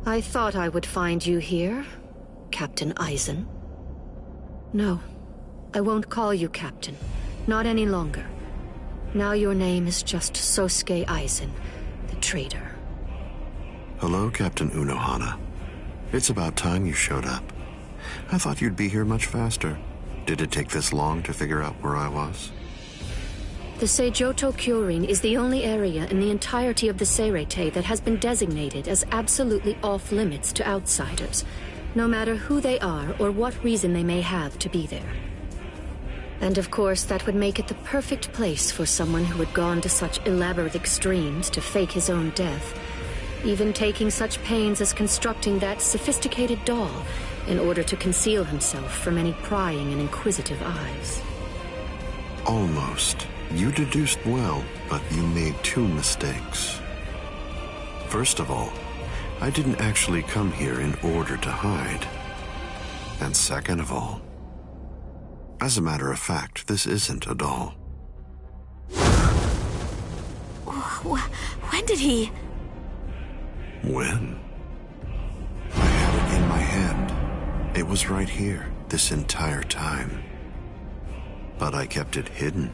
I thought I would find you here, Captain Eisen. No, I won't call you Captain. Not any longer. Now your name is just Sosuke Eisen, the traitor. Hello, Captain Unohana. It's about time you showed up. I thought you'd be here much faster. Did it take this long to figure out where I was? The Seijoto Kyorin is the only area in the entirety of the Seireitei that has been designated as absolutely off-limits to outsiders, no matter who they are or what reason they may have to be there. And of course, that would make it the perfect place for someone who had gone to such elaborate extremes to fake his own death, even taking such pains as constructing that sophisticated doll in order to conceal himself from any prying and inquisitive eyes. Almost. You deduced well, but you made two mistakes. First of all, I didn't actually come here in order to hide. And second of all, as a matter of fact, this isn't a doll. When did he... When? I had it in my hand. It was right here, this entire time. But I kept it hidden.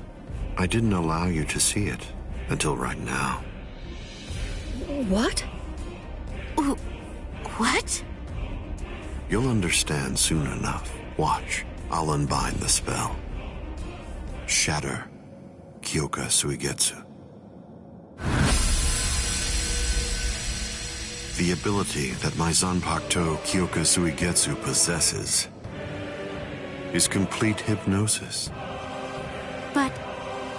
I didn't allow you to see it until right now. What? What? You'll understand soon enough. Watch, I'll unbind the spell. Shatter Kyoka Suigetsu. The ability that my Zanpakuto Kyoka Suigetsu possesses is complete hypnosis. But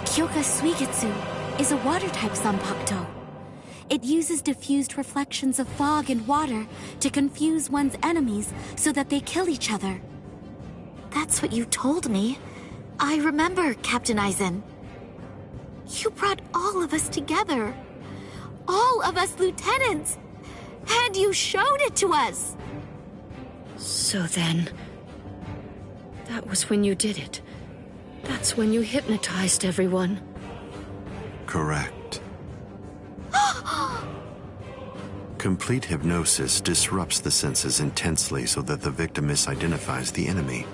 Kyoka Suigetsu is a water-type Zanpakuto. It uses diffused reflections of fog and water to confuse one's enemies so that they kill each other. That's what you told me. I remember, Captain Eisen. You brought all of us together. All of us lieutenants. And you showed it to us. So then... that was when you did it. That's when you hypnotized everyone. Correct. Complete hypnosis disrupts the senses intensely so that the victim misidentifies the enemy.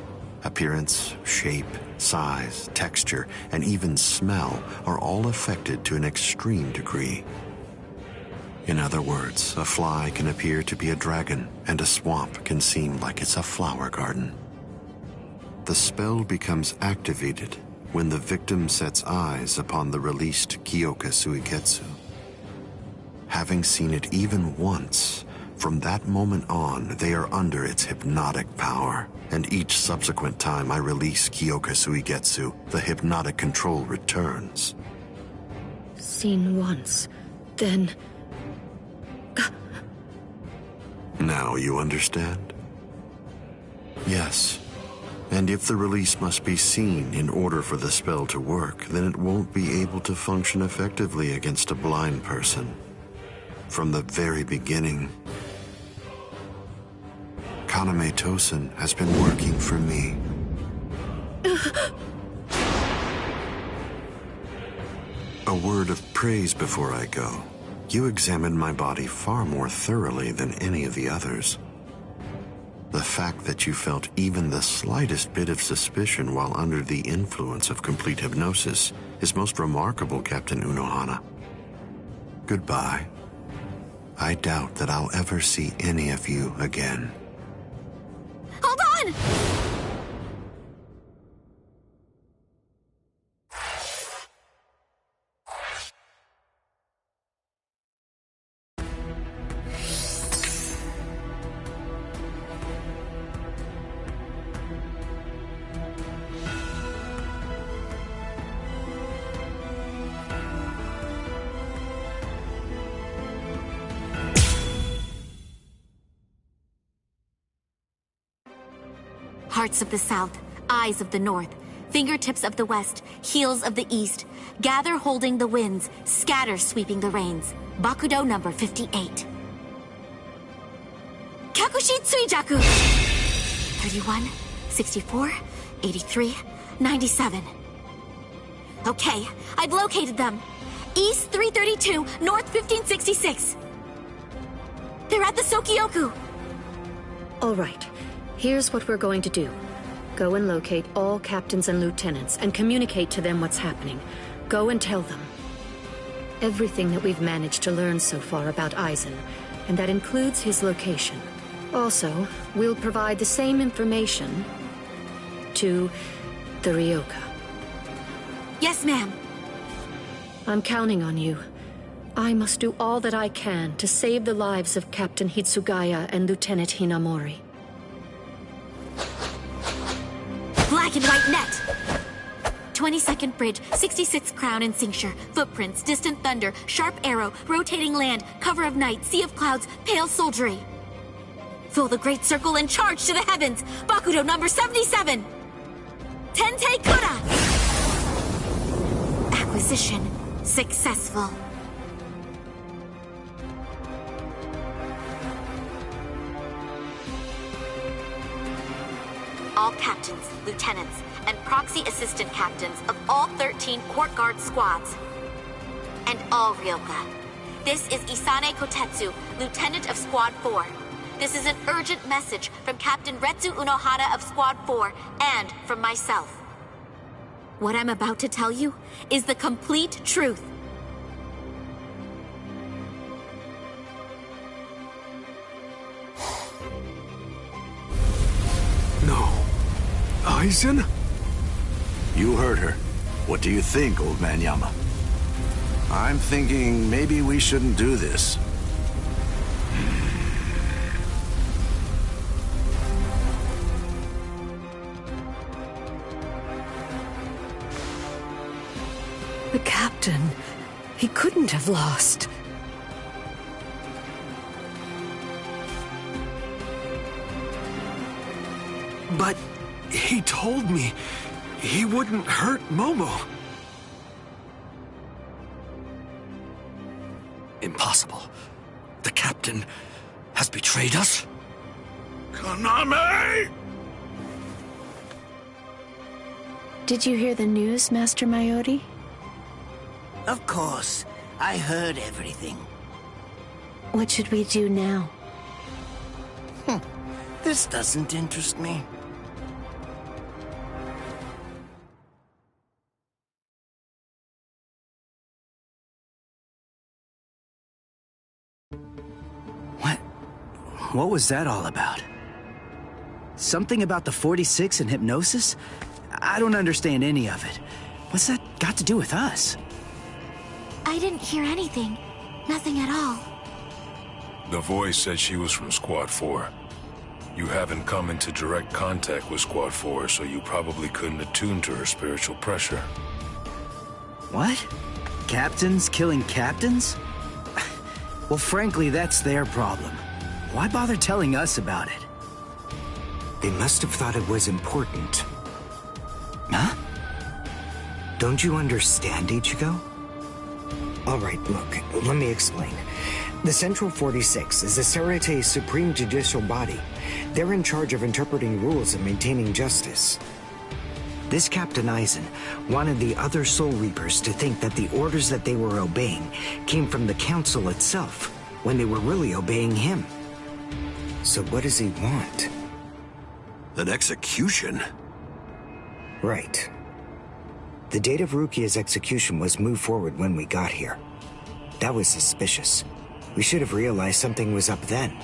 Appearance, shape, size, texture, and even smell are all affected to an extreme degree. In other words, a fly can appear to be a dragon, and a swamp can seem like it's a flower garden. The spell becomes activated when the victim sets eyes upon the released Kyoka Suigetsu. Having seen it even once, from that moment on, they are under its hypnotic power, and each subsequent time I release Kyoka Suigetsu, the hypnotic control returns. Seen once, then... Now you understand? Yes. And if the release must be seen in order for the spell to work, then it won't be able to function effectively against a blind person. From the very beginning, Kaname Tosen has been working for me. A word of praise before I go. You examined my body far more thoroughly than any of the others. The fact that you felt even the slightest bit of suspicion while under the influence of complete hypnosis is most remarkable, Captain Unohana. Goodbye. I doubt that I'll ever see any of you again. Hold on! Hearts of the South, eyes of the North, fingertips of the West, heels of the East, gather holding the winds, scatter sweeping the rains. Bakudo number 58. Kakushi Tsuijaku! 31, 64, 83, 97. Okay, I've located them. East 332, North 1566. They're at the Sokyoku! All right. Here's what we're going to do. Go and locate all captains and lieutenants and communicate to them what's happening. Go and tell them. Everything that we've managed to learn so far about Aizen, and that includes his location. Also, we'll provide the same information to the Ryoka. Yes, ma'am. I'm counting on you. I must do all that I can to save the lives of Captain Hitsugaya and Lieutenant Hinamori. Black and white net! 22nd Bridge, 66th Crown and Cincture. Footprints, distant thunder, sharp arrow, rotating land, cover of night, sea of clouds, pale soldiery. Fill the great circle and charge to the heavens! Bakudo number 77! Tente Kura! Acquisition successful. All captains, lieutenants, and proxy assistant captains of all 13 court guard squads. And all Ryoka. This is Isane Kotetsu, lieutenant of Squad 4. This is an urgent message from Captain Retsu Unohana of Squad 4 and from myself. What I'm about to tell you is the complete truth. No. Aizen? You heard her. What do you think, old man Yama? I'm thinking maybe we shouldn't do this. The captain, he couldn't have lost. But he told me he wouldn't hurt Momo. Impossible. The captain has betrayed us? Kaname! Did you hear the news, Master Mayori? Of course. I heard everything. What should we do now? This doesn't interest me. What was that all about? Something about the 46 and hypnosis? I don't understand any of it. What's that got to do with us? I didn't hear anything. Nothing at all. The voice said she was from Squad 4. You haven't come into direct contact with Squad 4, so you probably couldn't attune to her spiritual pressure. What? Captains killing captains? Well, frankly, that's their problem. Why bother telling us about it? They must have thought it was important. Huh? Don't you understand, Ichigo? All right, look, let me explain. The Central 46 is the Seireite's supreme judicial body. They're in charge of interpreting rules and maintaining justice. This Captain Aizen wanted the other Soul Reapers to think that the orders that they were obeying came from the Council itself, when they were really obeying him. So what does he want? An execution? Right. The date of Rukia's execution was moved forward when we got here. That was suspicious. We should have realized something was up then.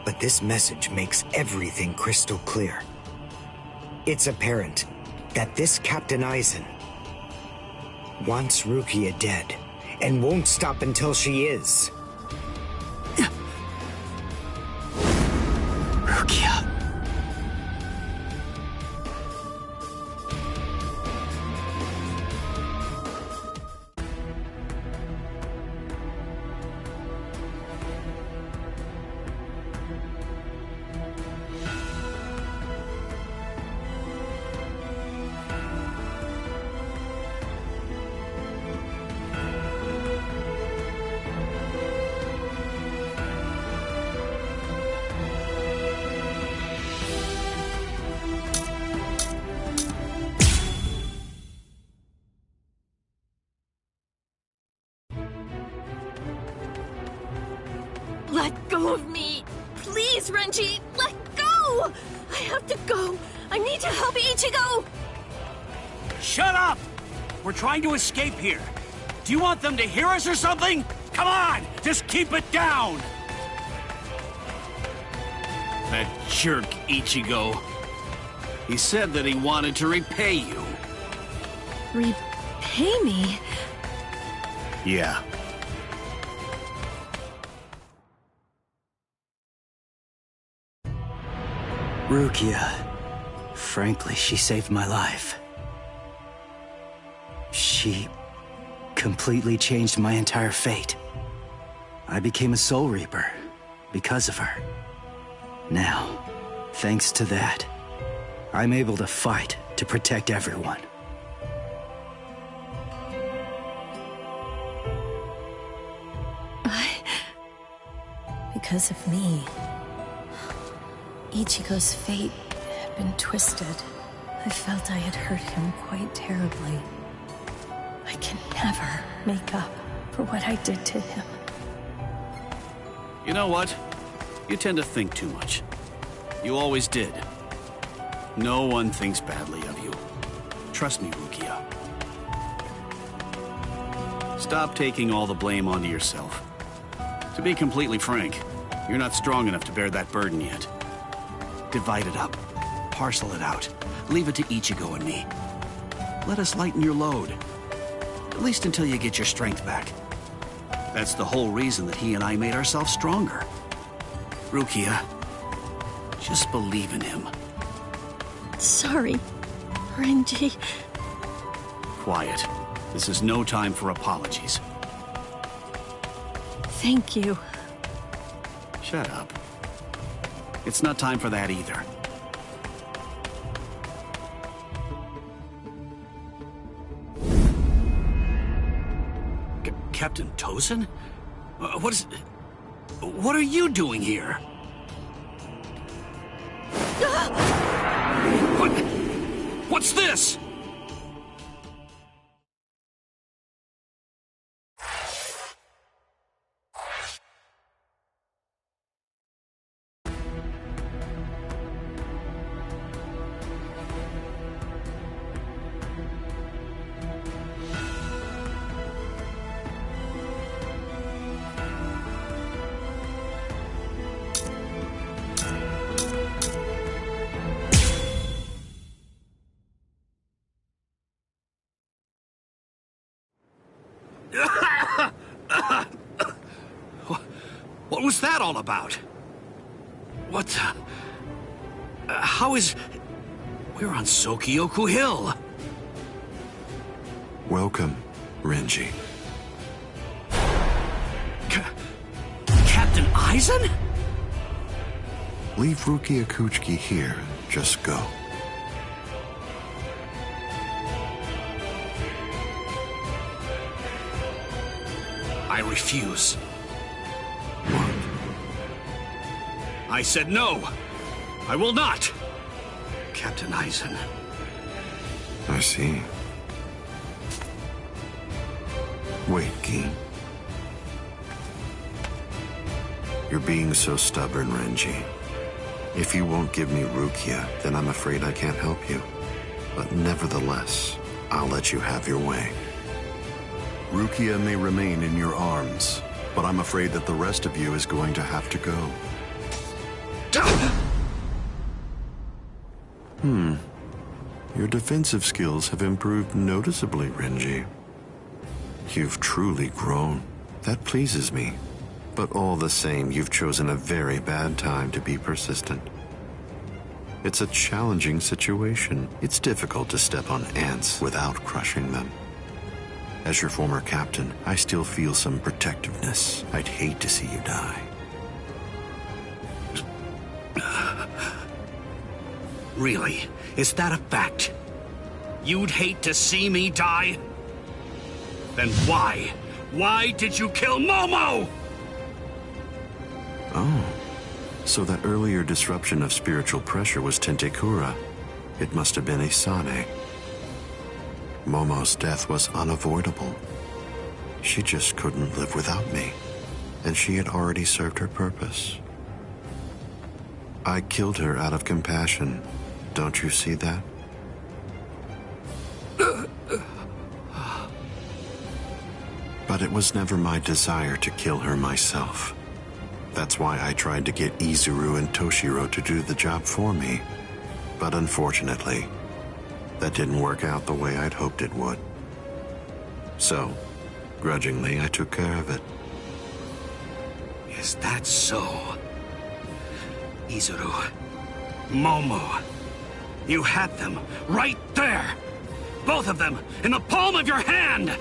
But this message makes everything crystal clear. It's apparent that this Captain Aizen wants Rukia dead, and won't stop until she is. Rukia. Let go of me! Please, Renji! Let go! I have to go! I need to help Ichigo! Shut up! We're trying to escape here. Do you want them to hear us or something? Come on! Just keep it down! That jerk Ichigo. He said that he wanted to repay you. Repay me? Yeah. Rukia. Frankly, she saved my life. She completely changed my entire fate. I became a Soul Reaper because of her. Now, thanks to that, I'm able to fight to protect everyone. Because of me, Ichigo's fate had been twisted. I felt I had hurt him quite terribly. I can never make up for what I did to him. You know what? You tend to think too much. You always did. No one thinks badly of you. Trust me, Rukia. Stop taking all the blame onto yourself. To be completely frank, you're not strong enough to bear that burden yet. Divide it up. Parcel it out. Leave it to Ichigo and me. Let us lighten your load. At least until you get your strength back. That's the whole reason that he and I made ourselves stronger. Rukia, just believe in him. Sorry, Renji. Quiet. This is no time for apologies. Thank you. Shut up. It's not time for that either. Captain Tozen? What are you doing here? What's this? What was that all about? What the... how is... We're on Sokyoku Hill. Welcome, Renji. Captain Aizen? Leave Rukia Kuchiki here. Just go. I refuse. I said no. I will not. Captain Aizen. I see. Wait, Gi. You're being so stubborn, Renji. If you won't give me Rukia, then I'm afraid I can't help you. But nevertheless, I'll let you have your way. Rukia may remain in your arms, but I'm afraid that the rest of you is going to have to go. Your defensive skills have improved noticeably, Renji. You've truly grown. That pleases me. But all the same, you've chosen a very bad time to be persistent. It's a challenging situation. It's difficult to step on ants without crushing them. As your former captain, I still feel some protectiveness. I'd hate to see you die. Really? Is that a fact? You'd hate to see me die? Then why? Why did you kill Momo? Oh, so that earlier disruption of spiritual pressure was Tentekura. It must have been Isane. Momo's death was unavoidable. She just couldn't live without me. and she had already served her purpose. I killed her out of compassion. Don't you see that? But it was never my desire to kill her myself. That's why I tried to get Izuru and Toshiro to do the job for me. But unfortunately, that didn't work out the way I'd hoped it would. So, grudgingly, I took care of it. Is that so? Izuru, Momo, you had them right there! Both of them in the palm of your hand!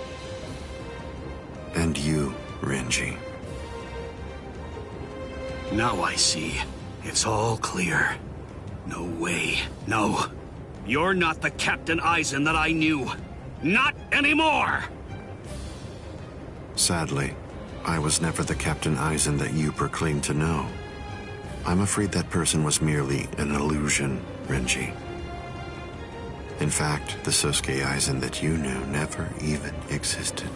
And you, Renji. Now I see. It's all clear. No way. No. You're not the Captain Aizen that I knew. Not anymore! Sadly, I was never the Captain Aizen that you proclaimed to know. I'm afraid that person was merely an illusion, Renji. In fact, the Sosuke Aizen that you knew never even existed.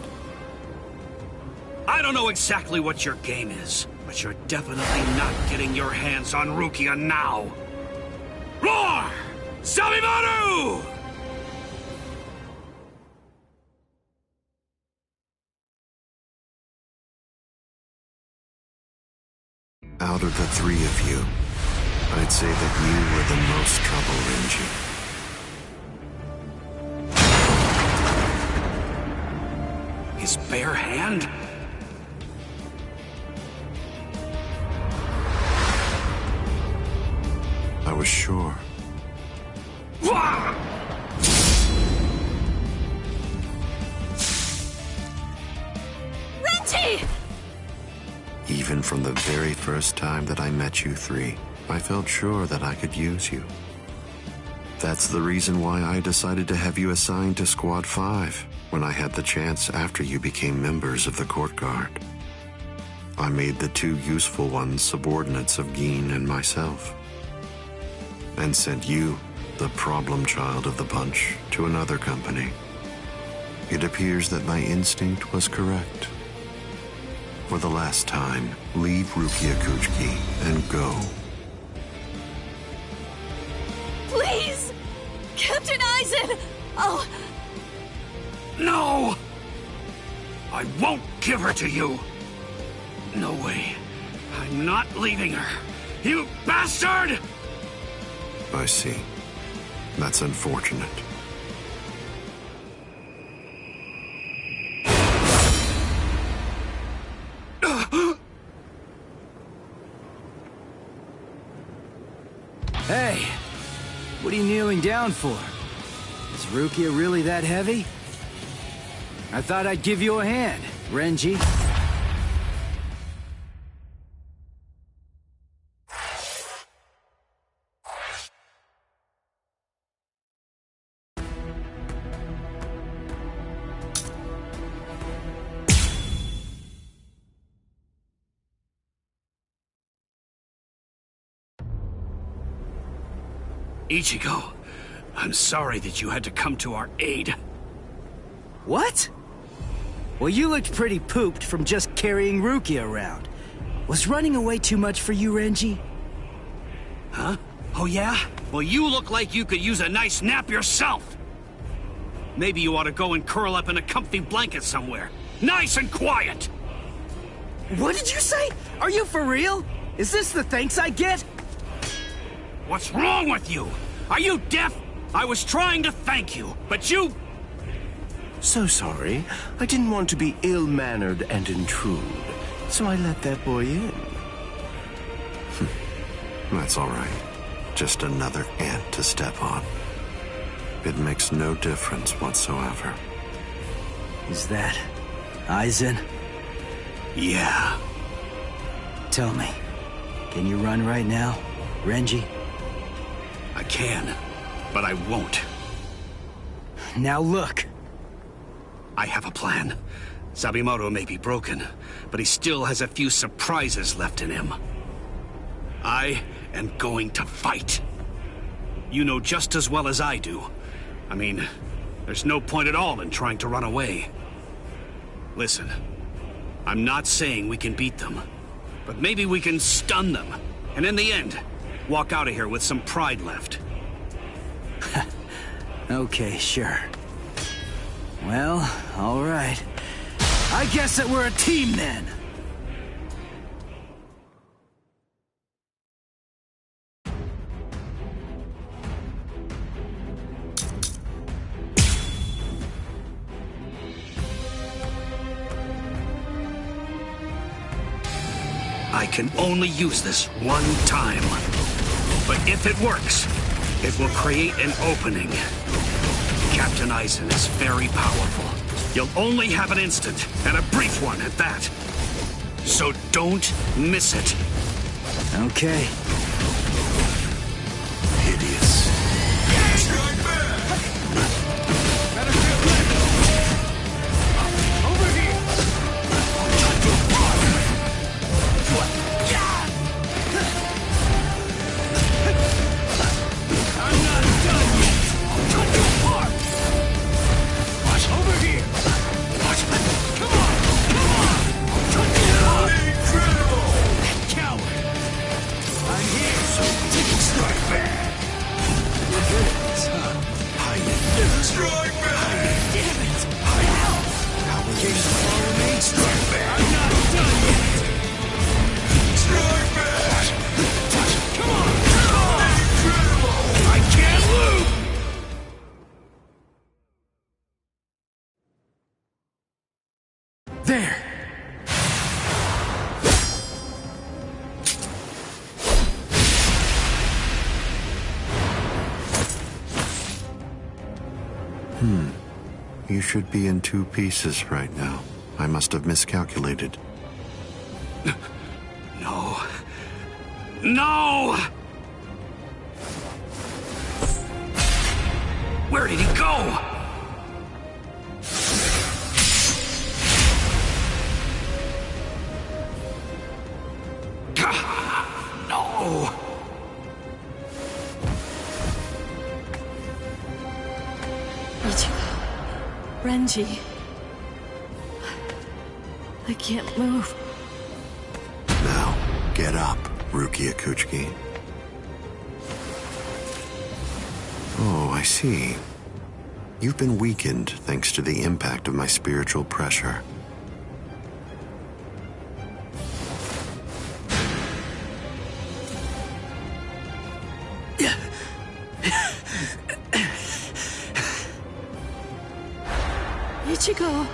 I don't know exactly what your game is, but you're definitely not getting your hands on Rukia now! Roar! Sabimaru! Out of the three of you, I'd say that you were the most trouble, Renji. His bare hand? I was sure. Renji! Even from the very first time that I met you three, I felt sure that I could use you. That's the reason why I decided to have you assigned to Squad 5 when I had the chance after you became members of the Court Guard. I made the two useful ones subordinates of Gin and myself, and sent you, the problem child of the bunch, to another company. It appears that my instinct was correct. For the last time, leave Rukia Kuchiki and go. Please! Captain Aizen! Oh! No! I won't give her to you! No way. I'm not leaving her. You bastard! I see. That's unfortunate. Hey! What are you kneeling down for? Is Rukia really that heavy? I thought I'd give you a hand, Renji. Ichigo, I'm sorry that you had to come to our aid. What? Well, you looked pretty pooped from just carrying Rukia around. Was running away too much for you, Renji? Huh? Oh yeah? Well, you look like you could use a nice nap yourself. Maybe you ought to go and curl up in a comfy blanket somewhere. Nice and quiet! What did you say? Are you for real? Is this the thanks I get? What's wrong with you? Are you deaf? I was trying to thank you, but you... So sorry. I didn't want to be ill-mannered and intrude, so I let that boy in. That's all right. Just another ant to step on. It makes no difference whatsoever. Is that Aizen? Yeah. Tell me, can you run right now, Renji? I can, but I won't. Now look. I have a plan. Sabimaru may be broken, but he still has a few surprises left in him. I am going to fight. You know just as well as I do. I mean, there's no point at all in trying to run away. Listen, I'm not saying we can beat them, but maybe we can stun them, and in the end, walk out of here with some pride left. Okay, sure. Well, all right. I guess that we're a team then! I can only use this one time. But if it works, it will create an opening. Captain Eisen is very powerful. You'll only have an instant, and a brief one at that. So don't miss it. Okay. Hideous. Over here! I'm not done yet! Cut you apart! Watch over here! Watch! Come on! Come on! Cut you apart! Incredible! Coward! I'm here! So strike back! You're good at this, huh? Strike back! Damn it! How will you follow me? Strike back! I'm not done yet! Strike back! Come on! Incredible! I can't lose! There! You should be in 2 pieces right now. I must have miscalculated. No. No! Where did he go? No! Ichigo. Renji. I can't move. Now, get up, Rukia Kuchiki. Oh, I see. You've been weakened thanks to the impact of my spiritual pressure. Ichigo.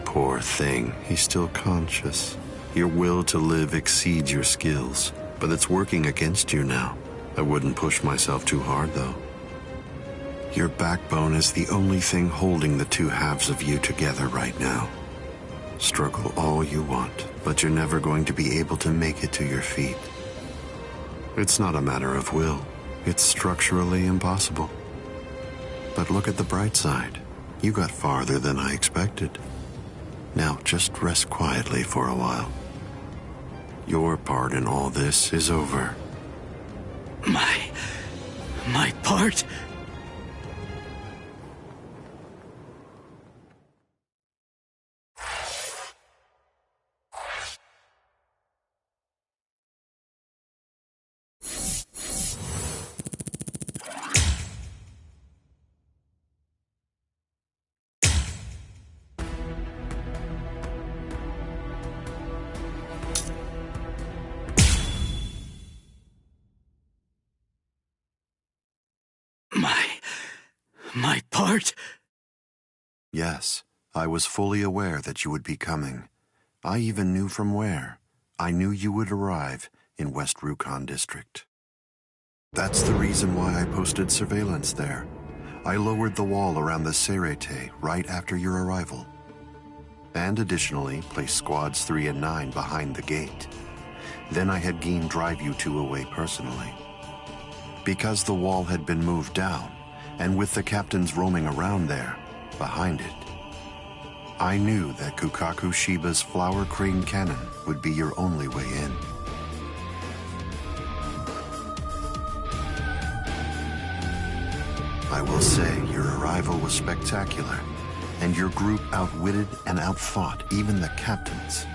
Poor thing, he's still conscious. Your will to live exceeds your skills, but it's working against you now. I wouldn't push myself too hard, though. Your backbone is the only thing holding the 2 halves of you together right now. Struggle all you want, but you're never going to be able to make it to your feet. It's not a matter of will. It's structurally impossible. But look at the bright side. You got farther than I expected. Now, just rest quietly for a while. Your part in all this is over. My part? My part? Yes, I was fully aware that you would be coming. I even knew from where. I knew you would arrive in West Rukon District. That's the reason why I posted surveillance there. I lowered the wall around the Seirete right after your arrival. And additionally, placed squads 3 and 9 behind the gate. Then I had Geen drive you 2 away personally. Because the wall had been moved down, and with the captains roaming around there, behind it, I knew that Kukaku Shiba's Flower Crane Cannon would be your only way in. I will say your arrival was spectacular, and your group outwitted and outfought even the captains.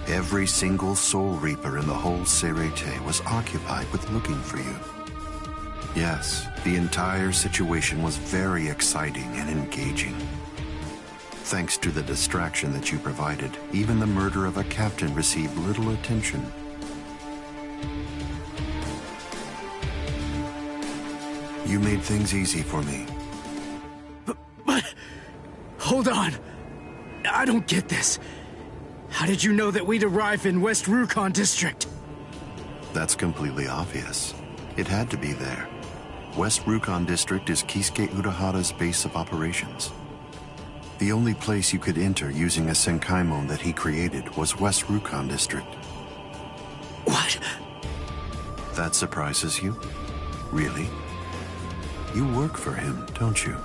Every single Soul Reaper in the whole Serete was occupied with looking for you. Yes, the entire situation was very exciting and engaging. Thanks to the distraction that you provided, even the murder of a captain received little attention. You made things easy for me. But hold on. I don't get this. How did you know that we'd arrive in West Rukon District? That's completely obvious. It had to be there. West Rukon District is Kisuke Urahara's base of operations. The only place you could enter using a Senkaimon that he created was West Rukon District. What? That surprises you? Really? You work for him, don't you?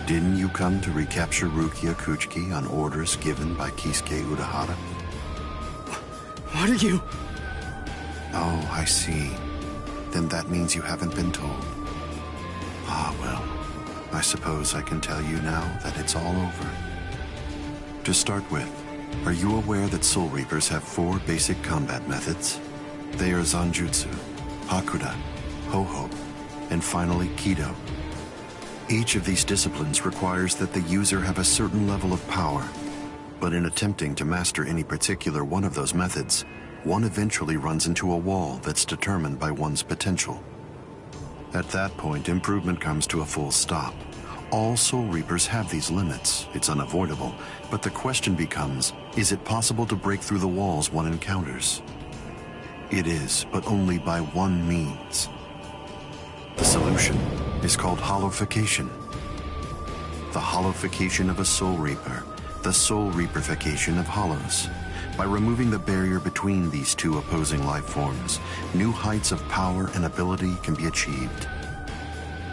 Didn't you come to recapture Rukia Kuchiki on orders given by Kisuke Urahara? What are you... Oh, I see. Then that means you haven't been told. Ah, well, I suppose I can tell you now that it's all over. To start with, are you aware that Soul Reapers have 4 basic combat methods? They are Zanjutsu, Hakuda, Ho-Ho, and finally Kido. Each of these disciplines requires that the user have a certain level of power, but in attempting to master any particular one of those methods, one eventually runs into a wall that's determined by one's potential. At that point, improvement comes to a full stop. All Soul Reapers have these limits. It's unavoidable, but the question becomes, is it possible to break through the walls one encounters? It is, but only by one means. The solution is called hollowification. The hollowification of a Soul Reaper, the Soul Reaperification of hollows. By removing the barrier between these two opposing life forms, new heights of power and ability can be achieved.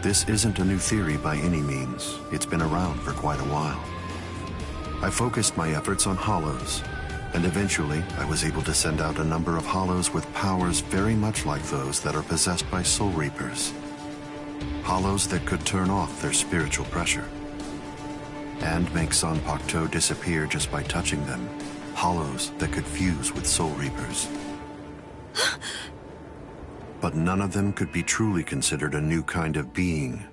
This isn't a new theory by any means. It's been around for quite a while. I focused my efforts on hollows, and eventually I was able to send out a number of hollows with powers very much like those that are possessed by Soul Reapers. Hollows that could turn off their spiritual pressure and make Zanpakuto disappear just by touching them. Hollows that could fuse with Soul Reapers. But none of them could be truly considered a new kind of being.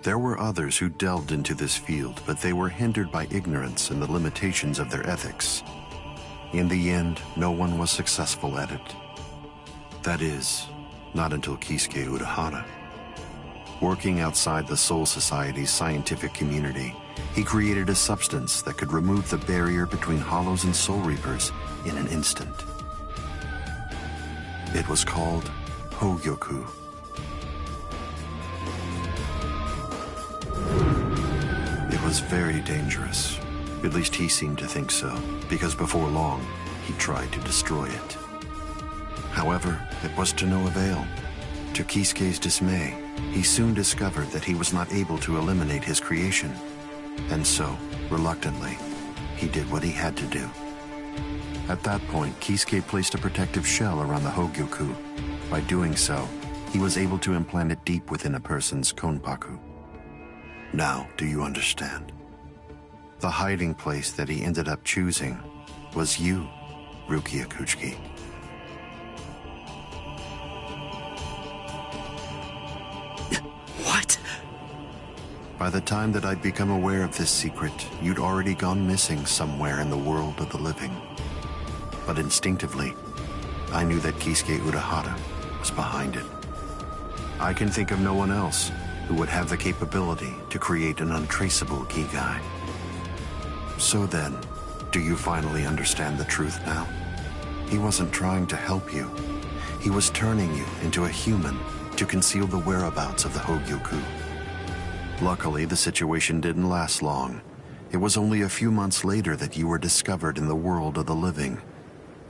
There were others who delved into this field, but they were hindered by ignorance and the limitations of their ethics. In the end, no one was successful at it. That is, not until Kisuke Urahara. Working outside the Soul Society's scientific community, he created a substance that could remove the barrier between hollows and Soul Reapers in an instant. It was called Hogyoku. It was very dangerous. At least he seemed to think so, because before long, he tried to destroy it. However, it was to no avail. To Kisuke's dismay, he soon discovered that he was not able to eliminate his creation. And so, reluctantly, he did what he had to do. At that point, Kisuke placed a protective shell around the Hogyoku. By doing so, he was able to implant it deep within a person's konpaku. Now, do you understand? The hiding place that he ended up choosing was you, Rukia Kuchiki. What? By the time that I'd become aware of this secret, you'd already gone missing somewhere in the world of the living. But instinctively, I knew that Kisuke Urahara was behind it. I can think of no one else who would have the capability to create an untraceable Kigai. So then, do you finally understand the truth now? He wasn't trying to help you. He was turning you into a human to conceal the whereabouts of the Hogyoku. Luckily, the situation didn't last long. It was only a few months later that you were discovered in the world of the living.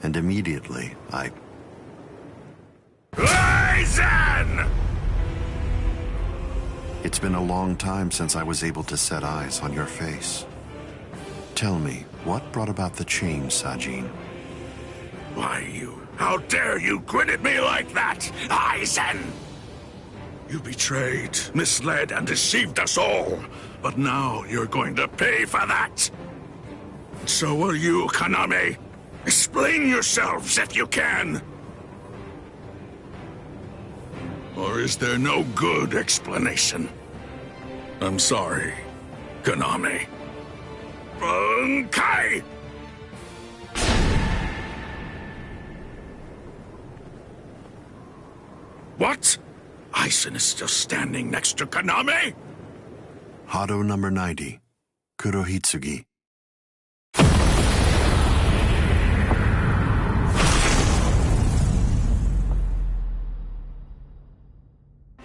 And immediately, Aizen! It's been a long time since I was able to set eyes on your face. Tell me, what brought about the change, Sajin? Why, you... How dare you grin at me like that, Aizen? You betrayed, misled, and deceived us all. But now you're going to pay for that. So will you, Konami. Explain yourselves if you can. Or is there no good explanation? I'm sorry, Konami. Bunkai! What? Aizen is still standing next to Konami? Hado number 90, Kurohitsugi.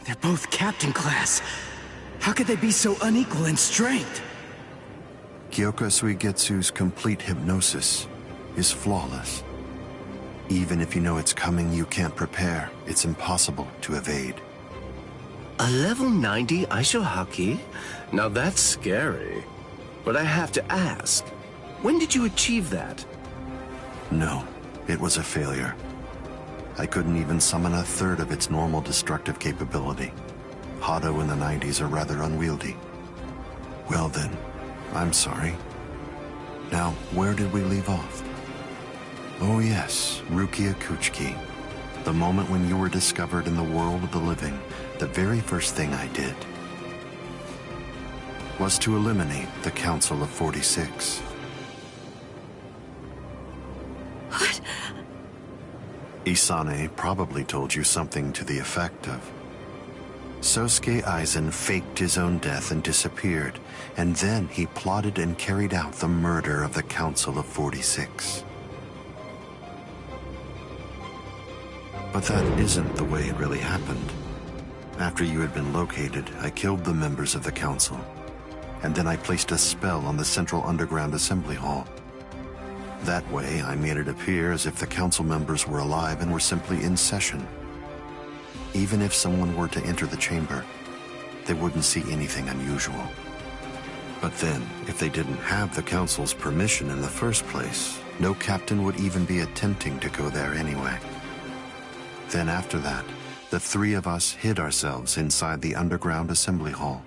They're both captain class. How could they be so unequal in strength? Kyoka Suigetsu's complete hypnosis is flawless. Even if you know it's coming, you can't prepare. It's impossible to evade. A level 90 Aisho Haki? Now that's scary. But I have to ask, when did you achieve that? No, it was a failure. I couldn't even summon a third of its normal destructive capability. Hado in the 90s are rather unwieldy. Well then, I'm sorry. Now, where did we leave off? Oh yes, Rukia Kuchiki. The moment when you were discovered in the world of the living, the very first thing I did was to eliminate the Council of 46. What? Isane probably told you something to the effect of, Sosuke Aizen faked his own death and disappeared, and then he plotted and carried out the murder of the Council of 46. But that isn't the way it really happened. After you had been located, I killed the members of the council, and then I placed a spell on the central underground assembly hall. That way, I made it appear as if the council members were alive and were simply in session. Even if someone were to enter the chamber, they wouldn't see anything unusual. But then, if they didn't have the council's permission in the first place, no captain would even be attempting to go there anyway. Then after that, the three of us hid ourselves inside the underground assembly hall.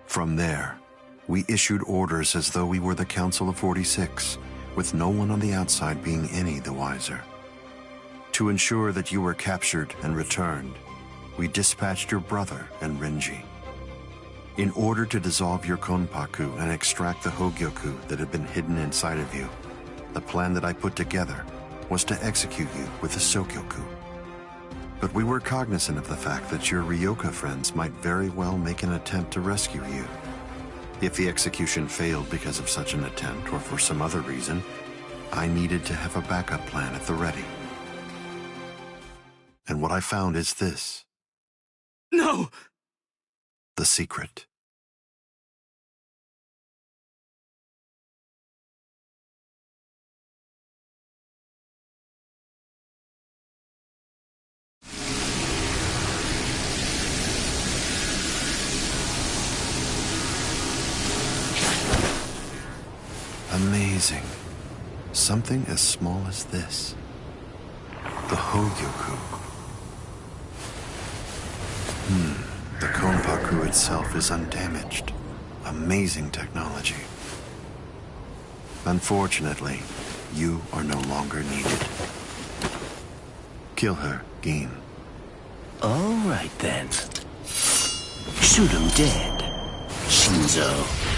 From there, we issued orders as though we were the Council of 46, with no one on the outside being any the wiser. To ensure that you were captured and returned, we dispatched your brother and Renji. In order to dissolve your Konpaku and extract the Hogyoku that had been hidden inside of you, the plan that I put together was to execute you with the Sokyoku. But we were cognizant of the fact that your Ryoka friends might very well make an attempt to rescue you. If the execution failed because of such an attempt or for some other reason, I needed to have a backup plan at the ready. And what I found is this. No! The secret. Amazing. Something as small as this. The Hogyoku. The Konpaku itself is undamaged. Amazing technology. Unfortunately, you are no longer needed. Kill her, Gin. All right then. Shoot him dead, Shinzo.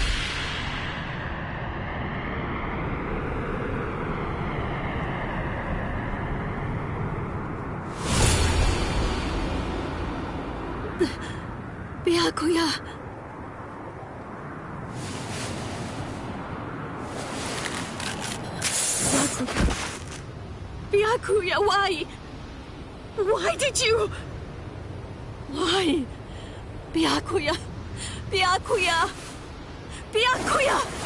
Byakuya. Byakuya, why? Why did you? Why? Byakuya. Byakuya. Byakuya.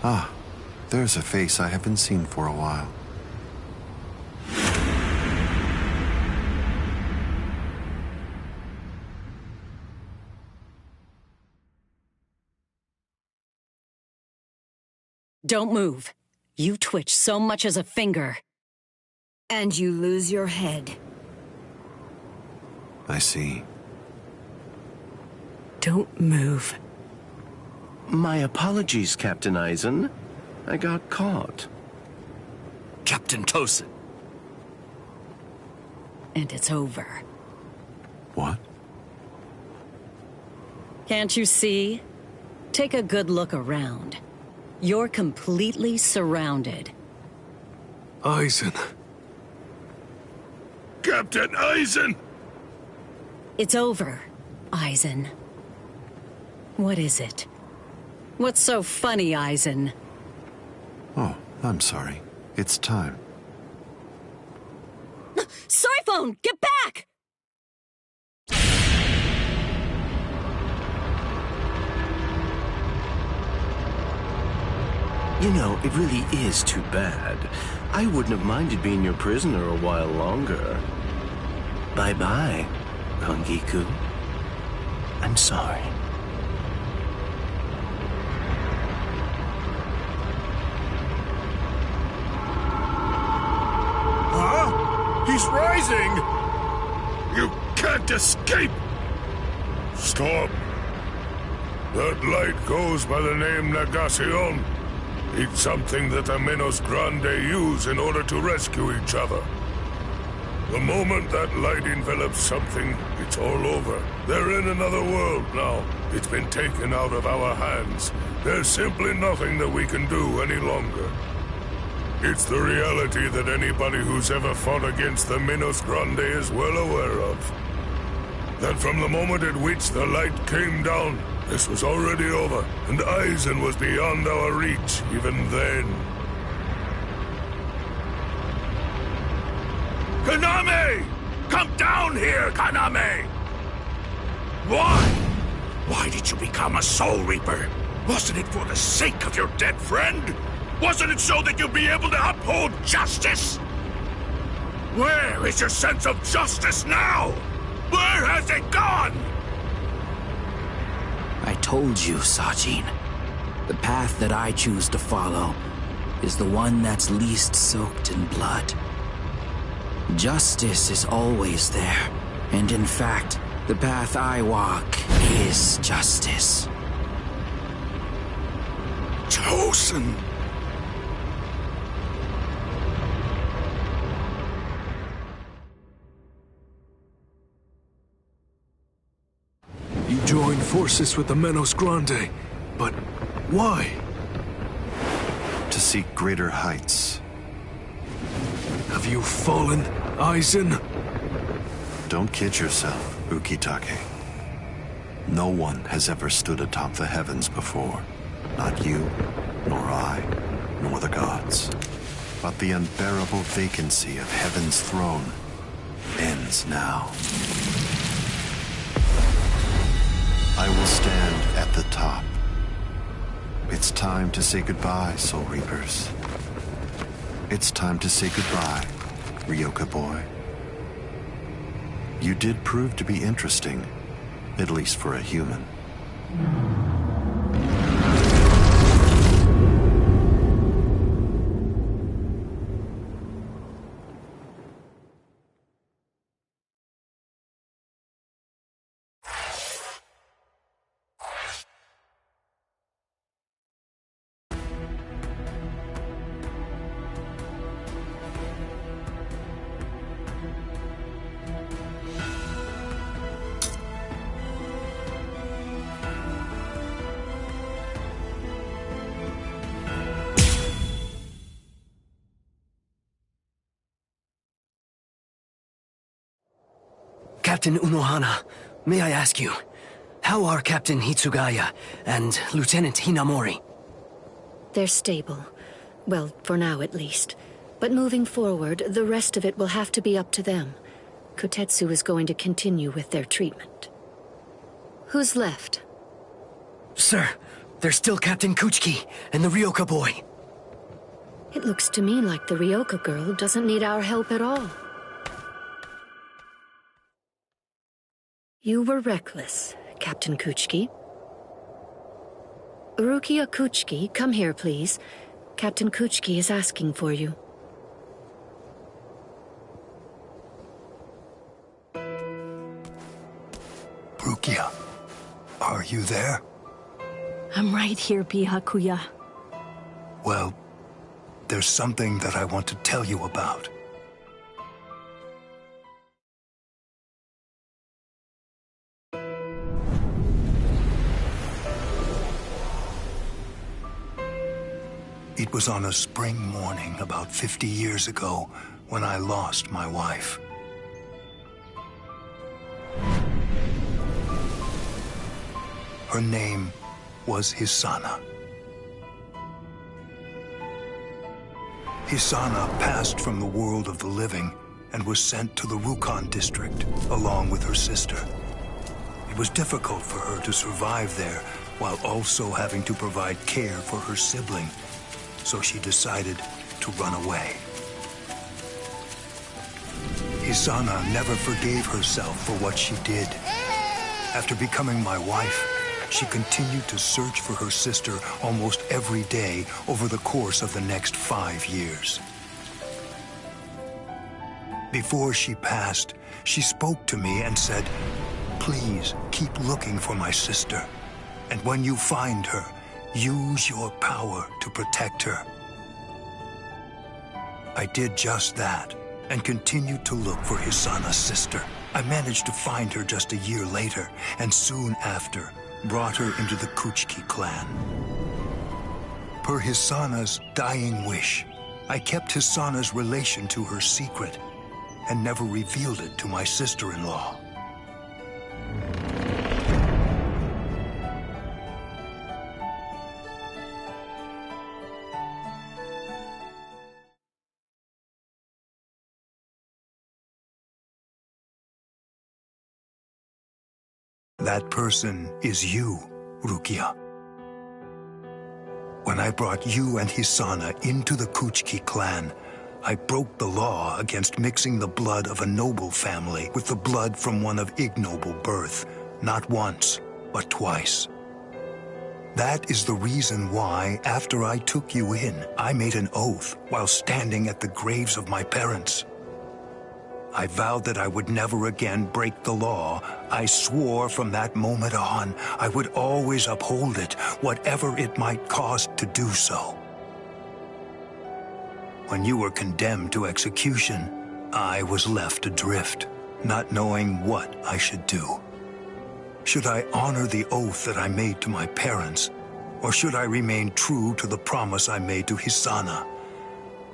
Ah, there's a face I haven't seen for a while. Don't move. You twitch so much as a finger. And you lose your head. I see. Don't move. My apologies, Captain Eisen. I got caught. Captain Tosin. And it's over. What? Can't you see? Take a good look around. You're completely surrounded. Eisen. Captain Eisen! It's over, Eisen. What is it? What's so funny, Eisen? Oh, I'm sorry. It's time. Scyphone, get back! You know, it really is too bad. I wouldn't have minded being your prisoner a while longer. Bye-bye, Kongiku. I'm sorry. Huh? He's rising! You can't escape! Stop! That light goes by the name Negacion. It's something that the Menos Grande use in order to rescue each other. The moment that light envelops something, it's all over. They're in another world now. It's been taken out of our hands. There's simply nothing that we can do any longer. It's the reality that anybody who's ever fought against the Menos Grande is well aware of. That from the moment at which the light came down, this was already over, and Eisen was beyond our reach even then. Kaname! Come down here, Kaname! Why? Why did you become a Soul Reaper? Wasn't it for the sake of your dead friend? Wasn't it so that you'd be able to uphold justice? Where is your sense of justice now? Where has it gone? I told you, Sajin. The path that I choose to follow is the one that's least soaked in blood. Justice is always there, and in fact, the path I walk is justice. Tosin! You joined forces with the Menos Grande, but why? To seek greater heights. Have you fallen, Eisen? Don't kid yourself, Ukitake. No one has ever stood atop the heavens before. Not you, nor I, nor the gods. But the unbearable vacancy of heaven's throne ends now. I will stand at the top. It's time to say goodbye, Soul Reapers. It's time to say goodbye, Ryoka boy. You did prove to be interesting, at least for a human. Captain Unohana, may I ask you, how are Captain Hitsugaya and Lieutenant Hinamori? They're stable. Well, for now at least. But moving forward, the rest of it will have to be up to them. Kotetsu is going to continue with their treatment. Who's left? Sir, there's still Captain Kuchiki and the Ryoka boy. It looks to me like the Ryoka girl doesn't need our help at all. You were reckless, Captain Kuchiki. Rukia Kuchiki, come here, please. Captain Kuchiki is asking for you. Rukia, are you there? I'm right here, Byakuya. Well, there's something that I want to tell you about. It was on a spring morning about 50 years ago when I lost my wife. Her name was Hisana. Hisana passed from the world of the living and was sent to the Rukon district along with her sister. It was difficult for her to survive there while also having to provide care for her sibling, so she decided to run away. Hisana never forgave herself for what she did. After becoming my wife, she continued to search for her sister almost every day over the course of the next 5 years. Before she passed, she spoke to me and said, "Please keep looking for my sister, and when you find her, use your power to protect her." I did just that and continued to look for Hisana's sister. I managed to find her just a year later, and soon after, brought her into the Kuchiki clan. Per Hisana's dying wish, I kept Hisana's relation to her secret and never revealed it to my sister-in-law. That person is you, Rukia. When I brought you and Hisana into the Kuchiki clan, I broke the law against mixing the blood of a noble family with the blood from one of ignoble birth, not once, but twice. That is the reason why, after I took you in, I made an oath while standing at the graves of my parents. I vowed that I would never again break the law. I swore from that moment on, I would always uphold it, whatever it might cost to do so. When you were condemned to execution, I was left adrift, not knowing what I should do. Should I honor the oath that I made to my parents, or should I remain true to the promise I made to Hisana?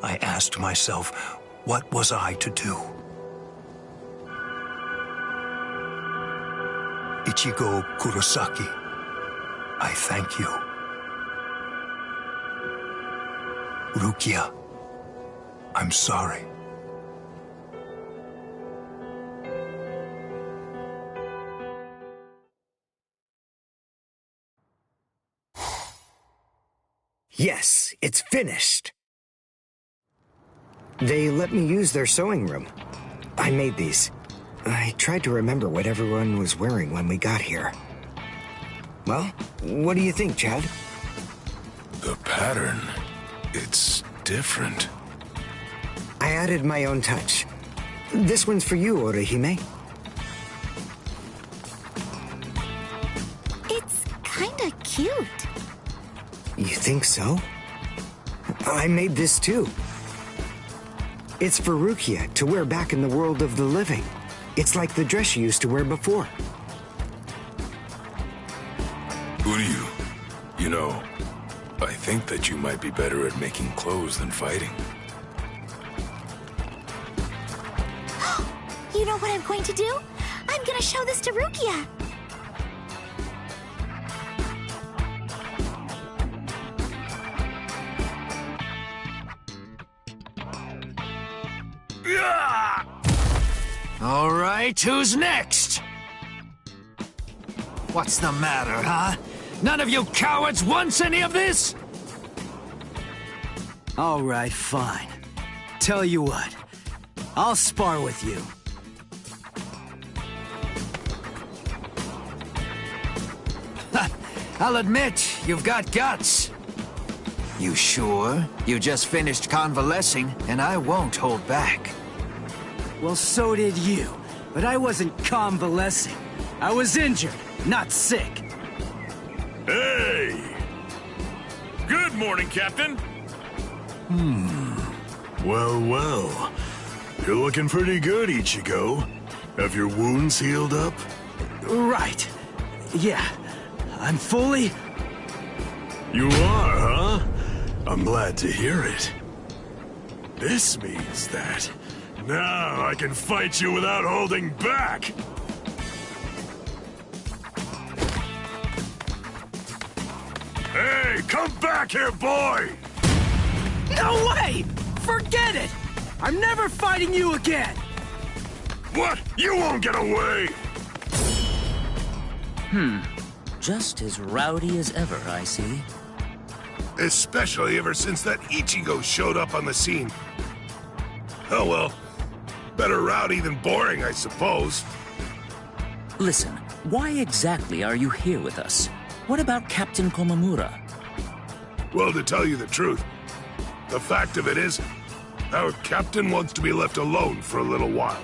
I asked myself, what was I to do? Ichigo Kurosaki, I thank you. Rukia, I'm sorry. Yes, it's finished. They let me use their sewing room. I made these. I tried to remember what everyone was wearing when we got here. Well, what do you think, Chad? The pattern, it's different. I added my own touch. This one's for you, Orihime. It's kinda cute. You think so? I made this too. It's for Rukia to wear back in the world of the living. It's like the dress she used to wear before. Uryu, you know, I think that you might be better at making clothes than fighting. You know what I'm going to do? I'm gonna show this to Rukia. All right, who's next? What's the matter, huh? None of you cowards wants any of this? All right, fine. Tell you what, I'll spar with you. I'll admit, you've got guts. You sure? You just finished convalescing, and I won't hold back. Well, so did you. But I wasn't convalescing. I was injured, not sick. Hey! Good morning, Captain. Well, well. You're looking pretty good, Ichigo. Have your wounds healed up? Right. Yeah. I'm fully... You are, huh? I'm glad to hear it. This means that now I can fight you without holding back. Hey, come back here, boy! No way! Forget it! I'm never fighting you again! What? You won't get away! Just as rowdy as ever, I see. Especially ever since that Ichigo showed up on the scene. Oh well. Better rowdy than boring, I suppose. Listen, why exactly are you here with us? What about Captain Komamura? Well, to tell you the truth, the fact of it is, our captain wants to be left alone for a little while.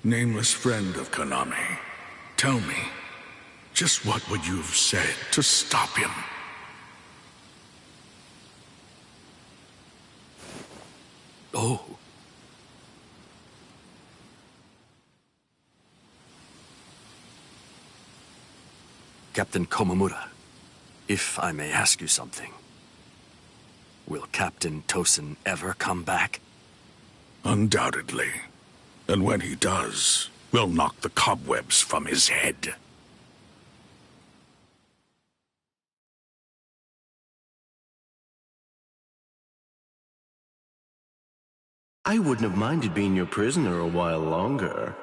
Nameless friend of Konami, tell me, just what would you have said to stop him? Oh. Captain Komamura, if I may ask you something. Will Captain Tosen ever come back? Undoubtedly. And when he does, we'll knock the cobwebs from his head. I wouldn't have minded being your prisoner a while longer.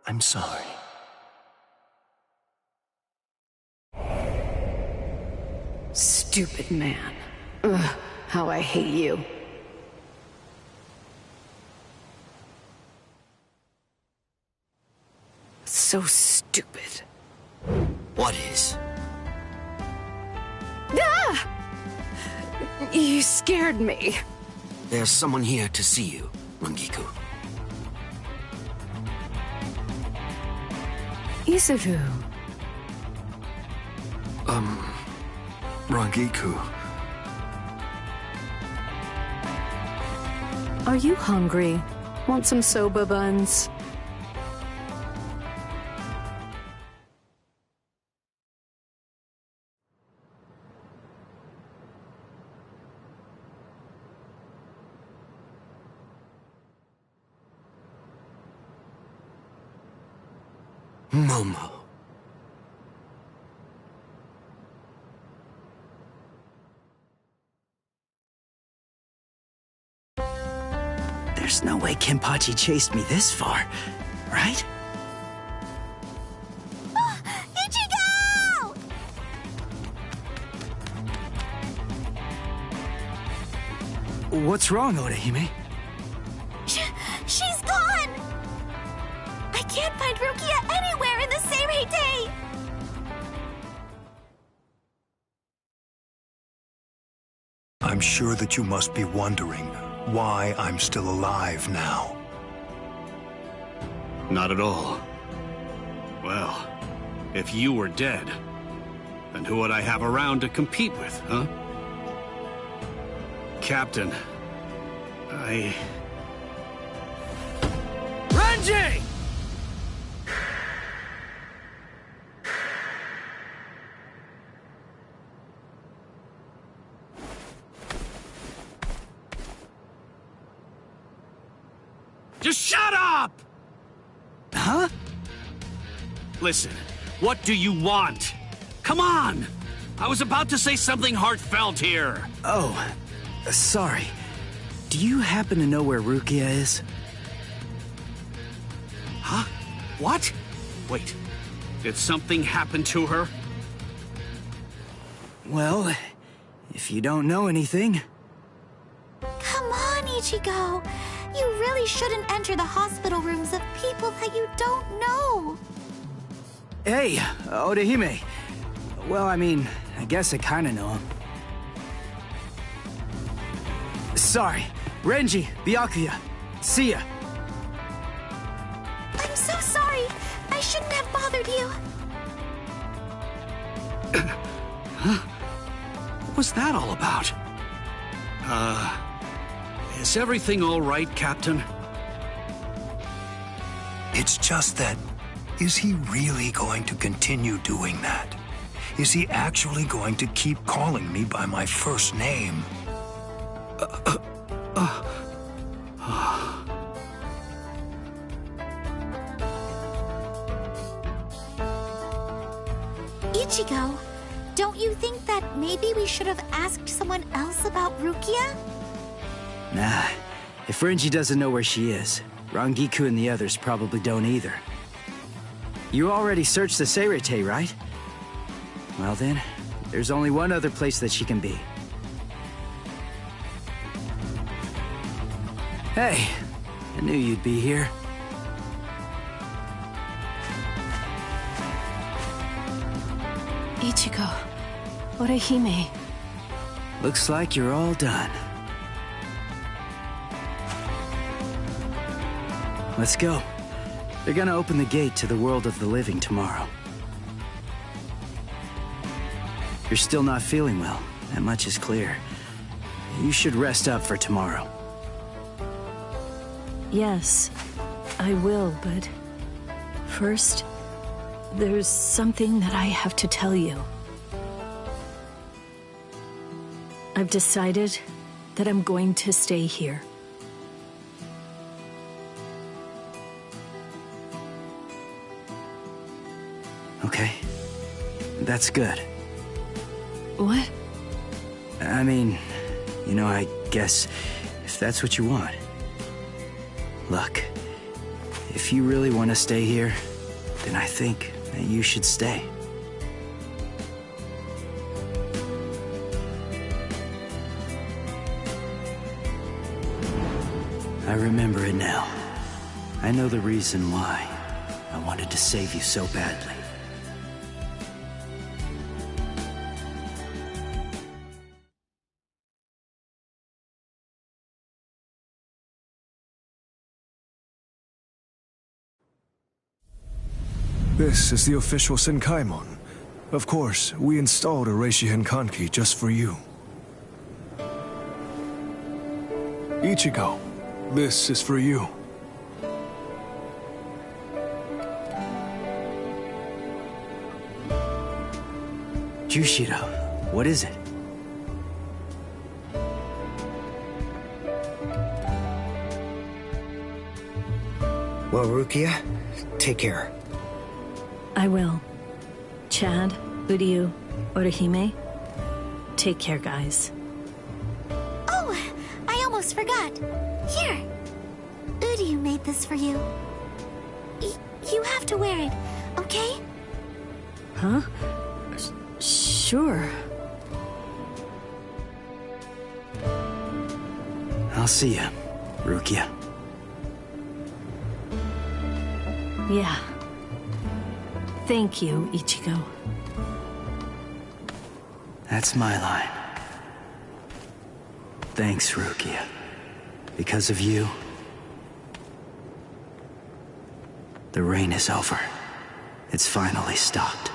I'm sorry. Stupid man. Ugh, how I hate you. So stupid. What is? Ah! You scared me. There's someone here to see you, Rangiku. Isavu. Rangiku. Are you hungry? Want some soba buns? Momo. There's no way Kenpachi chased me this far, right? Ichigo! What's wrong, Orihime? She's gone! I can't find Rukia anywhere in the Seirei. I'm sure that you must be wondering why I'm still alive now. Not at all. Well, if you were dead, then who would I have around to compete with, huh? Captain, Renji! Just shut up! Huh? Listen, what do you want? Come on! I was about to say something heartfelt here. Oh, sorry. Do you happen to know where Rukia is? Huh? What? Wait, did something happen to her? Well, if you don't know anything... Come on, Ichigo, you really shouldn't enter the hospital rooms of people that you don't know. Hey, Orihime. Well, I mean, I guess I kinda know him. Sorry. Renji, Byakuya. See ya. I'm so sorry. I shouldn't have bothered you. Huh? What was that all about? Is everything all right, Captain? It's just that, is he really going to continue doing that? Is he actually going to keep calling me by my first name? Ichigo, don't you think that maybe we should have asked someone else about Rukia? Nah, if Renji doesn't know where she is, Rangiku and the others probably don't either. You already searched the Seirete, right? Well then, there's only one other place that she can be. Hey, I knew you'd be here. Ichigo, Orihime. Looks like you're all done. Let's go. They're gonna open the gate to the world of the living tomorrow. You're still not feeling well. That much is clear. You should rest up for tomorrow. Yes, I will, but first, there's something that I have to tell you. I've decided that I'm going to stay here. Okay. That's good. What? I mean, you know, I guess if that's what you want. Look, if you really want to stay here, then I think that you should stay. I remember it now. I know the reason why I wanted to save you so badly. This is the official Senkaimon. Of course, we installed a Reishihen Kanki just for you. Ichigo, this is for you. Jushiro, what is it? Well, Rukia, take care. I will. Chad, Uryu, Orihime, take care, guys. Oh, I almost forgot. Here. Uryu made this for you. You have to wear it, okay? Huh? Sure. I'll see ya, Rukia. Yeah. Thank you, Ichigo. That's my line. Thanks, Rukia. Because of you, the rain is over. It's finally stopped.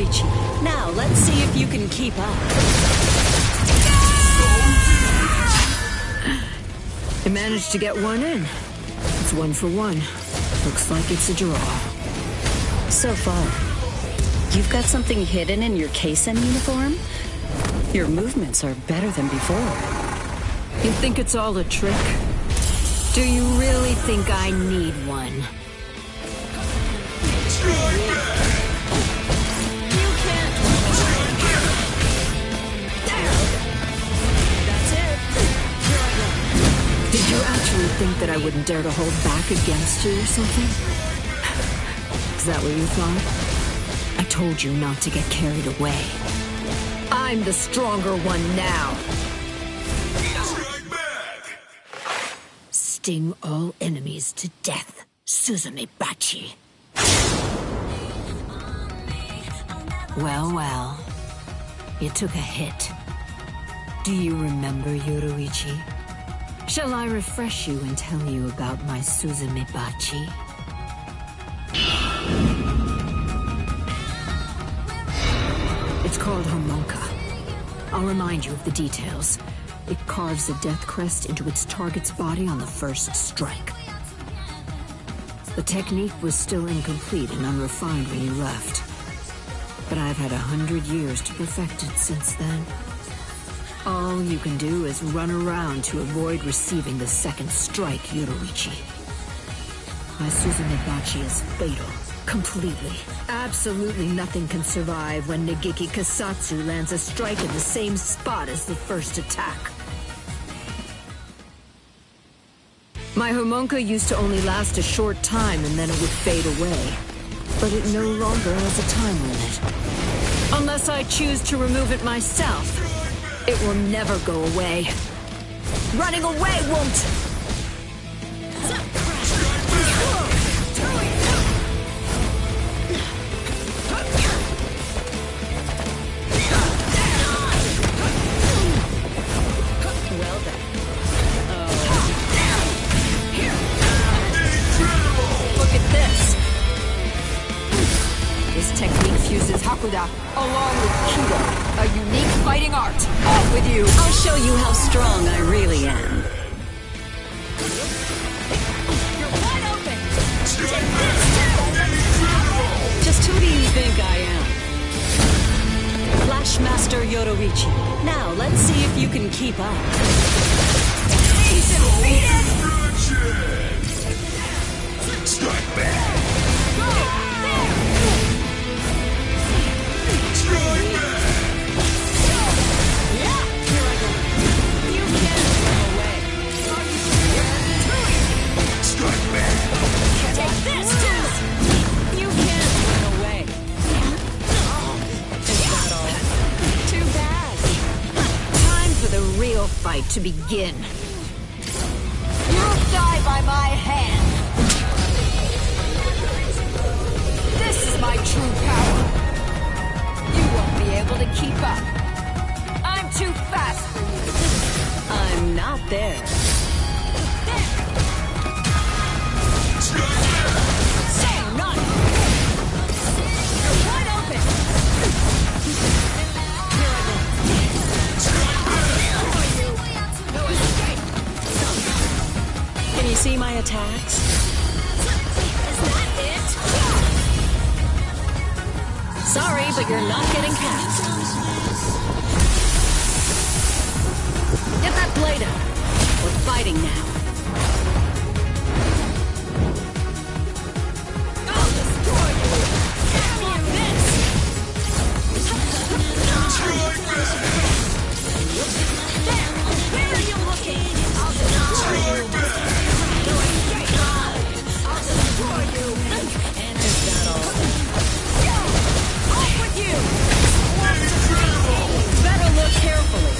Yoruichi. Now, let's see if you can keep up. I managed to get one in. It's 1 for 1. Looks like it's a draw. So far, you've got something hidden in your Kaisen uniform? Your movements are better than before. You think it's all a trick? Do you really think I need one? Did you actually think that I wouldn't dare to hold back against you or something? Is that what you thought? I told you not to get carried away. I'm the stronger one now. Sting all enemies to death, Suzume Bachi. Well, well. You took a hit. Do you remember, Yoruichi? Shall I refresh you and tell you about my Suzume Bachi? It's called Homonka. I'll remind you of the details. It carves a death crest into its target's body on the first strike. The technique was still incomplete and unrefined when you left. But I've had 100 years to perfect it since then. All you can do is run around to avoid receiving the second strike, Yoruichi. My Suzume Bachi is fatal. Completely. Absolutely nothing can survive when Nagiki Kasatsu lands a strike in the same spot as the first attack. My Homonka used to only last a short time and then it would fade away. But it no longer has a time limit. Unless I choose to remove it myself, it will never go away. Running away won't! Along with Kido, a unique fighting art. Off with you! I'll show you how strong I really am. You're wide open! Just who do you think I am? Flashmaster Yoruichi. Now, let's see if you can keep up. He's defeated! Strike back! Fight to begin. You'll die by my hand. This is my true power. You won't be able to keep up. I'm too fast for you. I'm not there. Say none. You're wide open. Can you see my attacks? Is that it? Sorry, but you're not getting cast. Get that blade out. We're fighting now. I'll destroy you! Give you this! There! Where are you looking? I'll destroy you! I'll destroy you! Is that all? Off with you! Better look carefully.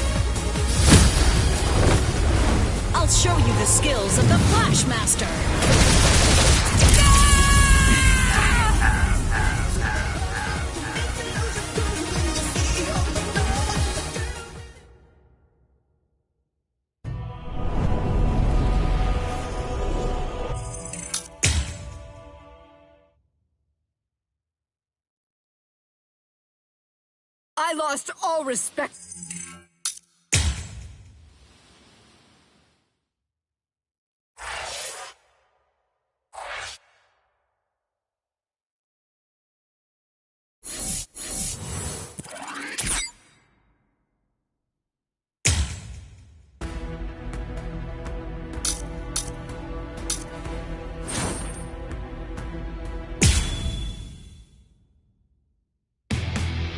I'll show you the skills of the Flashmaster. I lost all respect.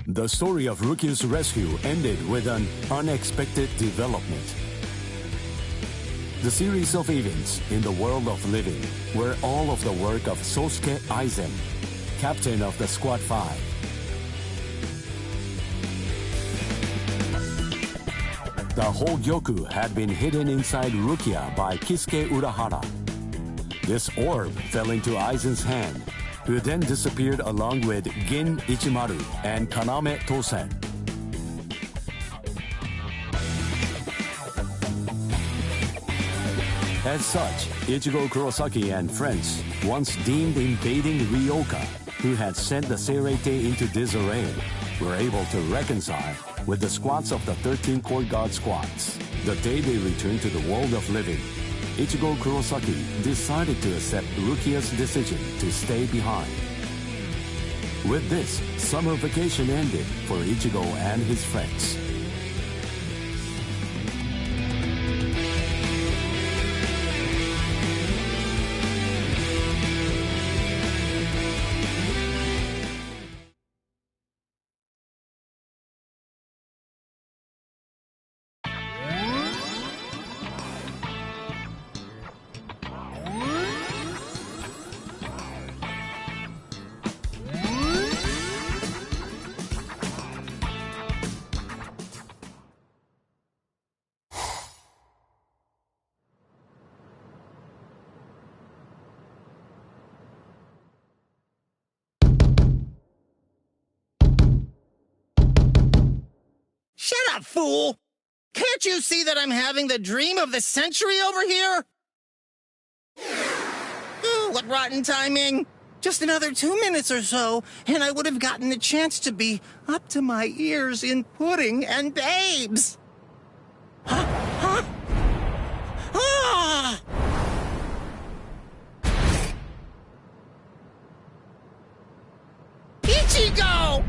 The story of Rukia's rescue ended with an unexpected development. The series of events in the world of living were all of the work of Sosuke Aizen, captain of the Squad 5. The whole Gyoku had been hidden inside Rukia by Kisuke Urahara. This orb fell into Aizen's hand, who then disappeared along with Gin Ichimaru and Kaname Tosen. As such, Ichigo Kurosaki and friends, once deemed invading Ryoka, who had sent the Seirei into disarray, were able to reconcile with the squads of the 13 Court Guard squads. The day they returned to the world of living, Ichigo Kurosaki decided to accept Rukia's decision to stay behind. With this, summer vacation ended for Ichigo and his friends. Shut up, fool! Can't you see that I'm having the dream of the century over here? Ooh, what rotten timing! Just another 2 minutes or so, and I would have gotten the chance to be up to my ears in pudding and babes! Huh? Huh? Ah! Ichigo!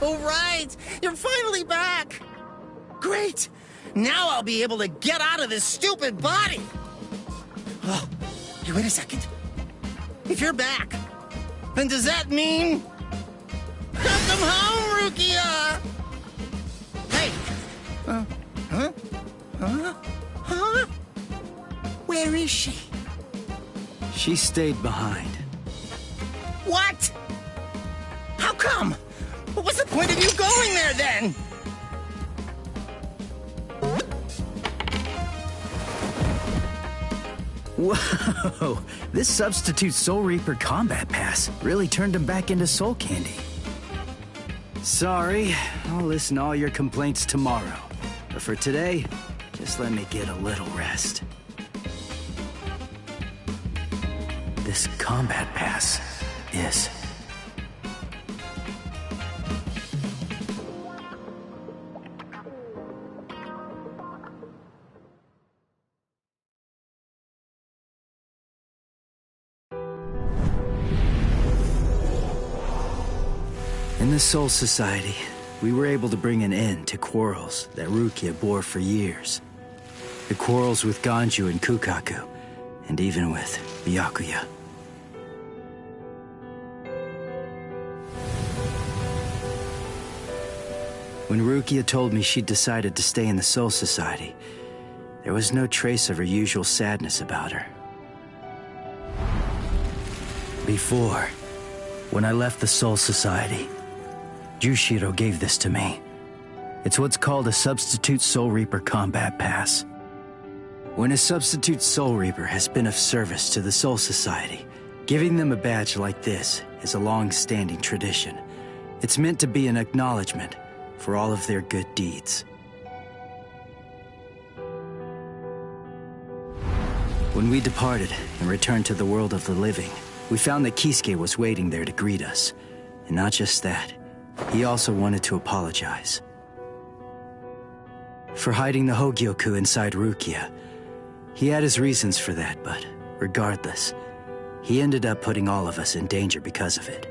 Oh, right! You're finally back! Great! Now I'll be able to get out of this stupid body! Oh, hey, wait a second. If you're back, then does that mean... Welcome home, Rukia! Hey! Huh? Huh? Where is she? She stayed behind. What? How come? What's the point of you going there, then? Whoa! This substitute Soul Reaper combat pass really turned him back into soul candy. Sorry, I'll listen to all your complaints tomorrow. But for today, just let me get a little rest. This combat pass is... In the Soul Society, we were able to bring an end to quarrels that Rukia bore for years. The quarrels with Ganju and Kukaku, and even with Byakuya. When Rukia told me she'd decided to stay in the Soul Society, there was no trace of her usual sadness about her. Before, when I left the Soul Society, Jushiro gave this to me. It's what's called a Substitute Soul Reaper Combat Pass. When a Substitute Soul Reaper has been of service to the Soul Society, giving them a badge like this is a long-standing tradition. It's meant to be an acknowledgement for all of their good deeds. When we departed and returned to the world of the living, we found that Kisuke was waiting there to greet us. And not just that, he also wanted to apologize. For hiding the Hogyoku inside Rukia. He had his reasons for that, but regardless, he ended up putting all of us in danger because of it.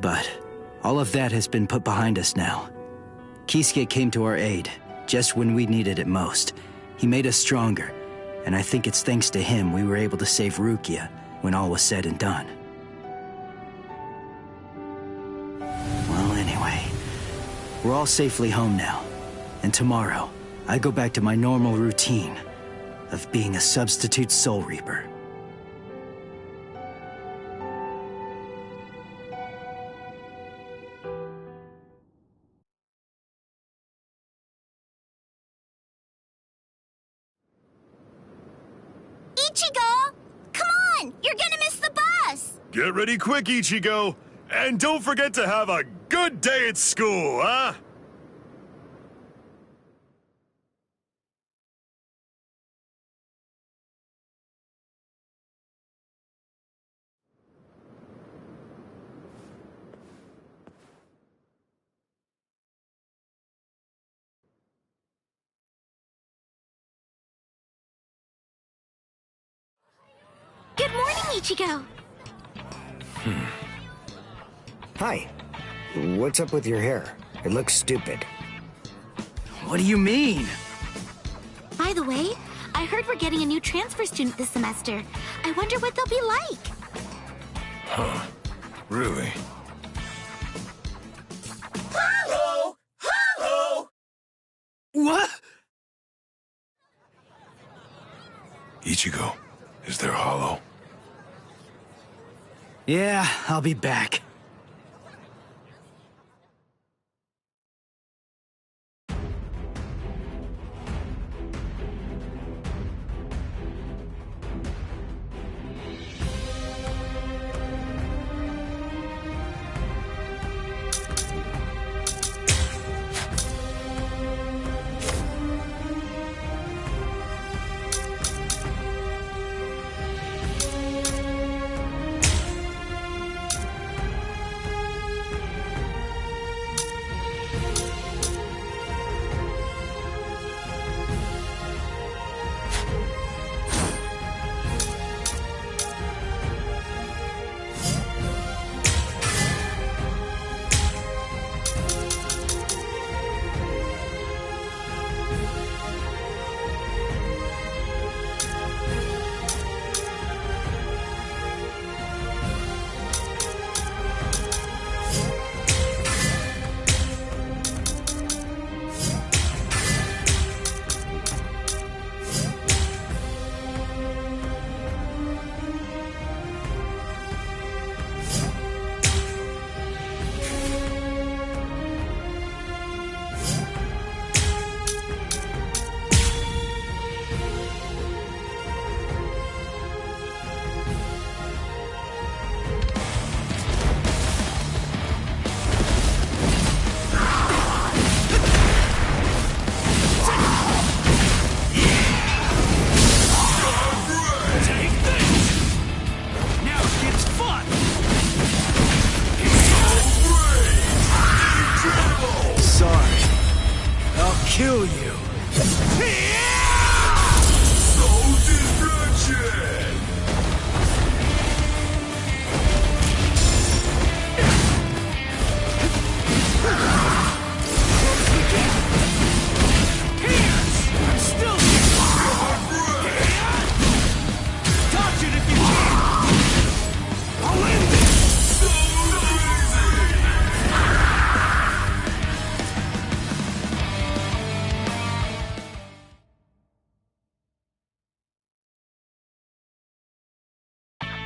But all of that has been put behind us now. Kisuke came to our aid, just when we needed it most. He made us stronger, and I think it's thanks to him we were able to save Rukia when all was said and done. Well, anyway, we're all safely home now, and tomorrow, I go back to my normal routine of being a substitute Soul Reaper. Ichigo! Come on! You're gonna miss the bus! Get ready quick, Ichigo! And don't forget to have a good day at school, huh? Good morning, Ichigo. Hi. What's up with your hair? It looks stupid. What do you mean? By the way, I heard we're getting a new transfer student this semester. I wonder what they'll be like. Huh. Really? Hello! Hello! What? Ichigo, is there Hollow? Yeah, I'll be back. Kill you.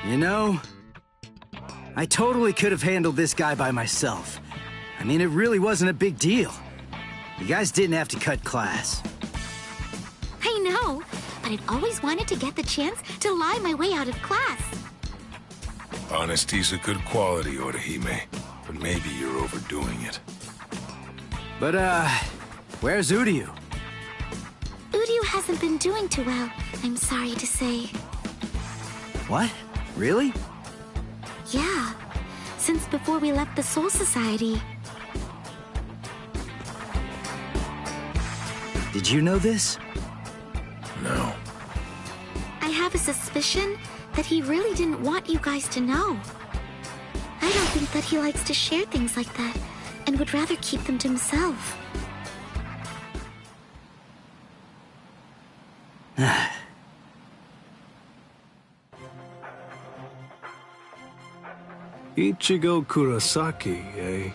You know, I totally could have handled this guy by myself. I mean, it really wasn't a big deal. You guys didn't have to cut class. I know, but I've always wanted to get the chance to lie my way out of class. Honesty's a good quality, Orihime, but maybe you're overdoing it. But, where's Uryu? Uryu hasn't been doing too well, I'm sorry to say. What? Really? Yeah. since before we left the Soul Society. Did you know this? No. I have a suspicion that he really didn't want you guys to know. I don't think that he likes to share things like that and would rather keep them to himself. Ichigo Kurosaki, eh?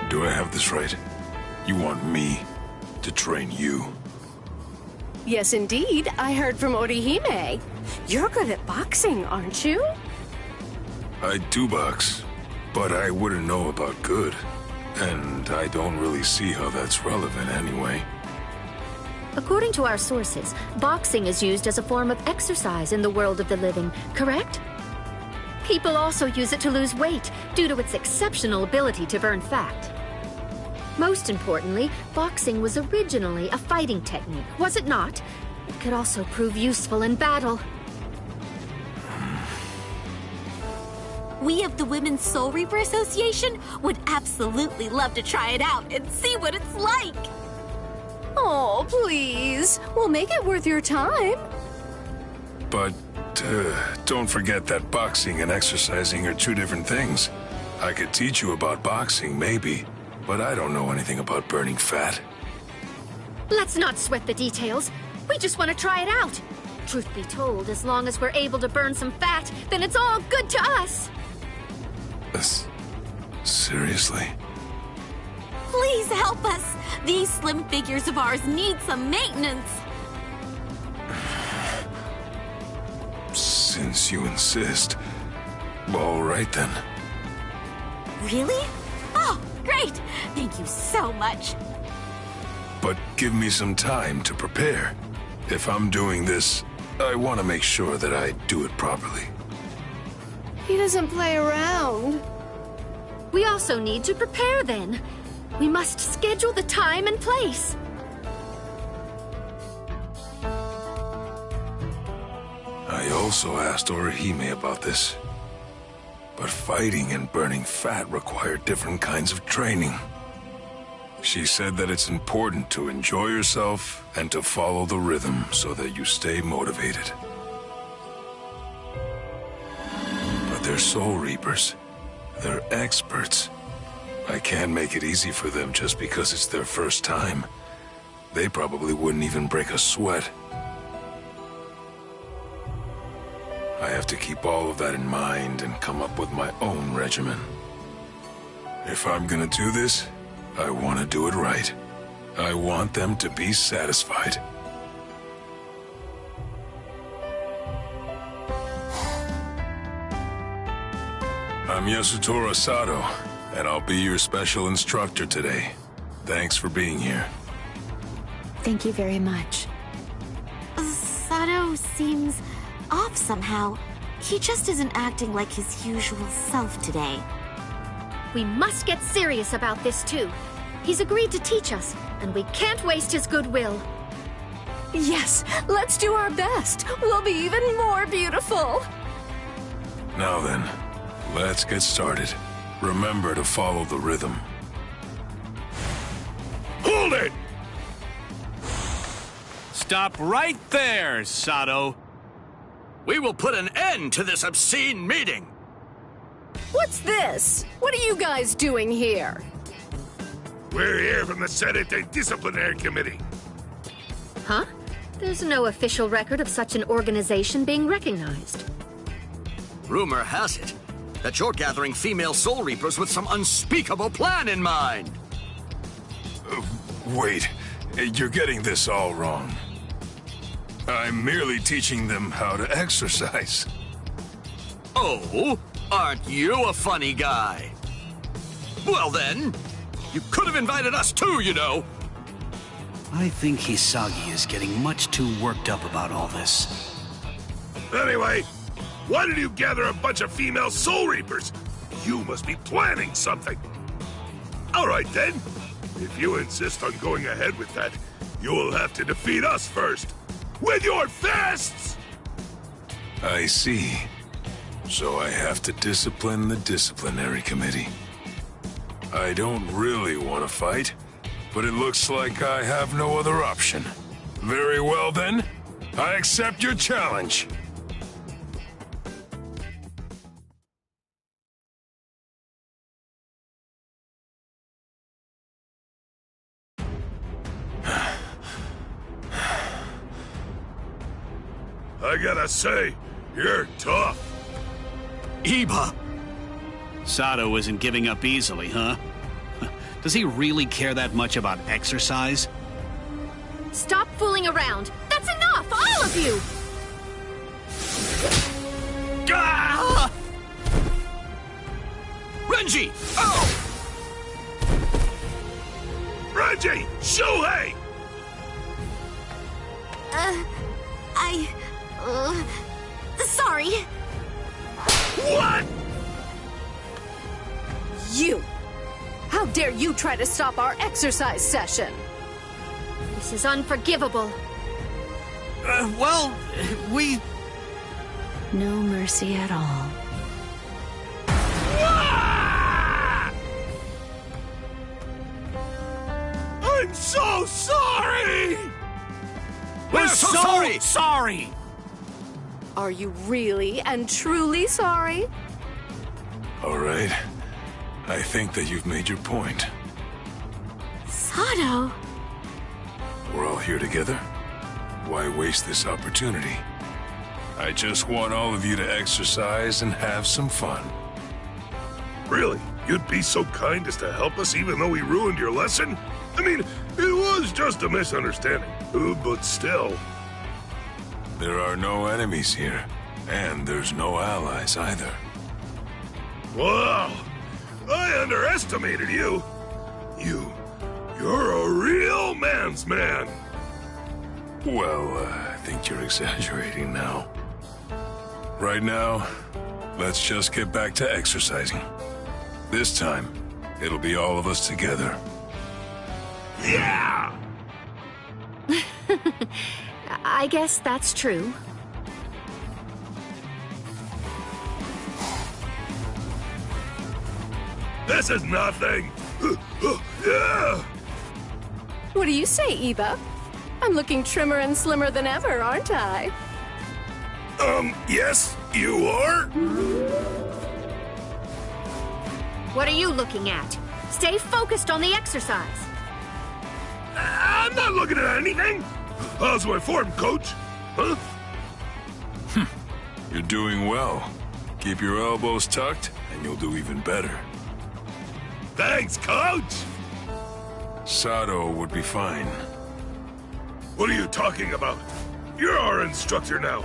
Do I have this right? You want me to train you? Yes, indeed. I heard from Orihime. You're good at boxing, aren't you? I do box, but I wouldn't know about good. And I don't really see how that's relevant anyway. According to our sources, boxing is used as a form of exercise in the world of the living, correct? People also use it to lose weight due to its exceptional ability to burn fat. Most importantly, boxing was originally a fighting technique, was it not? It could also prove useful in battle. We of the Women's Soul Reaper Association would absolutely love to try it out and see what it's like. Oh, please. We'll make it worth your time. But don't forget that boxing and exercising are two different things. I could teach you about boxing, maybe, but I don't know anything about burning fat. Let's not sweat the details. We just want to try it out. Truth be told, as long as we're able to burn some fat, then it's all good to us. Seriously? Please help us. These slim figures of ours need some maintenance. Since you insist. All right then. Really? Oh, great. Thank you so much. But give me some time to prepare. If I'm doing this, I want to make sure that I do it properly. He doesn't play around. We also need to prepare then. We must schedule the time and place. I also asked Orihime about this. But fighting and burning fat require different kinds of training. She said that it's important to enjoy yourself and to follow the rhythm so that you stay motivated. But they're Soul Reapers. They're experts. I can't make it easy for them just because it's their first time. They probably wouldn't even break a sweat. I have to keep all of that in mind and come up with my own regimen. If I'm gonna do this, I want to do it right. I want them to be satisfied. I'm Yasutora Sato, and I'll be your special instructor today. Thanks for being here. Thank you very much. Sato seems off somehow. He just isn't acting like his usual self today. We must get serious about this too. He's agreed to teach us, and we can't waste his goodwill. Yes, let's do our best. We'll be even more beautiful. Now then, let's get started. Remember to follow the rhythm. Hold it! Stop right there, Sato. We will put an end to this obscene meeting. What's this? What are you guys doing here? We're here from the Serete Disciplinary Committee. Huh? There's no official record of such an organization being recognized. Rumor has it that you're gathering female Soul Reapers with some unspeakable plan in mind. Wait, you're getting this all wrong. I'm merely teaching them how to exercise. Oh, aren't you a funny guy? Well then, you could have invited us too, you know. I think Hisagi is getting much too worked up about all this. Anyway, why did you gather a bunch of female Soul Reapers? You must be planning something. All right then. If you insist on going ahead with that, you will have to defeat us first. With your fists! I see. So I have to discipline the disciplinary committee. I don't really want to fight, but it looks like I have no other option. Very well then. I accept your challenge. I gotta say, you're tough. Iba! Sato isn't giving up easily, huh? Does he really care that much about exercise? Stop fooling around! That's enough! All of you! Ah! Renji! Oh! Renji! Shuhei! Sorry. What? You! How dare you try to stop our exercise session? This is unforgivable. Well, we... No mercy at all. I'm so sorry! We're so sorry! Are you really and truly sorry? All right. I think that you've made your point. Sato! We're all here together. Why waste this opportunity? I just want all of you to exercise and have some fun. Really? You'd be so kind as to help us even though we ruined your lesson? I mean, it was just a misunderstanding, but still. There are no enemies here, and there's no allies either. Wow! I underestimated you! You're a real man's man! Well, I think you're exaggerating now. Right now, let's just get back to exercising. This time, it'll be all of us together. Yeah! I guess that's true. This is nothing! What do you say, Iba? I'm looking trimmer and slimmer than ever, aren't I? Yes, you are? What are you looking at? Stay focused on the exercise. I'm not looking at anything! How's my form, Coach? Huh? You're doing well. Keep your elbows tucked, and you'll do even better. Thanks, Coach! Sato would be fine. What are you talking about? You're our instructor now.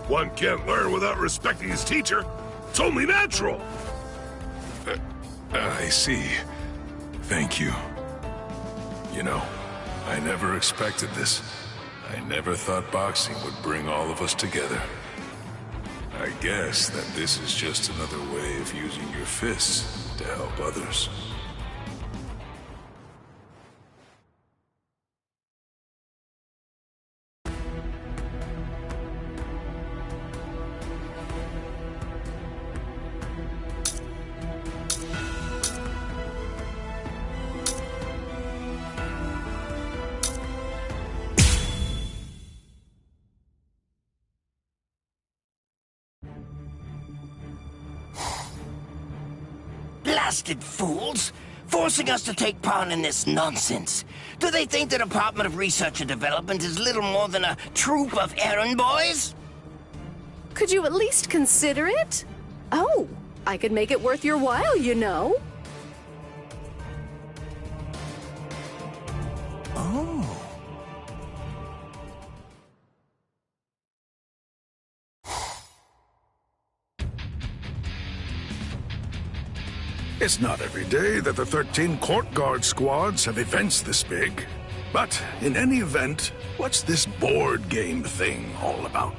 One can't learn without respecting his teacher. It's only natural. I see. Thank you. You know, I never expected this. I never thought boxing would bring all of us together. I guess that this is just another way of using your fists to help others. blasted fools! Forcing us to take part in this nonsense. Do they think the Department of Research and Development is little more than a troop of errand boys? Could you at least consider it? Oh, I could make it worth your while, you know. Oh. It's not every day that the 13 court guard squads have events this big. But in any event, what's this board game thing all about?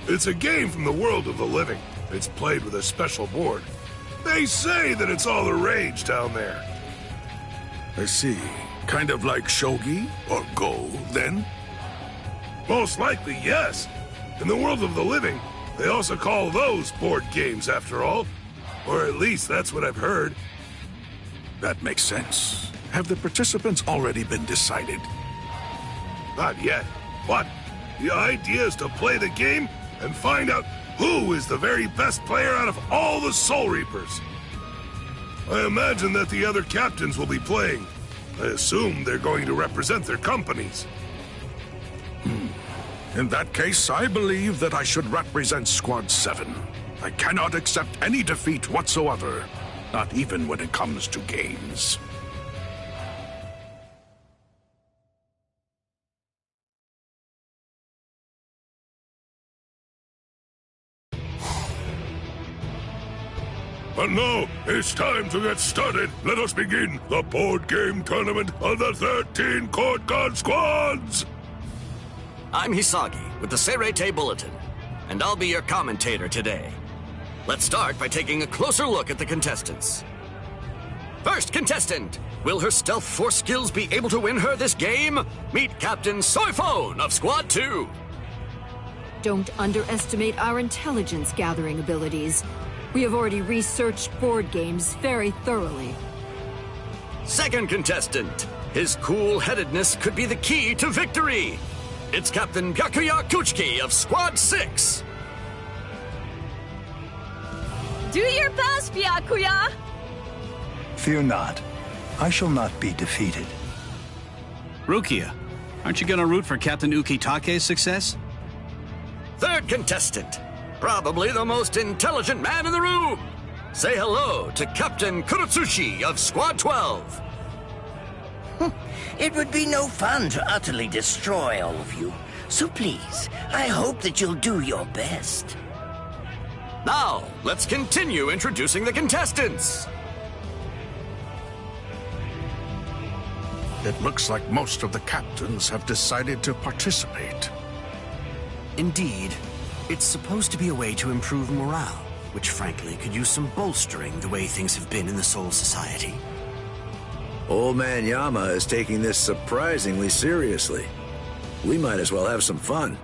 It's a game from the world of the living. It's played with a special board. They say that it's all the rage down there. I see. Kind of like shogi or go, then? Most likely, yes. In the world of the living, they also call those board games, after all. Or at least that's what I've heard. That makes sense. Have the participants already been decided? Not yet. But the idea is to play the game and find out who is the very best player out of all the Soul Reapers. I imagine that the other captains will be playing. I assume they're going to represent their companies. In that case, I believe that I should represent Squad 7. I cannot accept any defeat whatsoever, not even when it comes to games. But now, it's time to get started. Let us begin the board game tournament of the 13 Court Guard Squads! I'm Hisagi with the Serete Bulletin, and I'll be your commentator today. Let's start by taking a closer look at the contestants. First contestant, will her stealth force skills be able to win her this game? Meet Captain Soiphone of Squad 2. Don't underestimate our intelligence gathering abilities. We have already researched board games very thoroughly. Second contestant, his cool-headedness could be the key to victory. It's Captain Byakuya Kuchiki of Squad 6. Do your best, Byakuya! Fear not. I shall not be defeated. Rukia, aren't you gonna root for Captain Ukitake's success? Third contestant, probably the most intelligent man in the room. Say hello to Captain Kurotsushi of Squad 12. It would be no fun to utterly destroy all of you. So please, I hope that you'll do your best. Now, let's continue introducing the contestants. It looks like most of the captains have decided to participate. Indeed. It's supposed to be a way to improve morale, which frankly could use some bolstering the way things have been in the Soul Society. Old Man Yama is taking this surprisingly seriously. We might as well have some fun.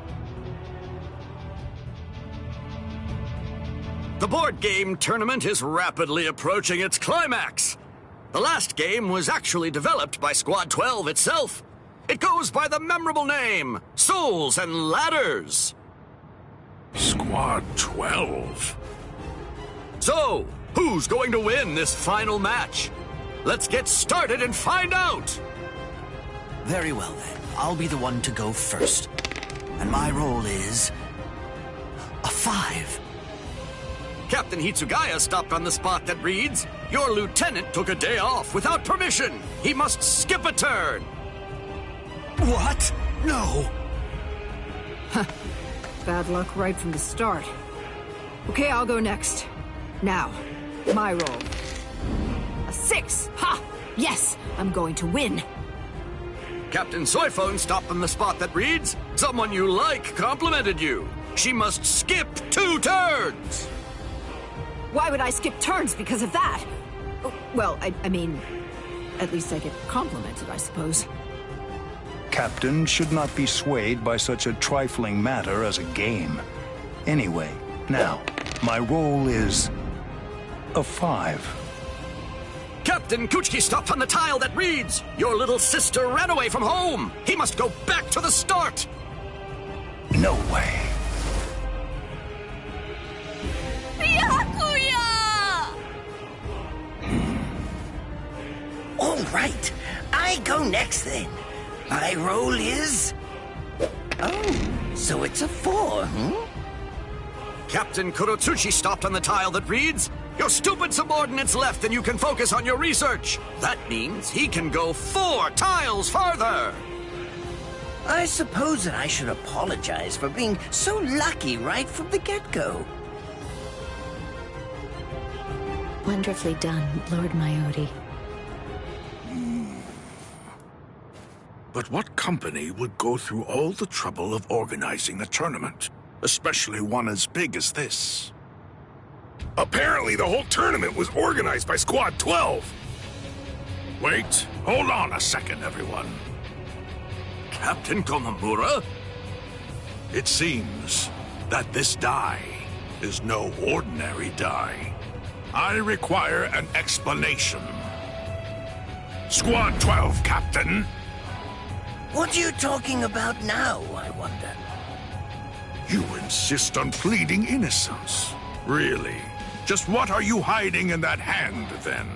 The board game tournament is rapidly approaching its climax. The last game was actually developed by Squad 12 itself. It goes by the memorable name, Souls and Ladders. Squad 12? So, who's going to win this final match? Let's get started and find out! Very well then, I'll be the one to go first. And my role is... a 5. Captain Hitsugaya stopped on the spot that reads, "Your lieutenant took a day off without permission. He must skip a turn." What? No! Bad luck right from the start. Okay, I'll go next. Now, my roll. A 6! Ha! Yes, I'm going to win. Captain Soiphone stopped on the spot that reads, "Someone you like complimented you. She must skip 2 turns." Why would I skip turns because of that? Well, I mean, at least I get complimented, I suppose. Captain should not be swayed by such a trifling matter as a game. Anyway, now, my role is a 5. Captain Kuchiki stopped on the tile that reads, "Your little sister ran away from home. He must go back to the start." No way. Byakuya! I go next then? My roll is... Oh, so it's a 4, hmm? Captain Kurotsuchi stopped on the tile that reads, "Your stupid subordinate's left and you can focus on your research." That means he can go 4 tiles farther. I suppose that I should apologize for being so lucky right from the get-go. Wonderfully done, Lord Mayuri. But what company would go through all the trouble of organizing a tournament? Especially one as big as this. Apparently the whole tournament was organized by Squad 12. Wait, hold on a second, everyone. Captain Komamura? It seems that this die is no ordinary die. I require an explanation. Squad 12, Captain. What are you talking about now, I wonder? You insist on pleading innocence. Really? Just what are you hiding in that hand, then?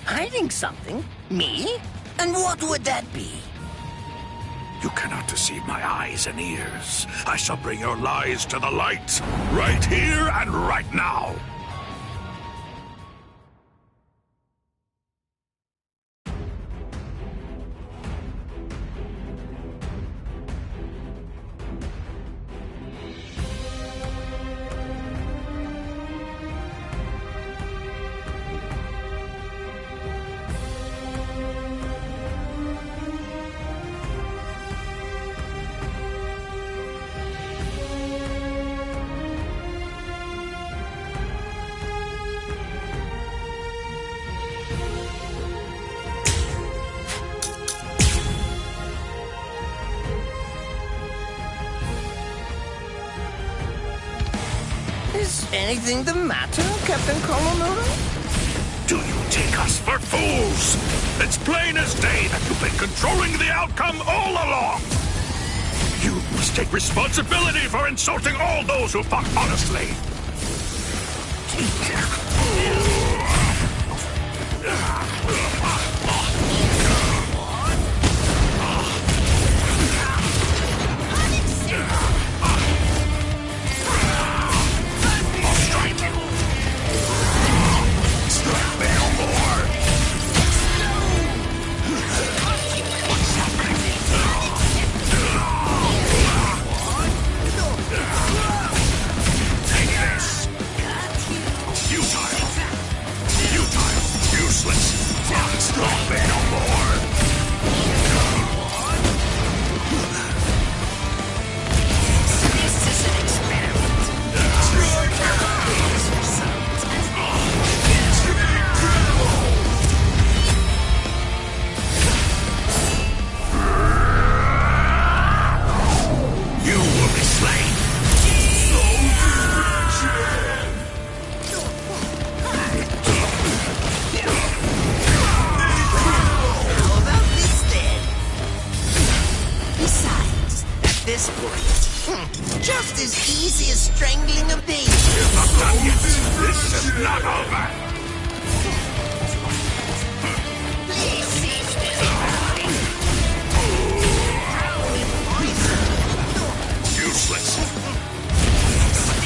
Hiding something? Me? And what would that be? You cannot deceive my eyes and ears. I shall bring your lies to the light, right here and right now. Is anything the matter, Captain Komamura? Do you take us for fools? It's plain as day that you've been controlling the outcome all along. You must take responsibility for insulting all those who fought honestly. Just as easy as strangling a baby. We're not done yet. This is not over. Please cease this. Useless.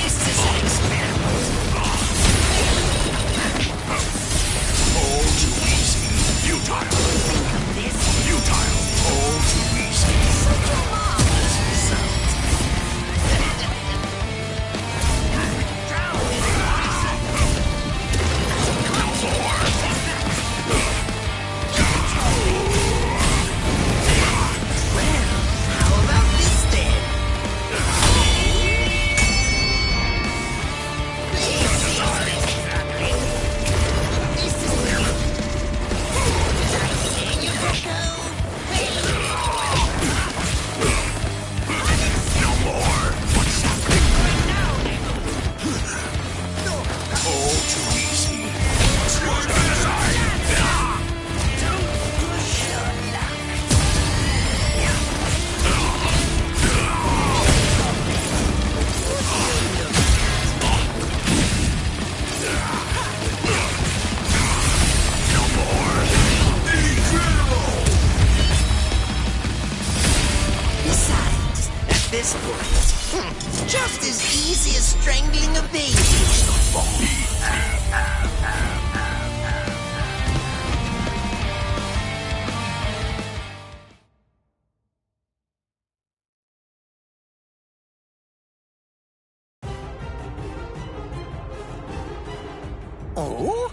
This is an experiment. All too easy. Futile. Futile. All too easy. Such a marvelous result. No more. Just as easy as strangling a baby. Oh?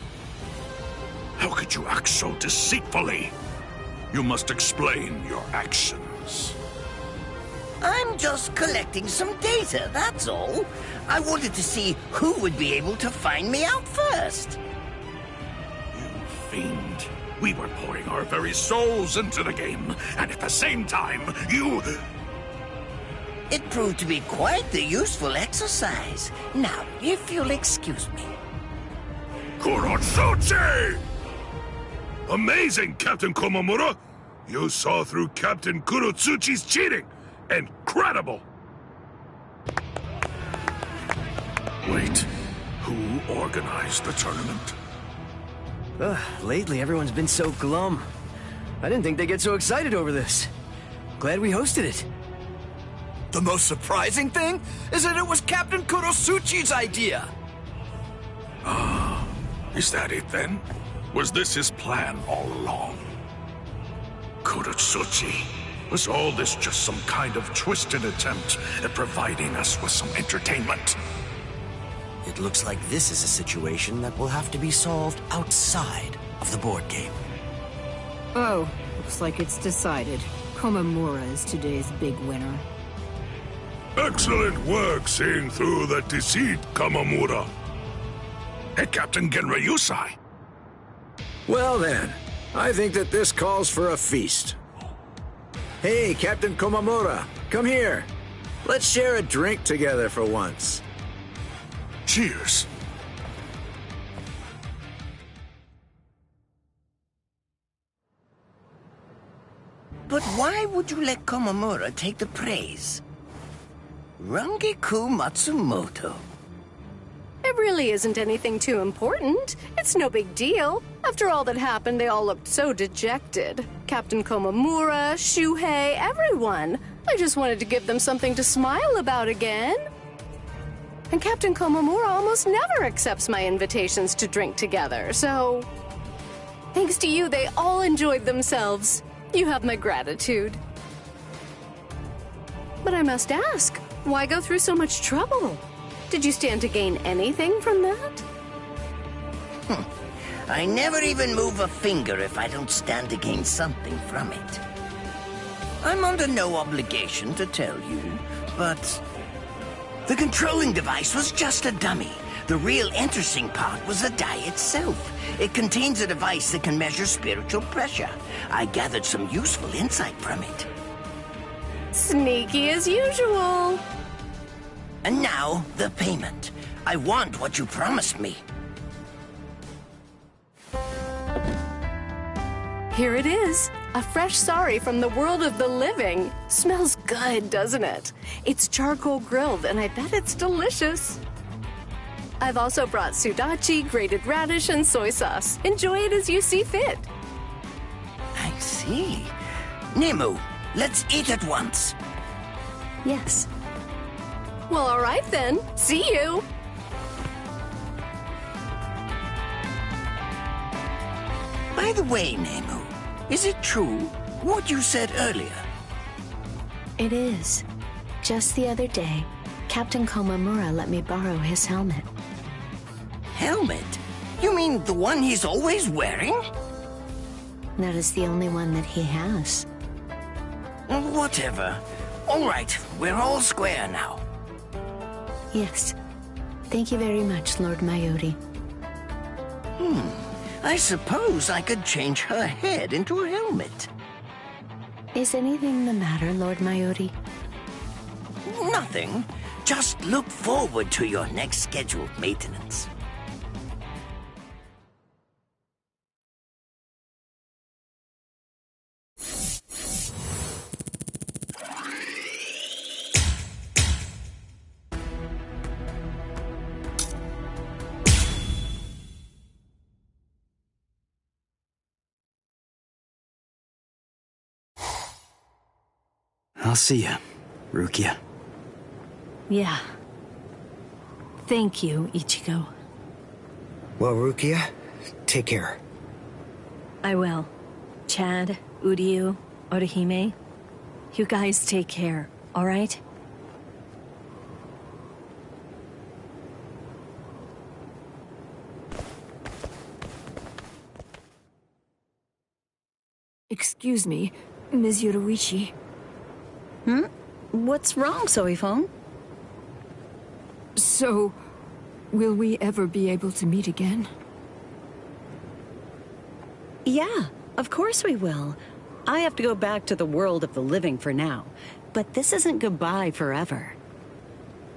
How could you act so deceitfully? You must explain your actions. I'm just collecting some data, that's all. I wanted to see who would be able to find me out first. You fiend. We were pouring our very souls into the game, and at the same time, you... It proved to be quite the useful exercise. Now, if you'll excuse me. Kurotsuchi! Amazing, Captain Komamura! You saw through Captain Kurotsuchi's cheating! Incredible! Wait, who organized the tournament? Lately, everyone's been so glum. I didn't think they'd get so excited over this. Glad we hosted it. The most surprising thing is that it was Captain Kurotsuchi's idea. Ah, is that it then? Was this his plan all along? Kurotsuchi, was all this just some kind of twisted attempt at providing us with some entertainment? It looks like this is a situation that will have to be solved outside of the board game. Oh, looks like it's decided. Komamura is today's big winner. Excellent work seeing through the deceit, Kamamura. Hey, Captain Genryusai. Well then, I think that this calls for a feast. Hey, Captain Komamura, come here. Let's share a drink together for once. Cheers. But why would you let Komamura take the praise? Rangiku Matsumoto. It really isn't anything too important. It's no big deal. After all that happened, they all looked so dejected. Captain Komamura, Shuhei, everyone. I just wanted to give them something to smile about again. And Captain Komamura almost never accepts my invitations to drink together, so... Thanks to you, they all enjoyed themselves. You have my gratitude. But I must ask, why go through so much trouble? Did you stand to gain anything from that? I never even move a finger if I don't stand to gain something from it. I'm under no obligation to tell you, but... The controlling device was just a dummy. The real interesting part was the die itself. It contains a device that can measure spiritual pressure. I gathered some useful insight from it. Sneaky as usual. And now, the payment. I want what you promised me. Here it is. A fresh sari from the world of the living. Smells good, doesn't it? It's charcoal grilled, and I bet it's delicious. I've also brought sudachi, grated radish, and soy sauce. Enjoy it as you see fit. I see. Nemu, let's eat at once. Yes. Well, all right then. See you. By the way, Nemu, is it true what you said earlier? It is. Just the other day, Captain Komamura let me borrow his helmet. Helmet? You mean the one he's always wearing? That is the only one that he has. Whatever. All right, we're all square now. Yes. Thank you very much, Lord Mayuri. I suppose I could change her head into a helmet. Is anything the matter, Lord Mayuri? Nothing. Just look forward to your next scheduled maintenance. I'll see ya, Rukia. Yeah. Thank you, Ichigo. Well, Rukia, take care. I will. Chad, Uryu, Orihime, you guys take care, all right? Excuse me, Ms. Yoruichi. What's wrong, Soifon? So, will we ever be able to meet again? Yeah, of course we will. I have to go back to the world of the living for now, but this isn't goodbye forever.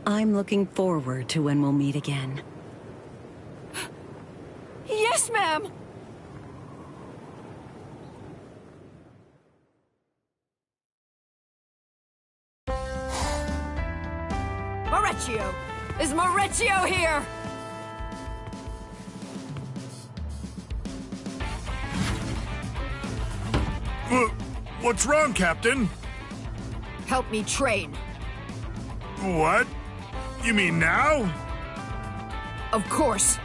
I'm looking forward to when we'll meet again. Yes, ma'am! Maurecchio! Is Maurecchio here? What's wrong, Captain? Help me train. What? You mean now? Of course.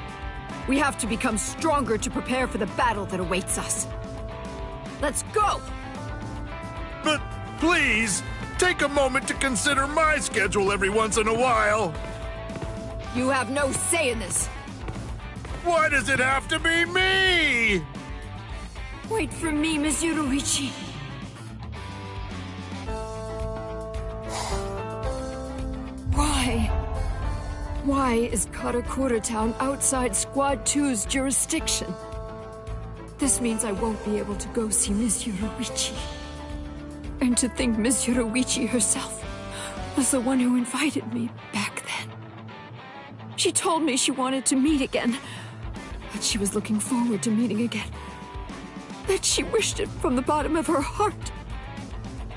We have to become stronger to prepare for the battle that awaits us. Let's go! But please, take a moment to consider my schedule every once in a while. You have no say in this. Why does it have to be me? Wait for me, Ms. Yoruichi. Why is Karakura Town outside Squad 2's jurisdiction? This means I won't be able to go see Ms. Yoruichi. And to think Ms. Yoruichi herself was the one who invited me back then. She told me she wanted to meet again, that she was looking forward to meeting again, that she wished it from the bottom of her heart.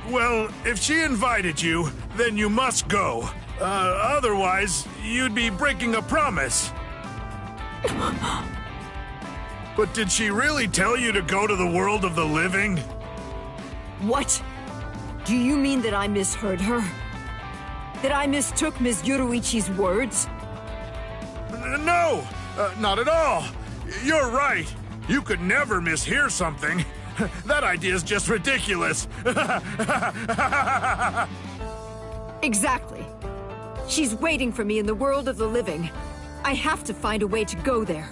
Well, if she invited you, then you must go. Otherwise, you'd be breaking a promise. But did she really tell you to go to the world of the living? What? Do you mean that I misheard her? That I mistook Ms. Yoruichi's words? No, not at all. You're right. You could never mishear something. That idea is just ridiculous. Exactly. She's waiting for me in the world of the living. I have to find a way to go there.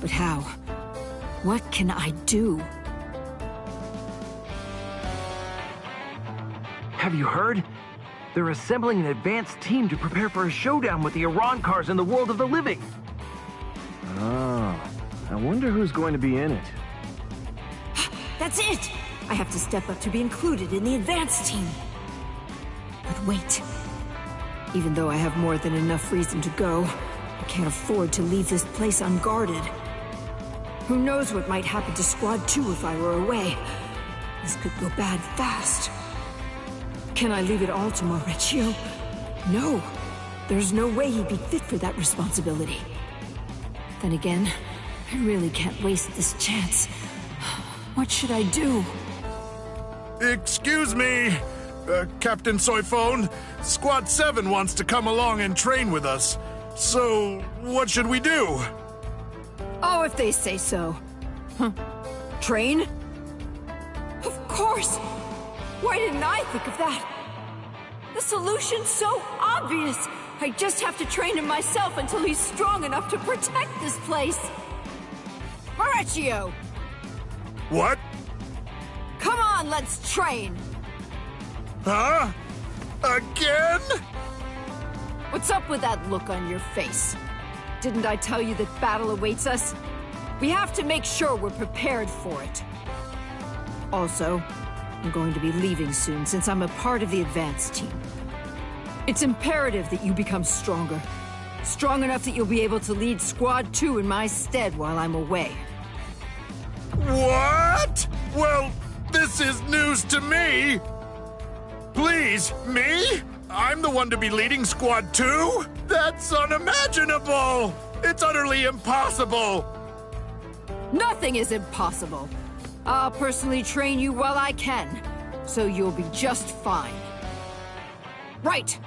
But how? What can I do? Have you heard? They're assembling an advanced team to prepare for a showdown with the Iran cars in the world of the living. Oh, I wonder who's going to be in it. That's it! I have to step up to be included in the advanced team. But wait. Even though I have more than enough reason to go, I can't afford to leave this place unguarded. Who knows what might happen to Squad 2 if I were away? This could go bad fast. Can I leave it all to Maurecchio? No. There's no way he'd be fit for that responsibility. Then again, I really can't waste this chance. What should I do? Excuse me, Captain Soifon. Squad 7 wants to come along and train with us. So, what should we do? Oh, if they say so. Train? Of course! Why didn't I think of that? The solution's so obvious! I just have to train him myself until he's strong enough to protect this place! Maurecchio! What? Come on, let's train! Huh? Again? What's up with that look on your face? Didn't I tell you that battle awaits us? We have to make sure we're prepared for it. Also, I'm going to be leaving soon since I'm a part of the advanced team. It's imperative that you become stronger. Strong enough that you'll be able to lead Squad 2 in my stead while I'm away. What? Well, this is news to me. Please, me? I'm the one to be leading Squad 2? That's unimaginable! It's utterly impossible! Nothing is impossible. I'll personally train you while I can, so you'll be just fine. Right.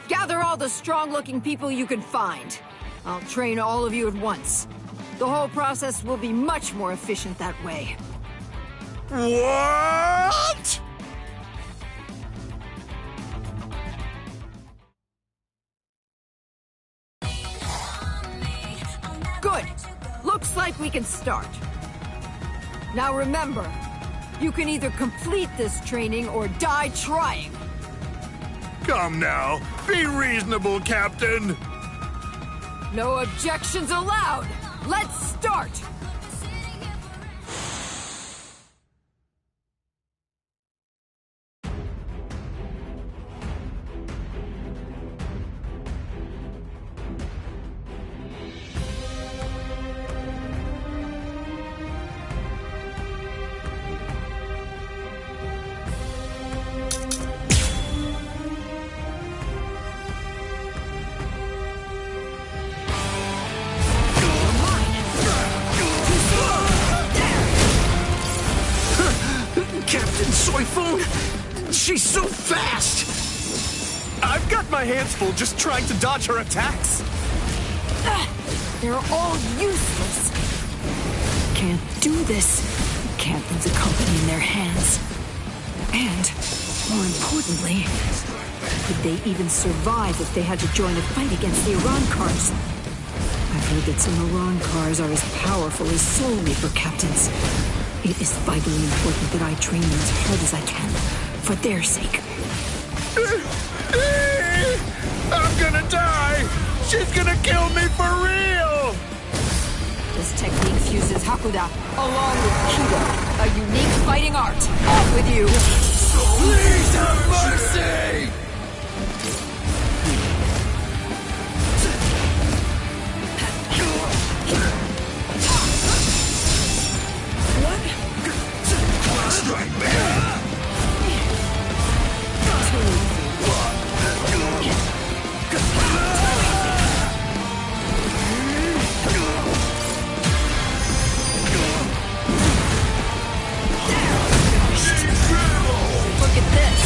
Gather all the strong-looking people you can find. I'll train all of you at once. The whole process will be much more efficient that way. What? Good. Looks like we can start. Now remember, you can either complete this training or die trying. Come now, be reasonable, Captain. No objections allowed. Let's start. Captain Soyphone! She's so fast! I've got my hands full just trying to dodge her attacks. They're all useless. Can't do this. Captain's a company in their hands. And, more importantly, could they even survive if they had to join a fight against the Arancars? I've heard that some Arancars are as powerful as Soul Reaper captains. It is vitally important that I train them as hard as I can, for their sake. I'm gonna die! She's gonna kill me for real! This technique fuses Hakuda along with Kido, a unique fighting art. Off with you! Please have mercy! Strike back! Look at this.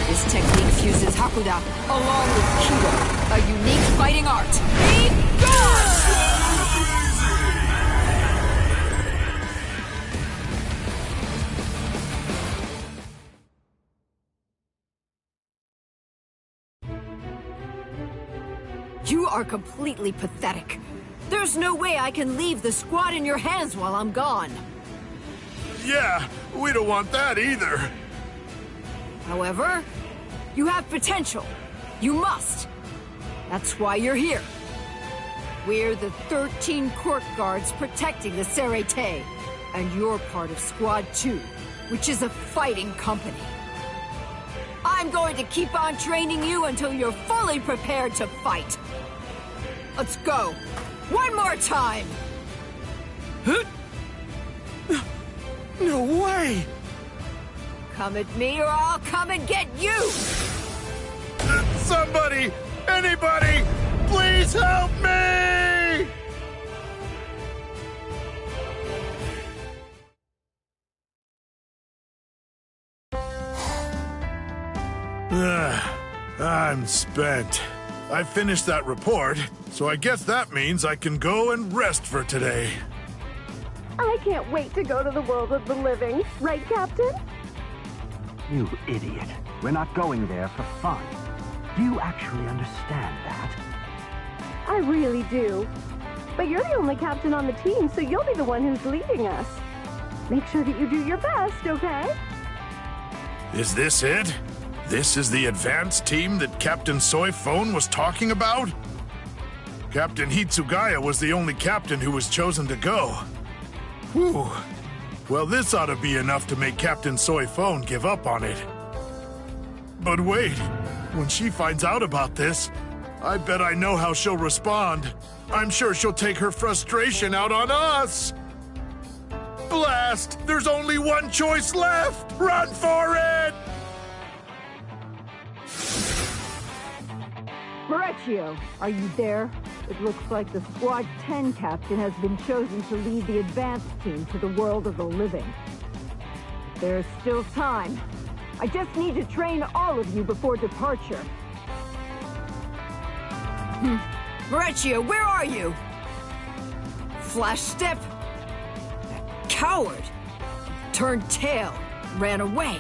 This technique fuses Hakuda along with Kido, a unique fighting art. Be gone! You are completely pathetic. There's no way I can leave the squad in your hands while I'm gone. Yeah, we don't want that either. However, you have potential. You must. That's why you're here. We're the 13 court guards protecting the Serete, and you're part of Squad 2, which is a fighting company. I'm going to keep on training you until you're fully prepared to fight. Let's go. One more time. No way! Come at me or I'll come and get you! Somebody! Anybody! Please help me! I'm spent. I finished that report, so I guess that means I can go and rest for today. I can't wait to go to the world of the living. Right, Captain? You idiot. We're not going there for fun. Do you actually understand that? I really do. But you're the only captain on the team, so you'll be the one who's leading us. Make sure that you do your best, okay? Is this it? This is the advanced team that Captain Soyphone was talking about? Captain Hitsugaya was the only captain who was chosen to go. Whew. Well, this ought to be enough to make Captain Soyphone give up on it. But wait, when she finds out about this, I bet I know how she'll respond. I'm sure she'll take her frustration out on us. Blast! There's only one choice left! Run for it! Maurizio, are you there? It looks like the Squad 10 captain has been chosen to lead the advanced team to the world of the living. There's still time. I just need to train all of you before departure. Maurizio, where are you? Flash step. Coward. Turned tail. Ran away.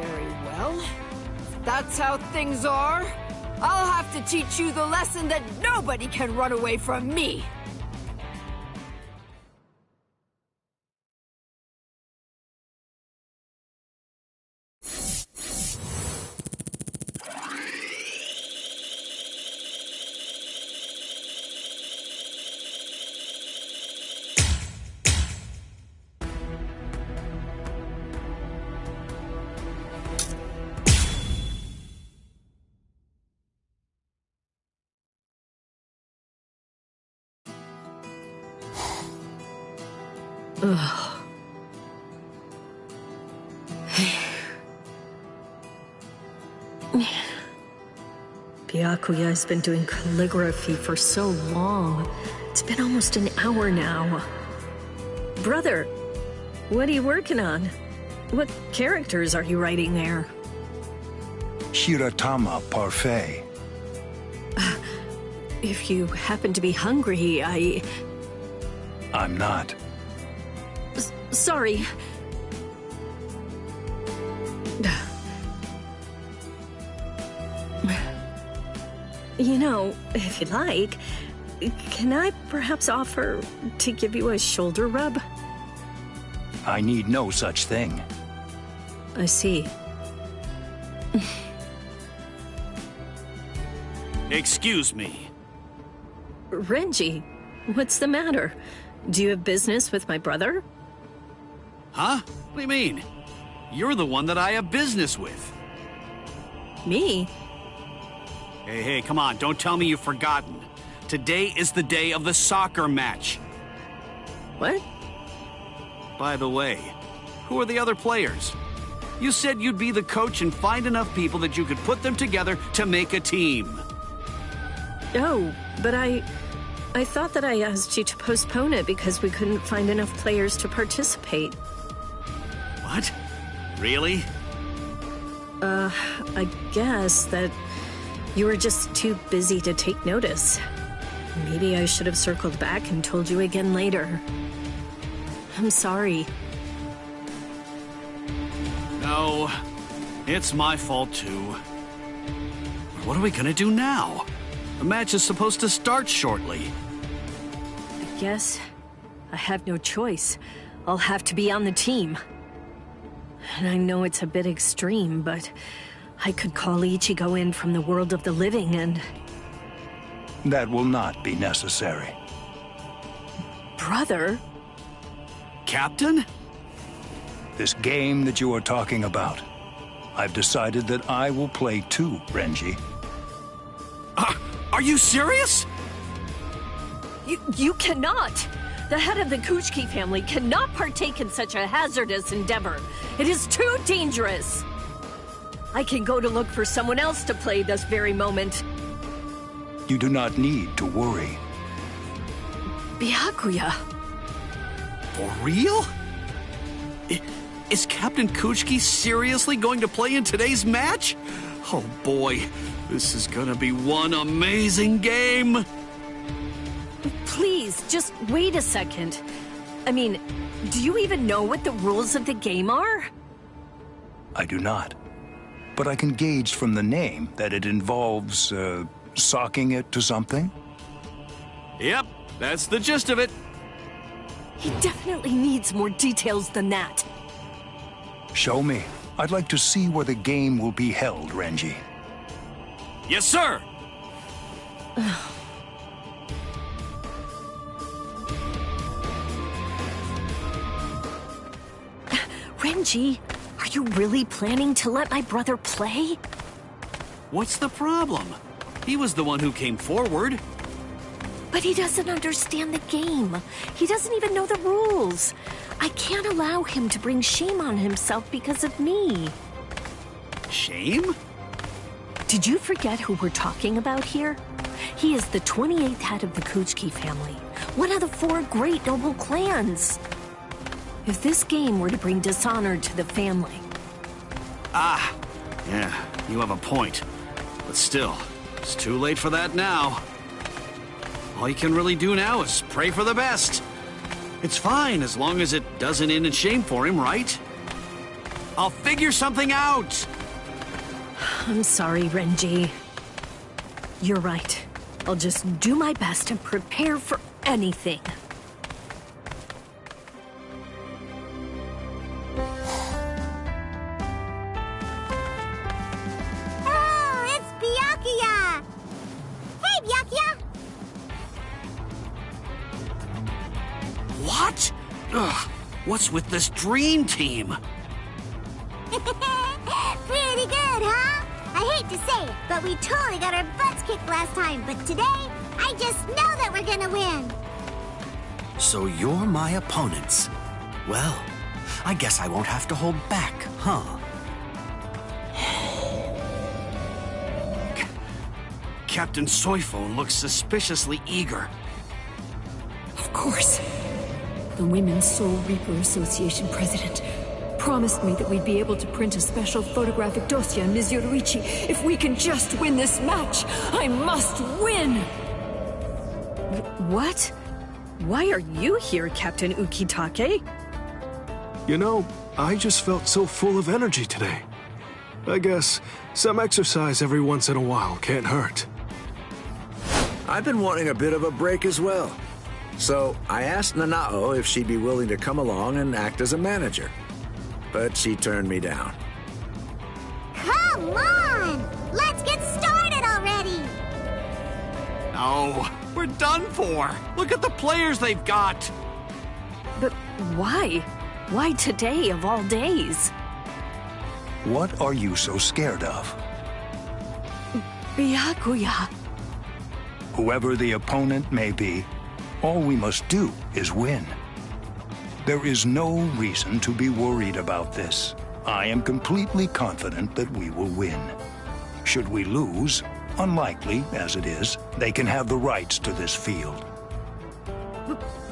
Very well. If that's how things are, I'll have to teach you the lesson that nobody can run away from me. Ugh. Byakuya has been doing calligraphy for so long. It's been almost an hour now. Brother, what are you working on? What characters are you writing there? Shiratama Parfait. If you happen to be hungry, I'm not. Sorry. You know, if you'd like, can I perhaps offer to give you a shoulder rub? I need no such thing. I see. Excuse me. Renji, what's the matter? Do you have business with my brother? Huh? What do you mean? You're the one that I have business with. Me? Hey, come on, don't tell me you've forgotten. Today is the day of the soccer match. What? By the way, who are the other players? You said you'd be the coach and find enough people that you could put them together to make a team. Oh, but I thought that I asked you to postpone it because we couldn't find enough players to participate. What? Really? I guess that you were just too busy to take notice. Maybe I should have circled back and told you again later. I'm sorry. No, it's my fault too. What are we gonna do now? The match is supposed to start shortly. I guess I have no choice. I'll have to be on the team. And I know it's a bit extreme, but I could call Ichigo in from the world of the living and... That will not be necessary. Brother? Captain? This game that you are talking about, I've decided that I will play too, Renji. Are you serious? You cannot! The head of the Kuchiki family cannot partake in such a hazardous endeavor. It is too dangerous. I can go to look for someone else to play this very moment. You do not need to worry. Byakuya. For real? Is Captain Kuchiki seriously going to play in today's match? Oh boy, this is gonna be one amazing game! Please, just wait a second. I mean, do you even know what the rules of the game are? I do not. But I can gauge from the name that it involves, socking it to something? Yep, that's the gist of it. He definitely needs more details than that. Show me. I'd like to see where the game will be held, Renji. Yes, sir! Renji, are you really planning to let my brother play? What's the problem? He was the one who came forward. But he doesn't understand the game. He doesn't even know the rules. I can't allow him to bring shame on himself because of me. Shame? Did you forget who we're talking about here? He is the 28th head of the Kuchiki family, one of the 4 great noble clans. If this game were to bring dishonor to the family, Yeah, you have a point. But still, it's too late for that now. All you can really do now is pray for the best. It's fine as long as it doesn't end in shame for him, right? I'll figure something out! I'm sorry, Renji. You're right. I'll just do my best and prepare for anything. Oh, it's Byakuya! Hey, Byakuya! What? Ugh, what's with this dream team? Pretty good, huh? I hate to say it, but we totally got our butts kicked last time. But today, I just know that we're gonna win. So you're my opponents. Well, I guess I won't have to hold back, huh? Captain Soifone looks suspiciously eager. Of course. The Women's Soul Reaper Association president promised me that we'd be able to print a special photographic dossier on Ms. Yoruichi if we can just win this match. I must win! What? Why are you here, Captain Ukitake? You know, I just felt so full of energy today. I guess some exercise every once in a while can't hurt. I've been wanting a bit of a break as well. So I asked Nanao if she'd be willing to come along and act as a manager. But she turned me down. Come on! Let's get started already! Oh, we're done for. Look at the players they've got. But why? Why today of all days? What are you so scared of? Byakuya. Whoever the opponent may be, all we must do is win. There is no reason to be worried about this. I am completely confident that we will win. Should we lose, unlikely as it is, they can have the rights to this field.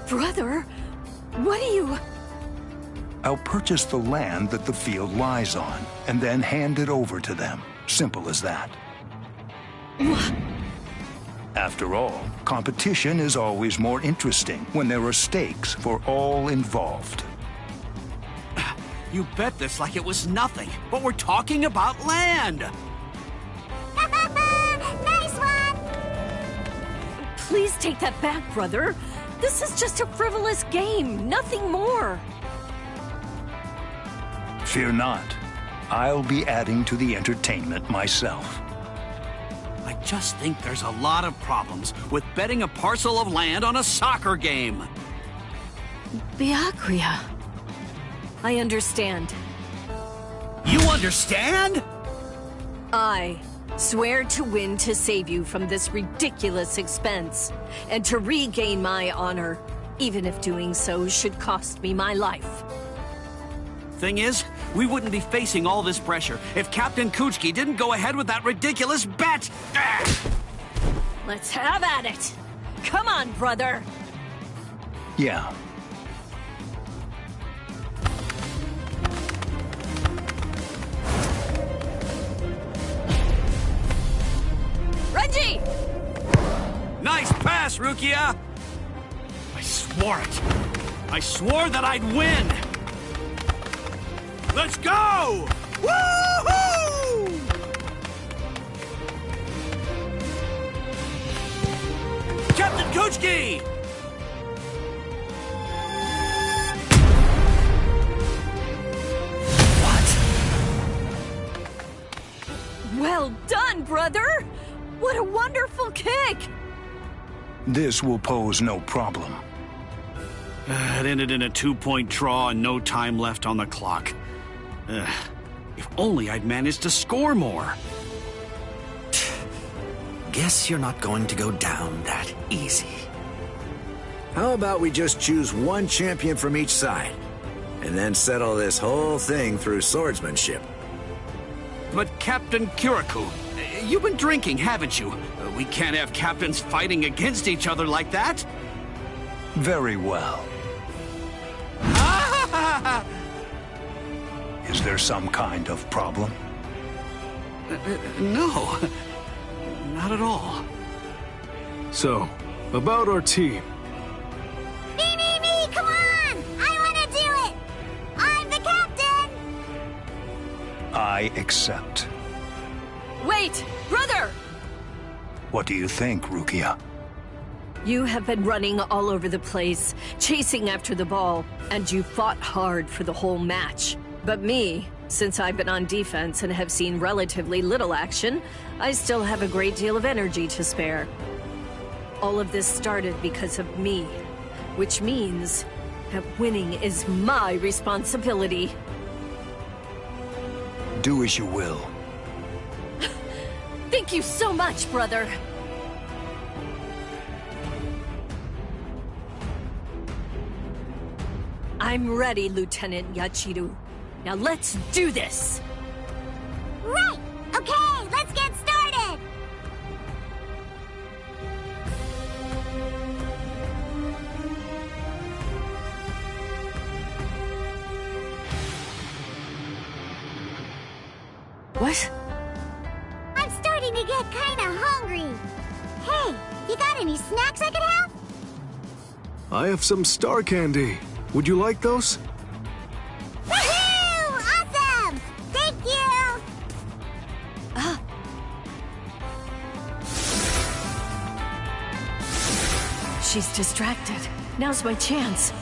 Brother, what do you... I'll purchase the land that the field lies on, and then hand it over to them. Simple as that. After all, competition is always more interesting when there are stakes for all involved. You bet this like it was nothing, but we're talking about land! Nice one! Please take that back, brother. This is just a frivolous game, nothing more. Fear not. I'll be adding to the entertainment myself. I just think there's a lot of problems with betting a parcel of land on a soccer game. Byakuya. I understand. You understand? I swear to win to save you from this ridiculous expense, and to regain my honor, even if doing so should cost me my life. Thing is, we wouldn't be facing all this pressure if Captain Kuchiki didn't go ahead with that ridiculous bet! Let's have at it! Come on, brother! Yeah. Renji! Nice pass, Rukia! I swore it. I swore that I'd win! Let's go! Woohoo! Captain Kuchiki! Well done, brother! What a wonderful kick! This will pose no problem. It ended in a 2-point draw and no time left on the clock. If only I'd managed to score more. Guess you're not going to go down that easy. How about we just choose one champion from each side, and then settle this whole thing through swordsmanship? But Captain Kirikou, you've been drinking, haven't you? We can't have captains fighting against each other like that. Very well. Is there some kind of problem? No. Not at all. So, about our team. Me, come on! I want to do it! I'm the captain! I accept. Wait! Brother! What do you think, Rukia? You have been running all over the place, chasing after the ball, and you fought hard for the whole match. But me, since I've been on defense and have seen relatively little action, I still have a great deal of energy to spare. All of this started because of me, which means that winning is my responsibility. Do as you will. Thank you so much, brother. I'm ready, Lieutenant Yachiru. Now let's do this! Right! Okay, let's get started! What? I'm starting to get kinda hungry. Hey, you got any snacks I could have? I have some star candy. Would you like those? Woohoo! Awesome! Thank you! She's distracted. Now's my chance.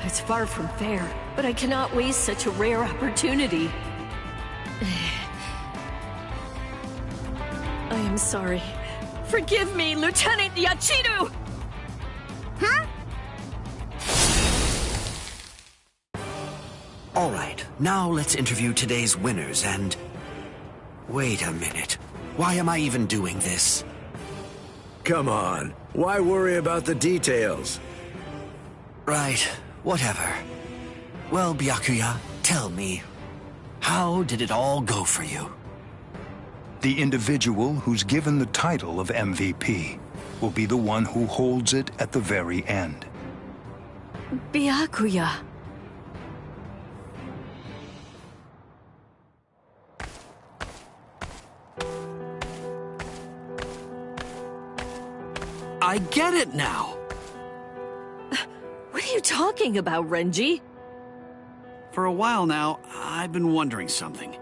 It's far from fair, but I cannot waste such a rare opportunity. I am sorry. Forgive me, Lieutenant Yachiru! Huh? All right, now let's interview today's winners and... Wait a minute. Why am I even doing this? Come on. Why worry about the details? Right, whatever. Well, Byakuya, tell me. How did it all go for you? The individual who's given the title of MVP will be the one who holds it at the very end. Byakuya. I get it now! What are you talking about, Renji? For a while now, I've been wondering something.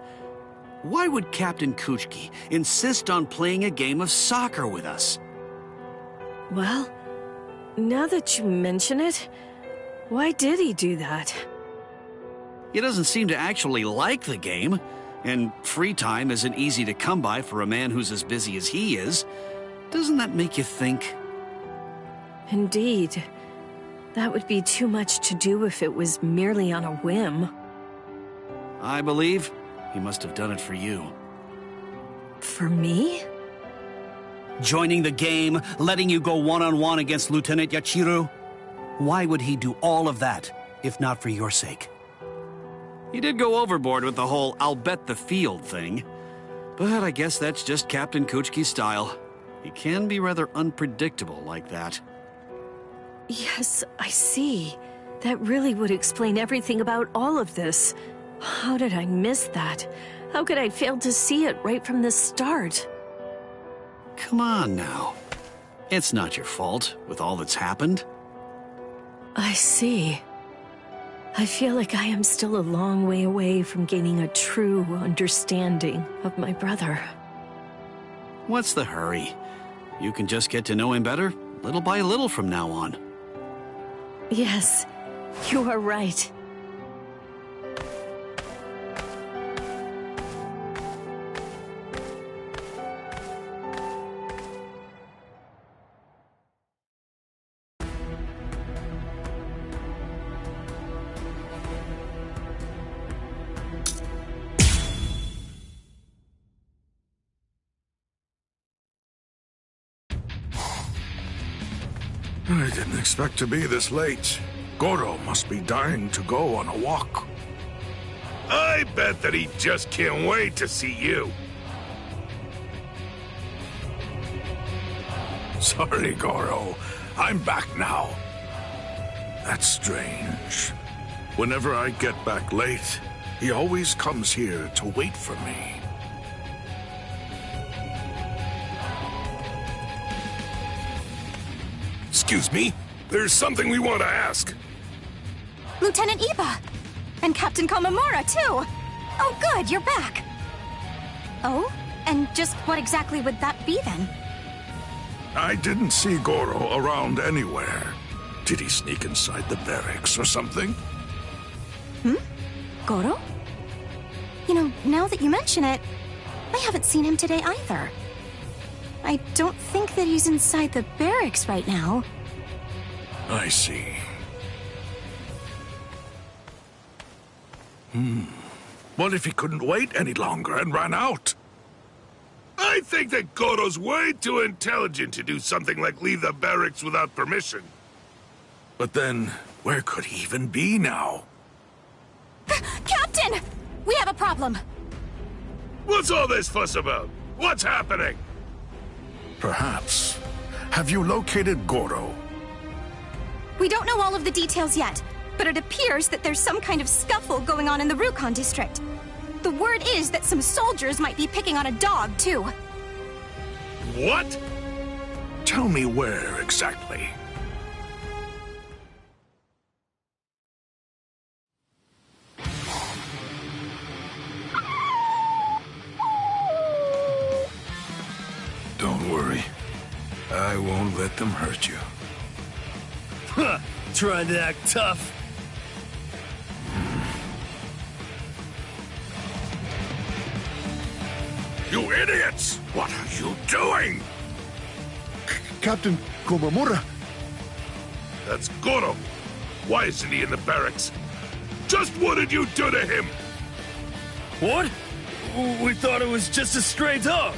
Why would Captain Kuchiki insist on playing a game of soccer with us? Well, now that you mention it, why did he do that? He doesn't seem to actually like the game, and free time isn't easy to come by for a man who's as busy as he is. Doesn't that make you think? Indeed. That would be too much to do if it was merely on a whim. I believe he must have done it for you. For me? Joining the game, letting you go one-on-one against Lieutenant Yachiru? Why would he do all of that, if not for your sake? He did go overboard with the whole "I'll bet the field" thing. But I guess that's just Captain Kuchiki's style. He can be rather unpredictable like that. Yes, I see. That really would explain everything about all of this. How did I miss that? How could I fail to see it right from the start? Come on now. It's not your fault with all that's happened. I see. I feel like I am still a long way away from gaining a true understanding of my brother. What's the hurry? You can just get to know him better, little by little from now on. Yes, you are right. I didn't expect to be this late. Goro must be dying to go on a walk. I bet that he just can't wait to see you. Sorry, Goro. I'm back now. That's strange. Whenever I get back late, He always comes here to wait for me. Excuse me? There's something we want to ask. Lieutenant Iba! And Captain Komamura, too! Oh, good, you're back! Oh? And just what exactly would that be, then? I didn't see Goro around anywhere. Did he sneak inside the barracks or something? Goro? You know, now that you mention it, I haven't seen him today either. I don't think that he's inside the barracks right now. I see. What if he couldn't wait any longer and ran out? I think that Goro's way too intelligent to do something like leave the barracks without permission. But then, where could he even be now? Captain! We have a problem! What's all this fuss about? What's happening? Perhaps. Have you located Goro? We don't know all of the details yet, but it appears that there's some kind of scuffle going on in the Rukon district. The word is that some soldiers might be picking on a dog, too. What? Tell me where exactly. Don't worry. I won't let them hurt you. Huh, trying to act tough. You idiots! What are you doing? Captain Komamura. That's Goro. Why isn't he in the barracks? Just what did you do to him? What? We thought it was just a stray dog.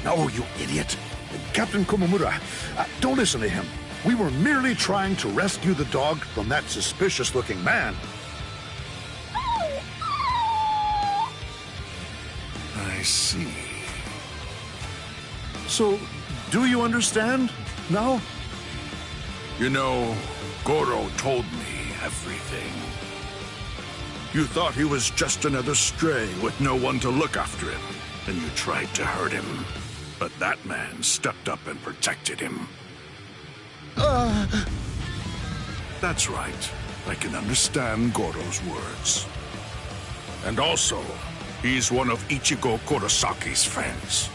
No, you idiot. Captain Komamura, don't listen to him. We were merely trying to rescue the dog from that suspicious-looking man. I see. So, do you understand now? You know, Goro told me everything. You thought he was just another stray with no one to look after him, and you tried to hurt him. But that man stepped up and protected him. That's right. I can understand Goro's words. And also, he's one of Ichigo Kurosaki's friends.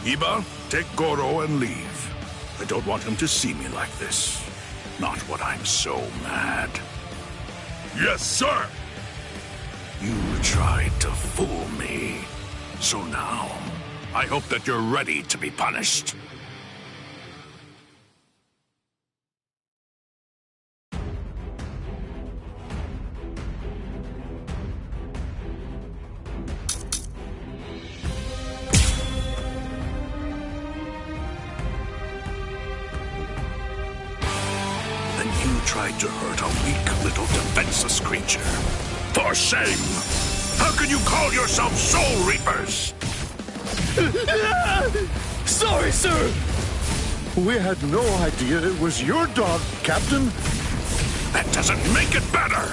Iba, take Goro and leave. I don't want him to see me like this. Not when I'm so mad. Yes, sir! You tried to fool me. So now, I hope that you're ready to be punished. Tried to hurt a weak little defenseless creature. For shame! How can you call yourselves Soul Reapers? Sorry, sir! We had no idea it was your dog, Captain. That doesn't make it better!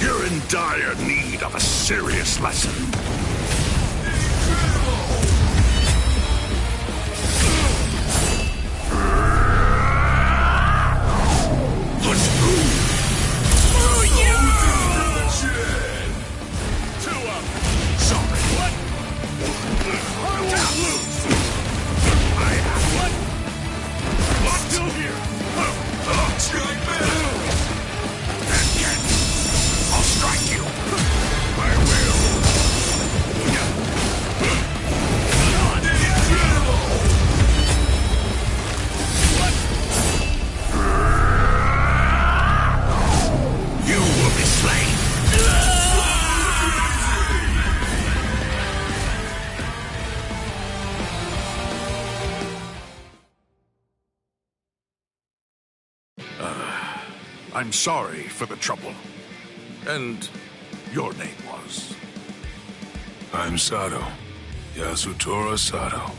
You're in dire need of a serious lesson. I'm sorry for the trouble. And your name was? I'm Sato. Yasutora Sato.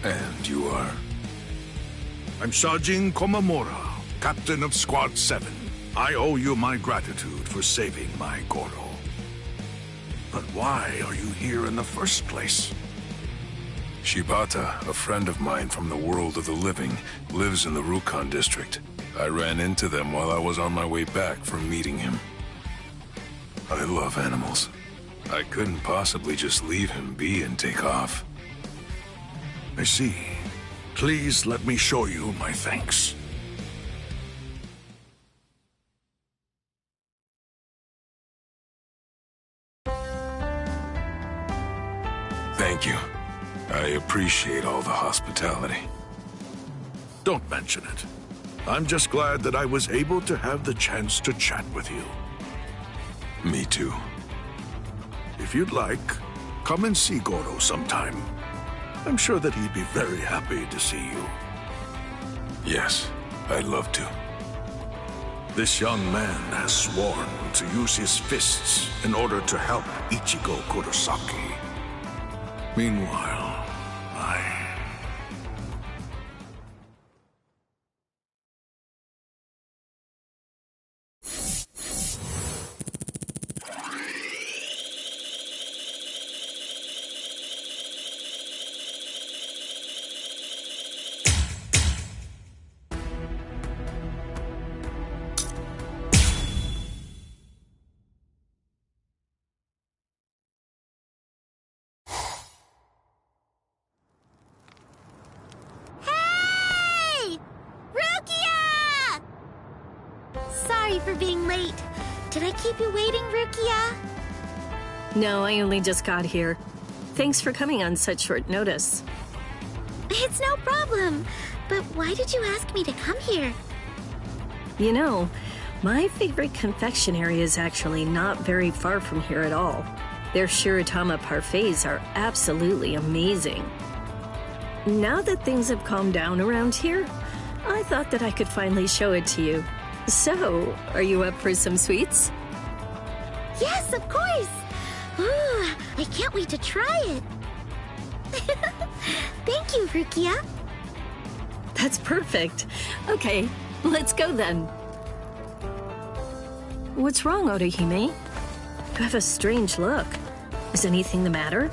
And you are? I'm Sajin Komamura, captain of Squad 7. I owe you my gratitude for saving my Goro. But why are you here in the first place? Shibata, a friend of mine from the world of the living, lives in the Rukon district. I ran into them while I was on my way back from meeting him. I love animals. I couldn't possibly just leave him be and take off. I see. Please let me show you my thanks. Thank you. I appreciate all the hospitality. Don't mention it. I'm just glad that I was able to have the chance to chat with you. Me too. If you'd like, come and see Goro sometime. I'm sure that he'd be very happy to see you. Yes, I'd love to. This young man has sworn to use his fists in order to help Ichigo Kurosaki. Meanwhile, Sorry for being late. Did I keep you waiting, Rukia? No, I only just got here. Thanks for coming on such short notice. It's no problem. But why did you ask me to come here? You know, my favorite confectionery is actually not very far from here at all. Their Shiratama parfaits are absolutely amazing. Now that things have calmed down around here, I thought that I could finally show it to you. So, are you up for some sweets? Yes, of course! Ooh, I can't wait to try it! Thank you, Rukia. That's perfect. Okay, let's go then. What's wrong, Orihime? You have a strange look. Is anything the matter?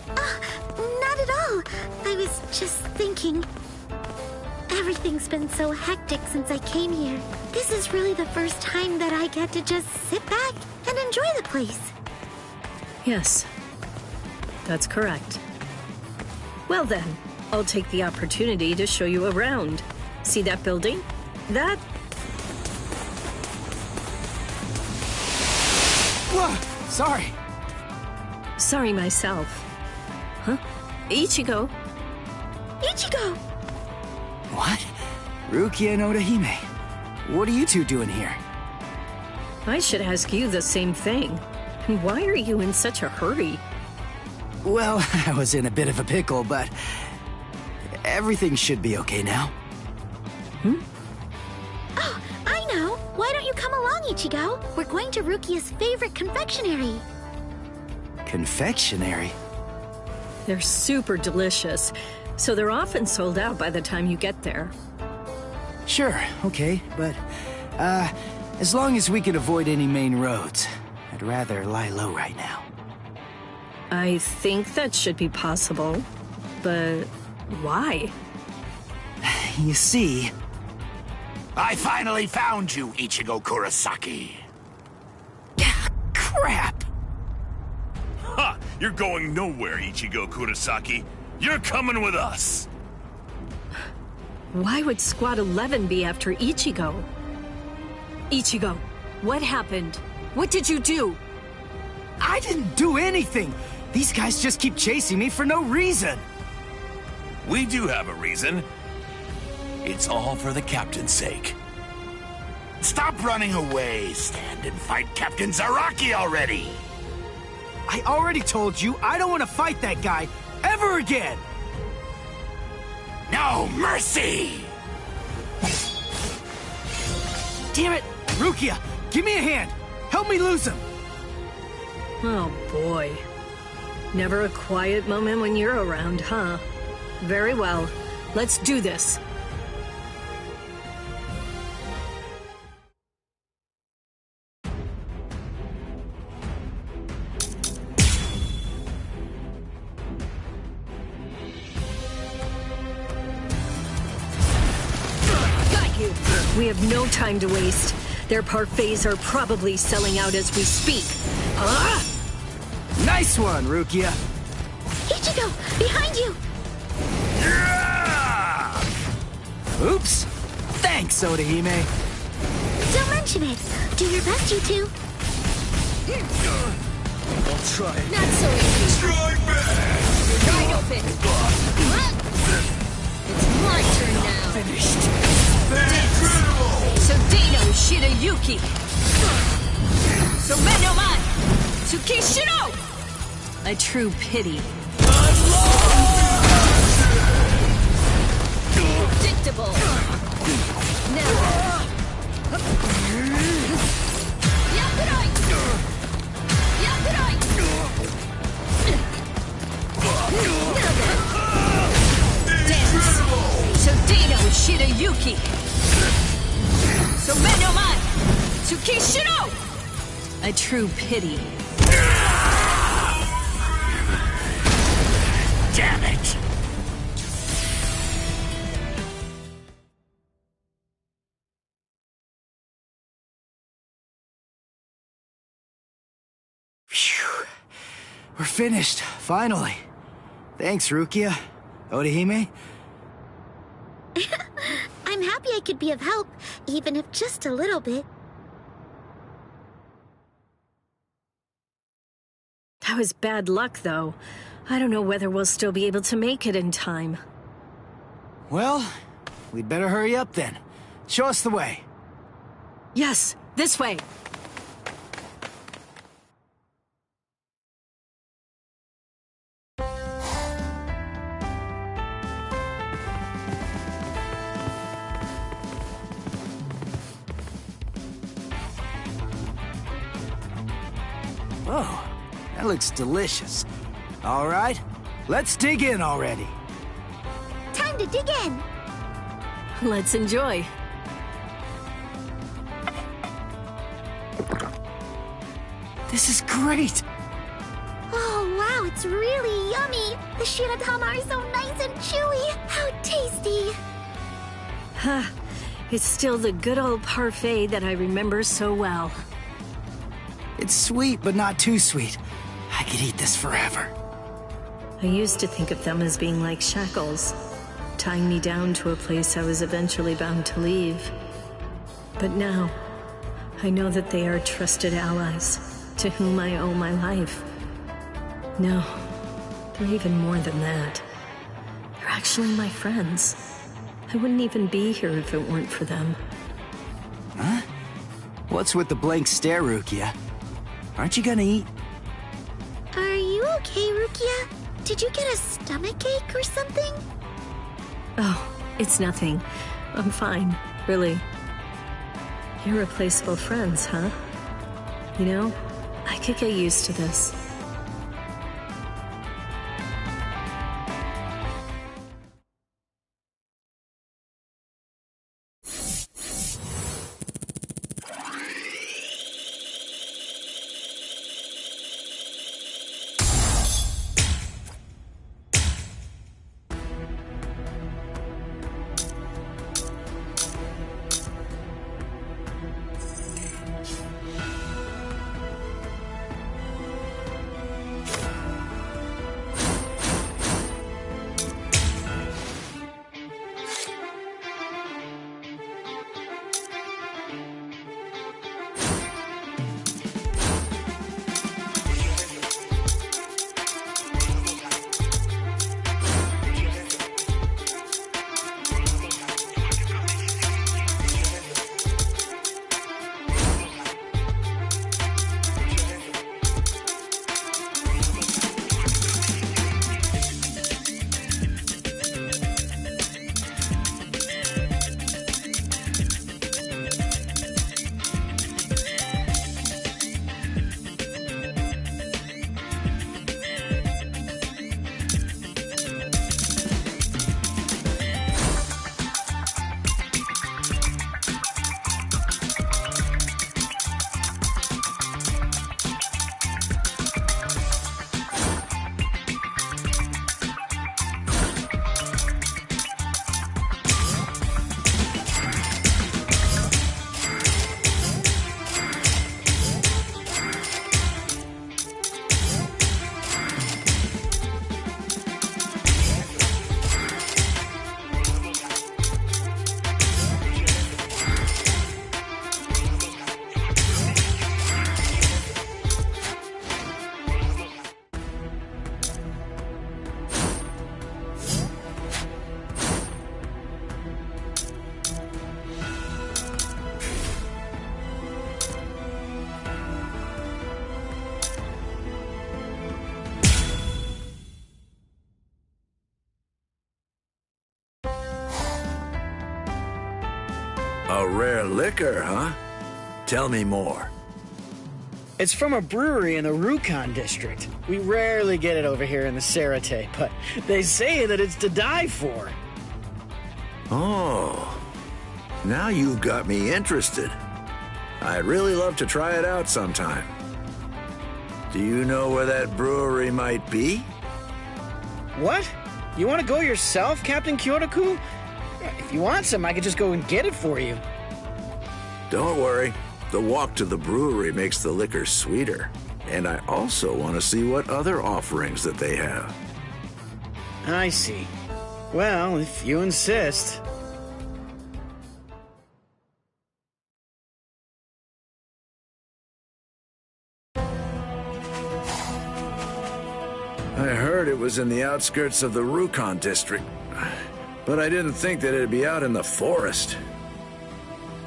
Not at all. I was just thinking. Everything's been so hectic since I came here. This is really the first time that I get to just sit back and enjoy the place. Yes, that's correct. Well then, I'll take the opportunity to show you around. See that building? That... Whoa! Sorry. Sorry myself. Huh? Ichigo? Ichigo! What? Rukia and Orihime. What are you two doing here? I should ask you the same thing. Why are you in such a hurry? Well, I was in a bit of a pickle, but everything should be okay now. Oh, I know! Why don't you come along, Ichigo? We're going to Rukia's favorite confectionery. Confectionery? They're super delicious, so they're often sold out by the time you get there. Sure, okay, but, as long as we can avoid any main roads, I'd rather lie low right now. I think that should be possible, but why? You see... I finally found you, Ichigo Kurosaki. Crap! Ha! You're going nowhere, Ichigo Kurosaki. You're coming with us! Why would Squad 11 be after Ichigo? Ichigo, what happened? What did you do? I didn't do anything! These guys just keep chasing me for no reason! We do have a reason. It's all for the captain's sake. Stop running away. Stand and fight Captain Zaraki already. I already told you I don't want to fight that guy ever again! No mercy! Damn it! Rukia, give me a hand! Help me lose him! Oh boy. Never a quiet moment when you're around, huh? Very well. Let's do this. We have no time to waste. Their parfaits are probably selling out as we speak. Huh? Nice one, Rukia. Ichigo, behind you! Yeah! Oops. Thanks, Odahime. Don't mention it. Do your best, you two. I'll try. Not so easy. Strike back! Wide open. It's my turn now. Finished. Incredible! Sodeno Shirayuki! Someno-man! Tsukishiro! A true pity. Predictable. Never. Yakurai! Yakurai! Dance! Sodeno Shirayuki! Someno-man! Tsukishiro! A true pity. Damn it! Phew. We're finished, finally. Thanks, Rukia. Odahime? I'm happy I could be of help, even if just a little bit. That was bad luck, though. I don't know whether we'll still be able to make it in time. Well, we'd better hurry up then. Show us the way. Yes, this way. Oh, that looks delicious. All right, let's dig in already. Time to dig in. Let's enjoy. This is great. Oh, wow, it's really yummy. The shiratama are so nice and chewy. How tasty. Ha, it's still the good old parfait that I remember so well. It's sweet, but not too sweet. I could eat this forever. I used to think of them as being like shackles, tying me down to a place I was eventually bound to leave. But now, I know that they are trusted allies, to whom I owe my life. No, they're even more than that. They're actually my friends. I wouldn't even be here if it weren't for them. Huh? What's with the blank stare, Rukia? Aren't you gonna eat? Are you okay, Rukia? Did you get a stomachache or something? Oh, it's nothing. I'm fine, really. Irreplaceable friends, huh? You know, I could get used to this. A rare liquor, huh? Tell me more. It's from a brewery in the Rukon district. We rarely get it over here in the Sarate, but they say that it's to die for. Oh, now you've got me interested. I'd really love to try it out sometime. Do you know where that brewery might be? What? You want to go yourself, Captain Kyotoku? If you want some, I could just go and get it for you. Don't worry. The walk to the brewery makes the liquor sweeter. And I also want to see what other offerings that they have. I see. Well, if you insist. I heard it was in the outskirts of the Rukon district, but I didn't think that it'd be out in the forest.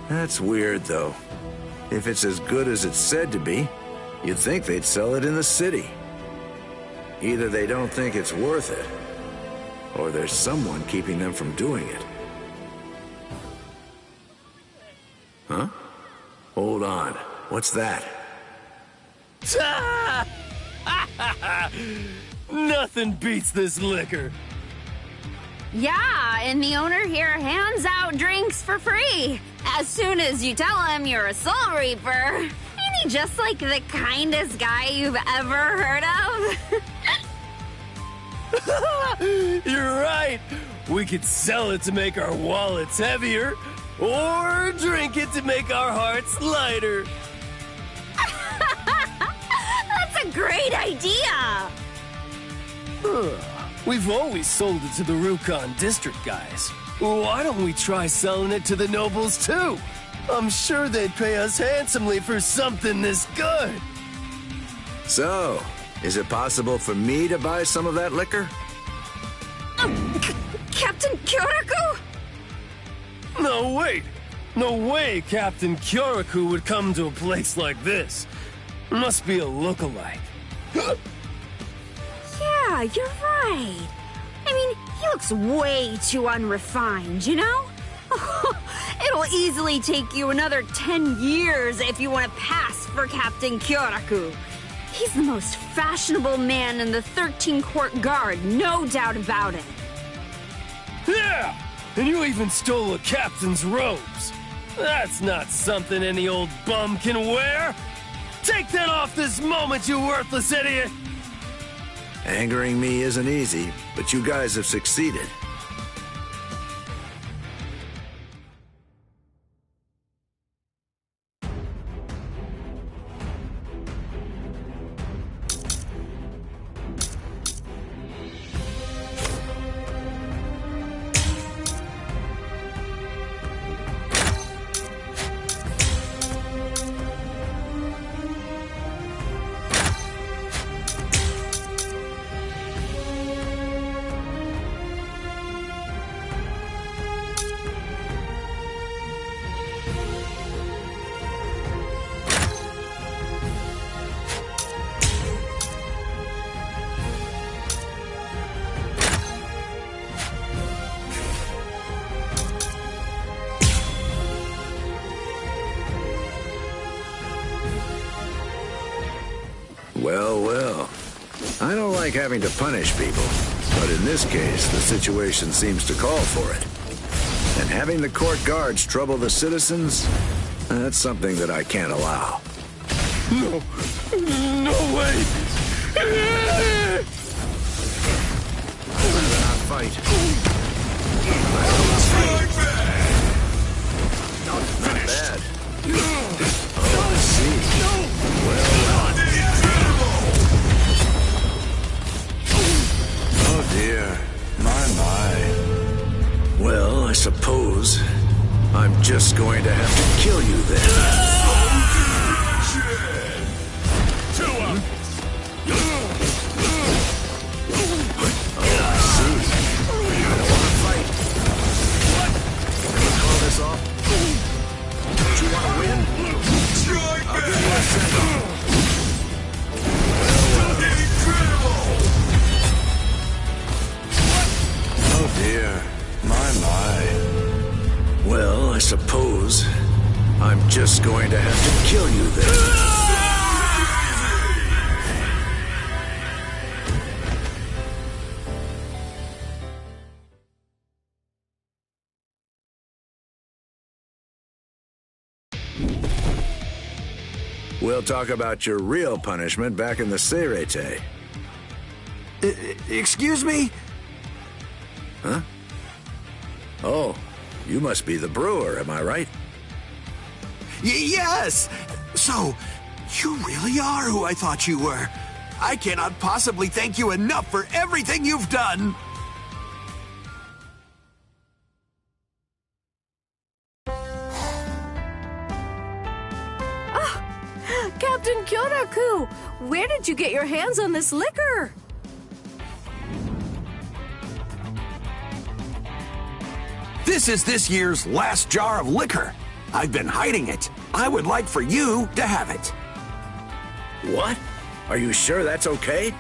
That's weird, though. If it's as good as it's said to be, you'd think they'd sell it in the city. Either they don't think it's worth it, or there's someone keeping them from doing it. Huh? Hold on. What's that? Nothing beats this liquor. Yeah, and the owner here hands out drinks for free. As soon as you tell him you're a Soul Reaper. Ain't he just like the kindest guy you've ever heard of? You're right. We could sell it to make our wallets heavier, or drink it to make our hearts lighter. That's a great idea. We've always sold it to the Rukon district guys. Why don't we try selling it to the nobles too? I'm sure they'd pay us handsomely for something this good. So, is it possible for me to buy some of that liquor? Captain Kyoraku? No, wait. No way Captain Kyoraku would come to a place like this. Must be a look-alike. Yeah, you're right. I mean, he looks way too unrefined, you know? It'll easily take you another 10 years if you want to pass for Captain Kyoraku. He's the most fashionable man in the 13 Court Guard, no doubt about it. Yeah! And you even stole a captain's robes. That's not something any old bum can wear. Take that off this moment, you worthless idiot! Angering me isn't easy, but you guys have succeeded. Well, well. I don't like having to punish people, but in this case, the situation seems to call for it. And having the court guards trouble the citizens, that's something that I can't allow. No. No way! I'd rather not fight. Not bad. Oh, I see. Well, oh dear. My. Well, I suppose I'm just going to have to kill you then. I suppose We'll talk about your real punishment back in the Seirete. Excuse me? Huh? Oh, you must be the brewer, am I right? Yes! So, you really are who I thought you were. I cannot possibly thank you enough for everything you've done. Captain Kyoraku, where did you get your hands on this liquor? This is this year's last jar of liquor. I've been hiding it. I would like for you to have it. What? Are you sure that's okay?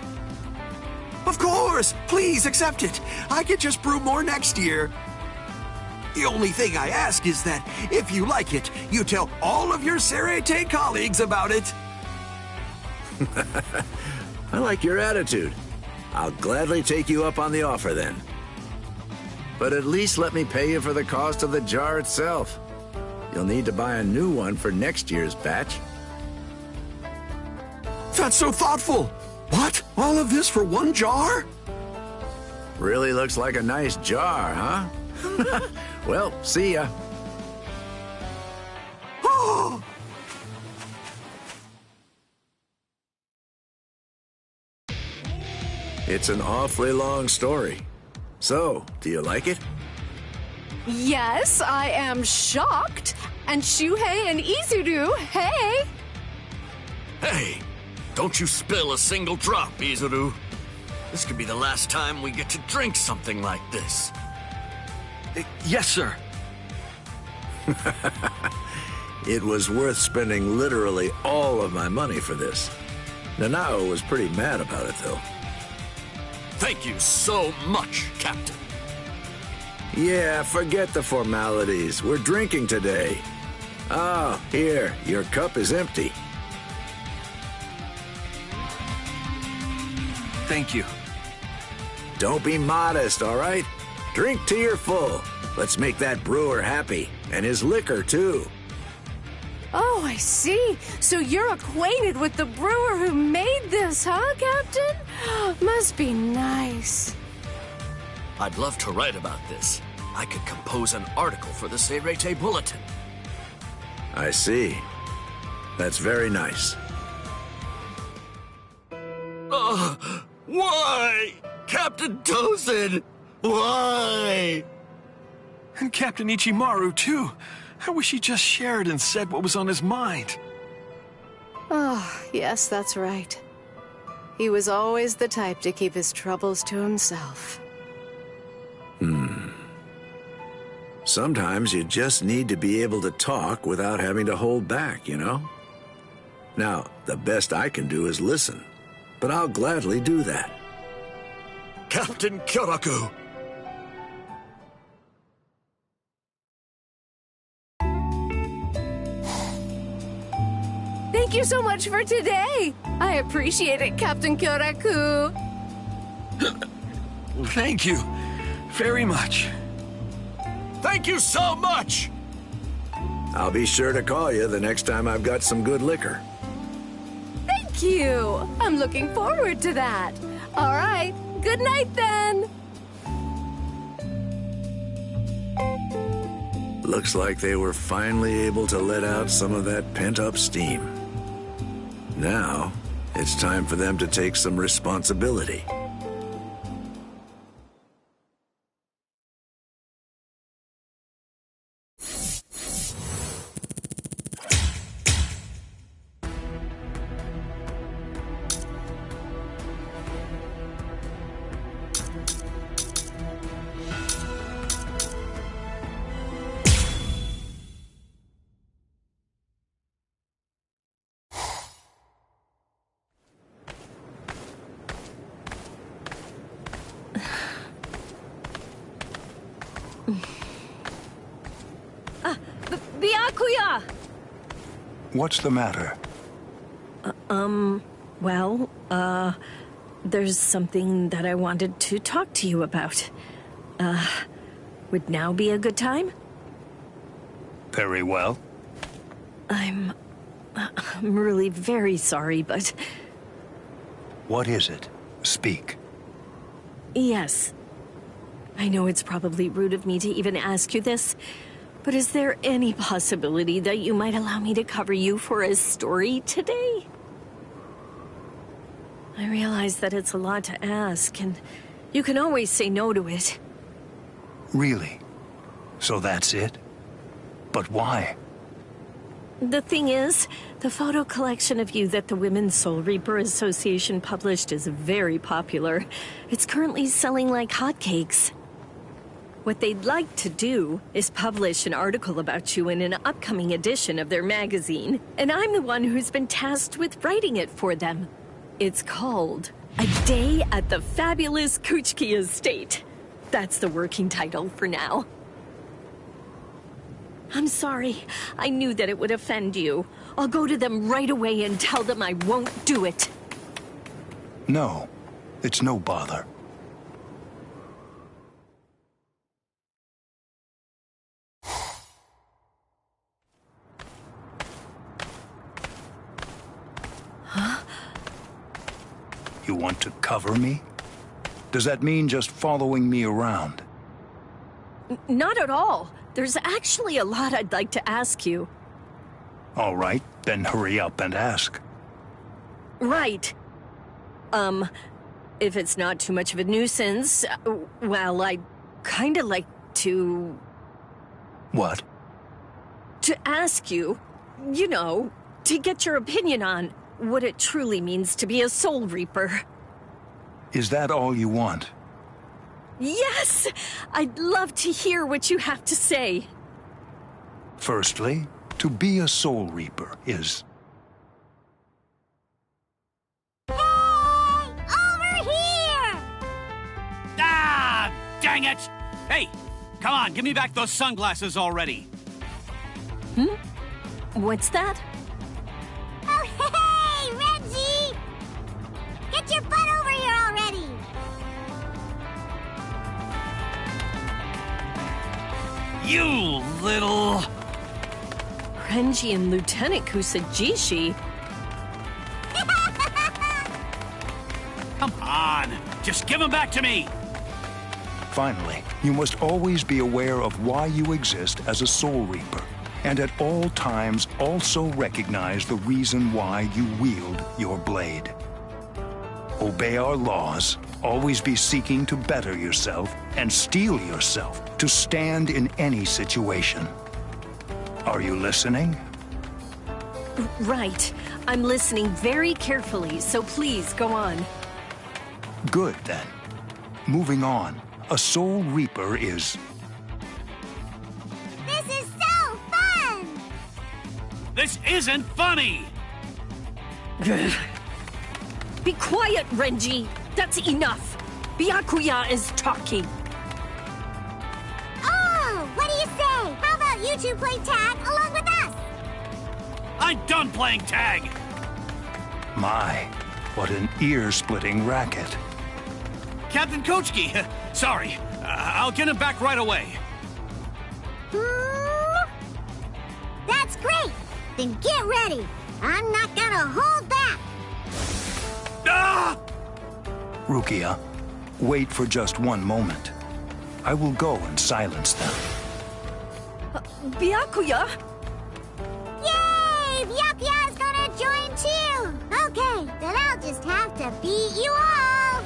Of course! Please accept it. I could just brew more next year. The only thing I ask is that if you like it, you tell all of your Seirete colleagues about it. I like your attitude. I'll gladly take you up on the offer then. But at least let me pay you for the cost of the jar itself. You'll need to buy a new one for next year's batch. That's so thoughtful. What? All of this for one jar? Really looks like a nice jar, huh? Well, see ya. Oh! It's an awfully long story. So, do you like it? Yes, I am shocked. And Shuhei and Izuru, hey! Hey, don't you spill a single drop, Izuru. This could be the last time we get to drink something like this. Yes, sir. It was worth spending literally all of my money for this. Nanao was pretty mad about it, though. Thank you so much, Captain. Yeah, forget the formalities. We're drinking today. Oh, here, your cup is empty. Thank you. Don't be modest, all right? Drink till you're full. Let's make that brewer happy, and his liquor, too. Oh, I see. So you're acquainted with the brewer who made this, huh, Captain? Must be nice. I'd love to write about this. I could compose an article for the Seirete Bulletin. I see. That's very nice. Why? Captain Tozen! Why? And Captain Ichimaru, too. I wish he just shared and said what was on his mind. Oh, yes, that's right. He was always the type to keep his troubles to himself. Sometimes you just need to be able to talk without having to hold back, you know? Now, the best I can do is listen, but I'll gladly do that. Captain Kyoraku! Thank you so much for today. I appreciate it, Captain Kyoraku. Thank you very much. Thank you so much! I'll be sure to call you the next time I've got some good liquor. Thank you. I'm looking forward to that. All right. Good night, then. Looks like they were finally able to let out some of that pent-up steam. Now, it's time for them to take some responsibility. Byakuya! What's the matter? There's something that I wanted to talk to you about. Would now be a good time? Very well. I'm I'm really very sorry, but... What is it? Speak. Yes. I know it's probably rude of me to even ask you this, but is there any possibility that you might allow me to cover you for a story today? I realize that it's a lot to ask, and you can always say no to it. Really? So that's it? But why? The thing is, the photo collection of you that the Women's Soul Reaper Association published is very popular. It's currently selling like hotcakes. What they'd like to do is publish an article about you in an upcoming edition of their magazine, and I'm the one who's been tasked with writing it for them. It's called A Day at the Fabulous Kuchki Estate. That's the working title for now. I'm sorry. I knew that it would offend you. I'll go to them right away and tell them I won't do it. No, it's no bother. Huh? You want to cover me? Does that mean just following me around? Not at all. There's actually a lot I'd like to ask you. All right, then hurry up and ask. Right. If it's not too much of a nuisance, well, I'd kinda like to... What? To ask you, you know, to get your opinion on what it truly means to be a Soul Reaper. Is that all you want? Yes! I'd love to hear what you have to say. Firstly, to be a Soul Reaper is... Hey! Over here! Ah! Dang it! Hey, come on, give me back those sunglasses already. What's that? Oh, hey, Reggie! Get your butt over here already! You little... Renji and Lieutenant Kusajishi? Come on, just give them back to me! Finally, you must always be aware of why you exist as a Soul Reaper, and at all times also recognize the reason why you wield your blade. Obey our laws, always be seeking to better yourself, and steel yourself to stand in any situation. Are you listening? Right. I'm listening very carefully, so please go on. Good, then. Moving on, a Soul Reaper is... This is so fun! This isn't funny! Be quiet, Renji! That's enough! Byakuya is talking! Oh, what do you say? How about you two play tag along with us? I'm done playing tag! My, what an ear-splitting racket. Captain Kochki, sorry. I'll get him back right away. That's great! Then get ready! I'm not gonna hold back! Ah! Rukia, wait for just one moment. I will go and silence them. Byakuya? Yay! Byakuya's gonna join too! Okay, then I'll just have to beat you all!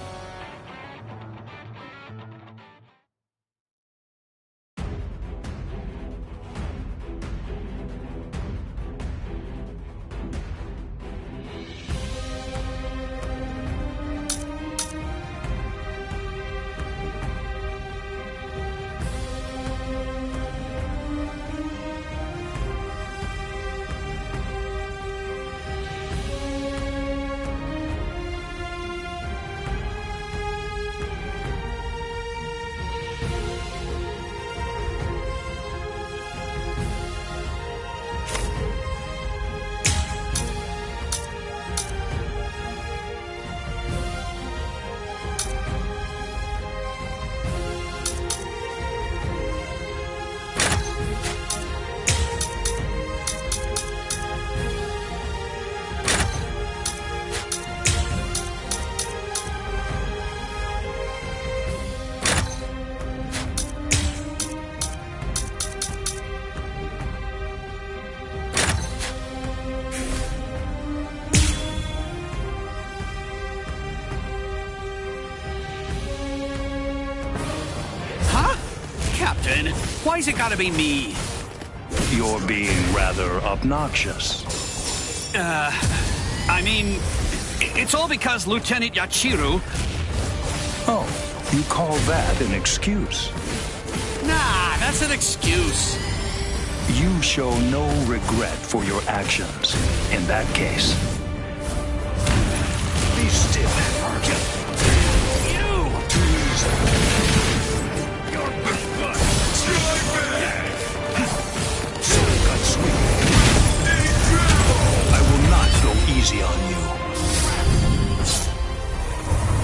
Captain. Why's it gotta be me? You're being rather obnoxious. I mean, it's all because Lieutenant Yachiru... Oh, you call that an excuse? Nah, that's an excuse. You show no regret for your actions. In that case, be still. You! Too easy. Your butt! Strike back! So got sweet. I will not go easy on you.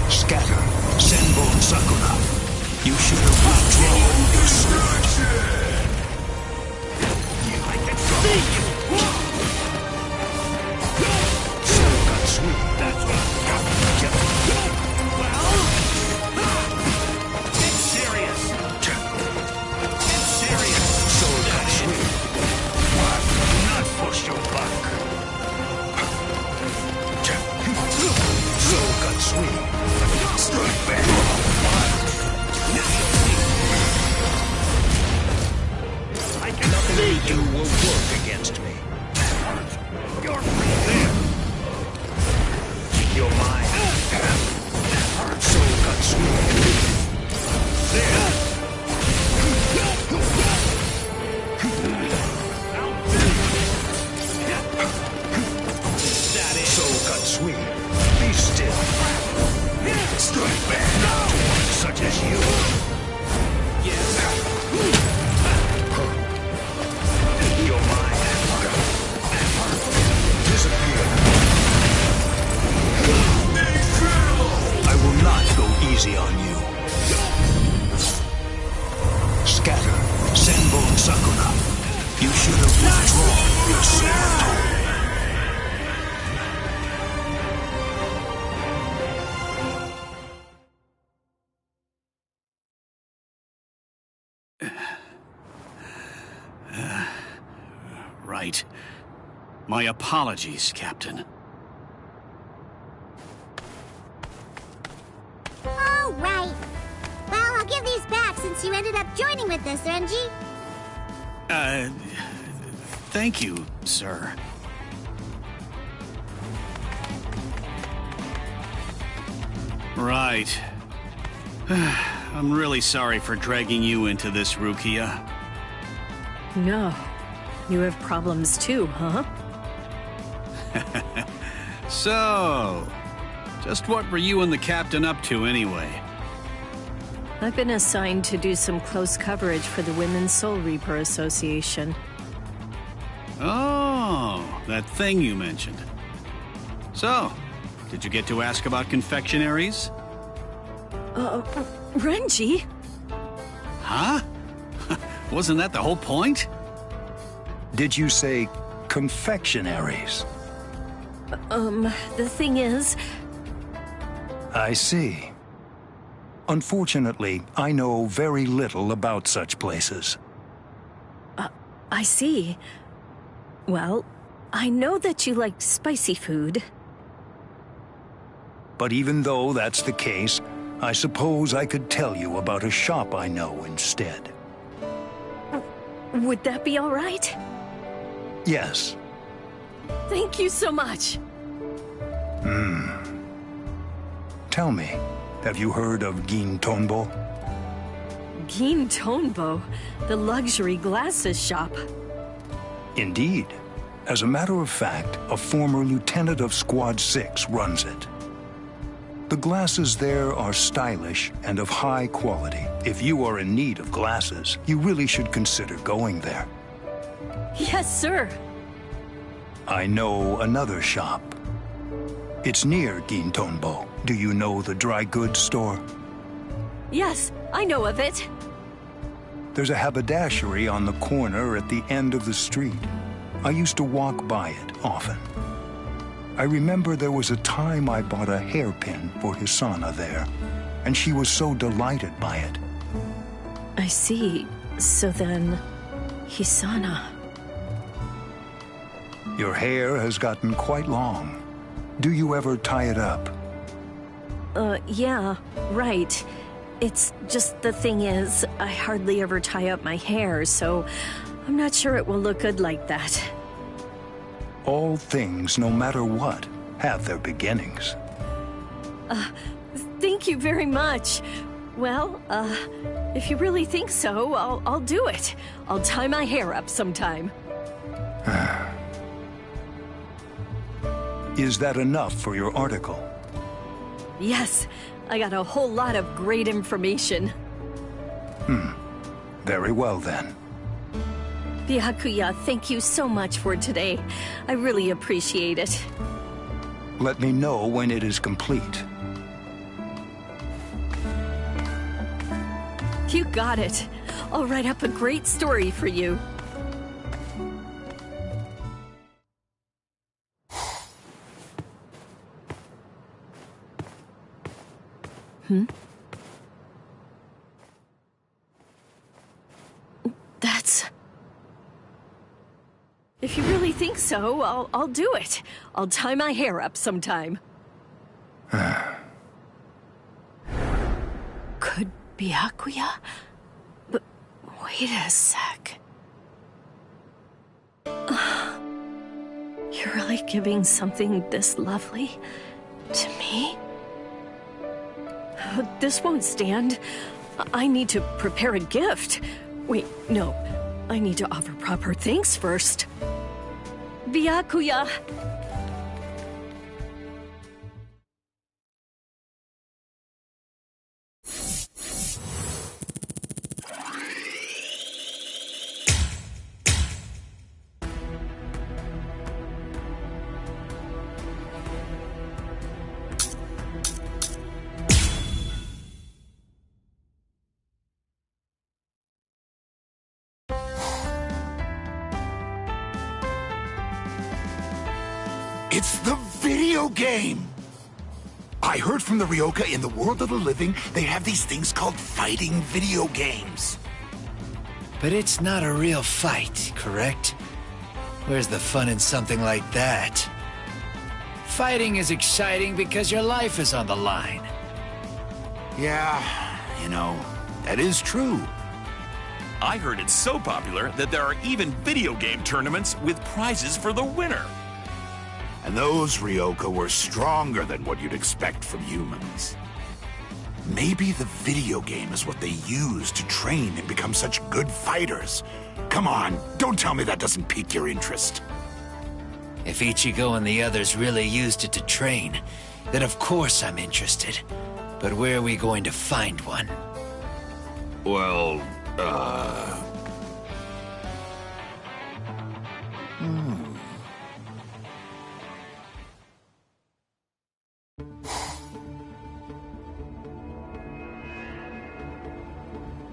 Scatter. Senbon Sakura. You should have withdrawn your sword. I can see you! So got sweet. That's what I'm Well? Get serious! Get serious! So got sweet. What? Do not push your luck. So got sweet. Strike back! I can see you will work against me. You're there. You're mine. So got sweet. There. That is. So got sweet. Be still. Strike back. Such as you. Yes. You're mine. Disappear. I will not go easy on you. Scatter. Senbon Sakura. You should have withdrawn your sword. Right. My apologies, Captain. All right. Well, I'll give these back since you ended up joining with us, Renji. Thank you, sir. Right. I'm really sorry for dragging you into this, Rukia. No. You have problems too, huh? So, just what were you and the captain up to anyway? I've been assigned to do some close coverage for the Women's Soul Reaper Association. Oh, that thing you mentioned. So, did you get to ask about confectionaries? Renji? Huh? Wasn't that the whole point? Did you say confectionaries? The thing is... I see. Unfortunately, I know very little about such places. I see. Well, I know that you like spicy food. But even though that's the case, I suppose I could tell you about a shop I know instead. Would that be all right? Yes. Thank you so much. Tell me, have you heard of Gin Tonbo? Gin Tonbo, the luxury glasses shop. Indeed. As a matter of fact, a former lieutenant of Squad 6 runs it. The glasses there are stylish and of high quality. If you are in need of glasses, you really should consider going there. Yes, sir. I know another shop. It's near Gin Tonbo. Do you know the dry goods store? Yes, I know of it. There's a haberdashery on the corner at the end of the street. I used to walk by it often. I remember there was a time I bought a hairpin for Hisana there, and she was so delighted by it. I see. So then, Hisana. Your hair has gotten quite long. Do you ever tie it up? Yeah, right. It's just the thing is, I hardly ever tie up my hair, so I'm not sure it will look good like that. All things, no matter what, have their beginnings. Thank you very much. Well, if you really think so, I'll do it. I'll tie my hair up sometime. Is that enough for your article? Yes, I got a whole lot of great information. Very well then. Byakuya, thank you so much for today. I really appreciate it. Let me know when it is complete. You got it. I'll write up a great story for you. That's... If you really think so, I'll do it. I'll tie my hair up sometime. Could Byakuya? But wait a sec. You're really giving something this lovely to me? This won't stand. I need to prepare a gift. Wait, no. I need to offer proper thanks first. Byakuya! It's the video game! I heard from the Ryoka in the world of the living, they have these things called fighting video games. But it's not a real fight, correct? Where's the fun in something like that? Fighting is exciting because your life is on the line. Yeah, you know, that is true. I heard it's so popular that there are even video game tournaments with prizes for the winner. And those Ryoka were stronger than what you'd expect from humans. Maybe the video game is what they use to train and become such good fighters. Come on, don't tell me that doesn't pique your interest. If Ichigo and the others really used it to train, then of course I'm interested. But where are we going to find one? Well,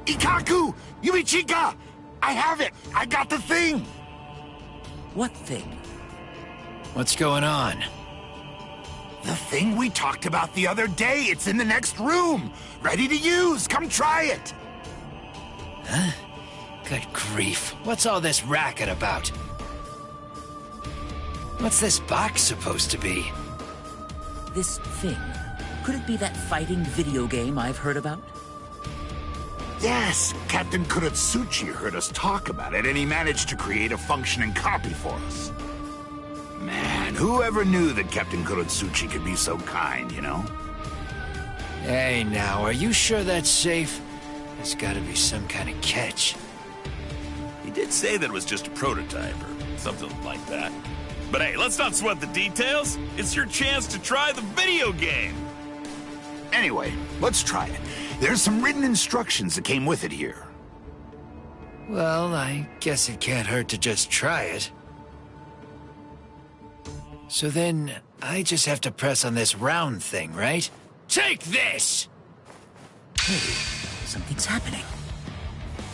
Ikaku! Yuichika! I have it! I got the thing! What thing? What's going on? The thing we talked about the other day. It's in the next room. Ready to use. Come try it. Huh? Good grief. What's all this racket about? What's this box supposed to be? This thing. Could it be that fighting video game I've heard about? Yes, Captain Kuratsuchi heard us talk about it, and he managed to create a functioning copy for us. Man, whoever knew that Captain Kuratsuchi could be so kind, you know? Hey, now, are you sure that's safe? There's gotta be some kind of catch. he did say that it was just a prototype or something like that. But hey, let's not sweat the details. It's your chance to try the video game. Anyway, let's try it. There's some written instructions that came with it here. Well, I guess it can't hurt to just try it. So then, I just have to press on this round thing, right? Take this! Hey, something's happening.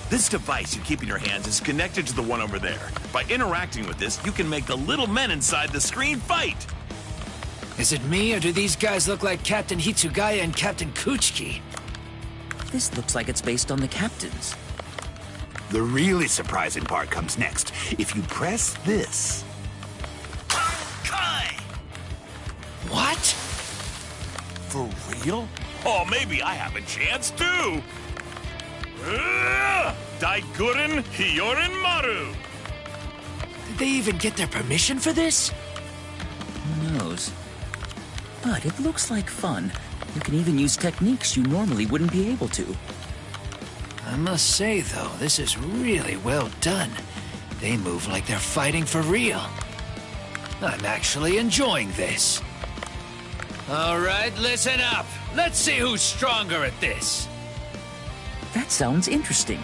This device you keep in your hands is connected to the one over there. By interacting with this, you can make the little men inside the screen fight. Is it me, or do these guys look like Captain Hitsugaya and Captain Kuchiki? This looks like it's based on the captains. The really surprising part comes next. If you press this... What? For real? Oh, maybe I have a chance too. Daiguren Hyorin Maru. Did they even get their permission for this? Who knows? But it looks like fun. You can even use techniques you normally wouldn't be able to. I must say, though, this is really well done. They move like they're fighting for real. I'm actually enjoying this. All right, listen up. Let's see who's stronger at this. That sounds interesting.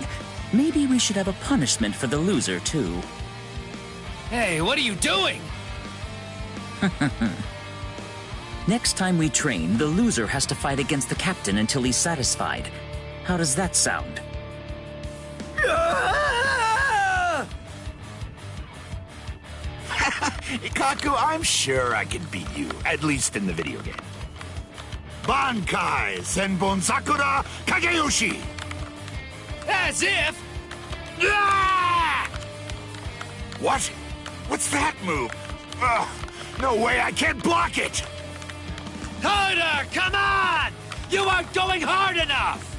Maybe we should have a punishment for the loser, too. Hey, what are you doing? Next time we train, the loser has to fight against the captain until he's satisfied. How does that sound? Ikaku, I'm sure I can beat you, at least in the video game. Bankai Senbon Sakura Kageyoshi! As if! What? What's that move? Ugh, no way, I can't block it! Harder! Come on! You aren't going hard enough!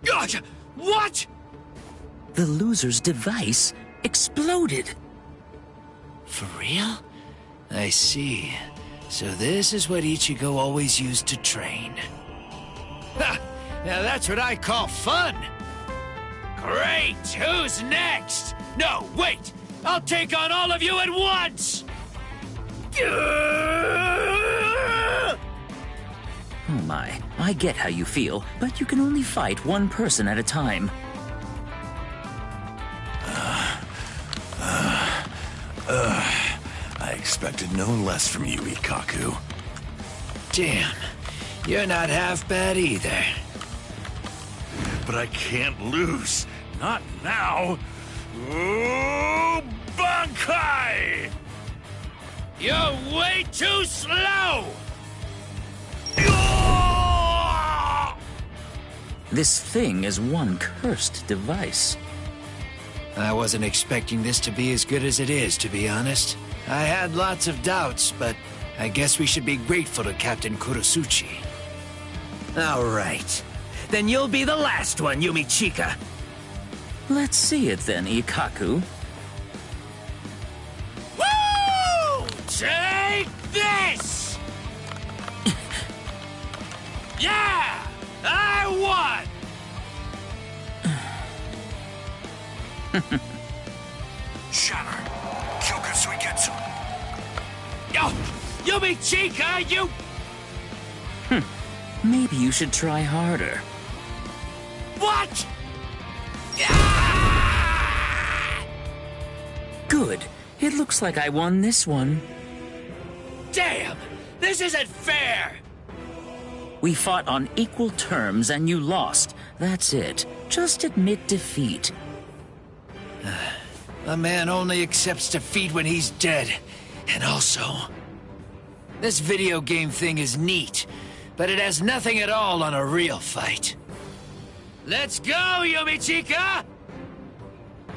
Gotcha! What? The loser's device exploded. For real? I see. So this is what Ichigo always used to train. Ha! Now that's what I call fun! Great! Who's next? No, wait! I'll take on all of you at once! Oh my, I get how you feel, but you can only fight one person at a time. I expected no less from you, Ikaku. Damn, you're not half bad either. But I can't lose. Not now. Ooh, Bankai! You're way too slow! This thing is one cursed device. I wasn't expecting this to be as good as it is, to be honest. I had lots of doubts, but I guess we should be grateful to Captain Kurosuchi. All right. Then you'll be the last one, Yumichika. Let's see it then, Ikaku. Woo! Take this! Yeah! I won! Shatter. Kyokatsu Iketsu. Yo! Yumichika, you... Maybe you should try harder. What? Good. It looks like I won this one. Damn! This isn't fair! We fought on equal terms and you lost. That's it. Just admit defeat. A man only accepts defeat when he's dead. And also, this video game thing is neat, but it has nothing at all on a real fight. Let's go, Yumichika!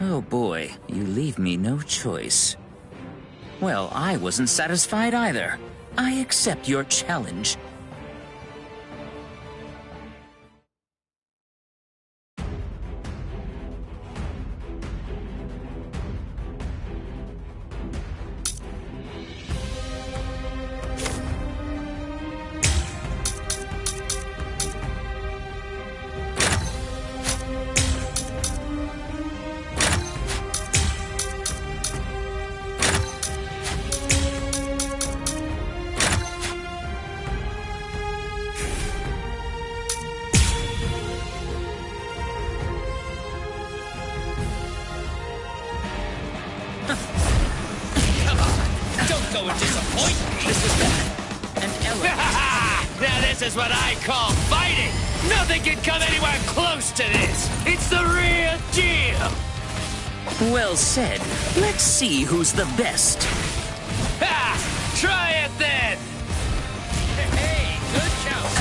Oh boy, you leave me no choice. Well, I wasn't satisfied either. I accept your challenge. Don't go and disappoint me! This is an element. Now this is what I call fighting! Nothing can come anywhere close to this! It's the real deal! Well said. Let's see who's the best. Ha! Try it then! Hey, good count!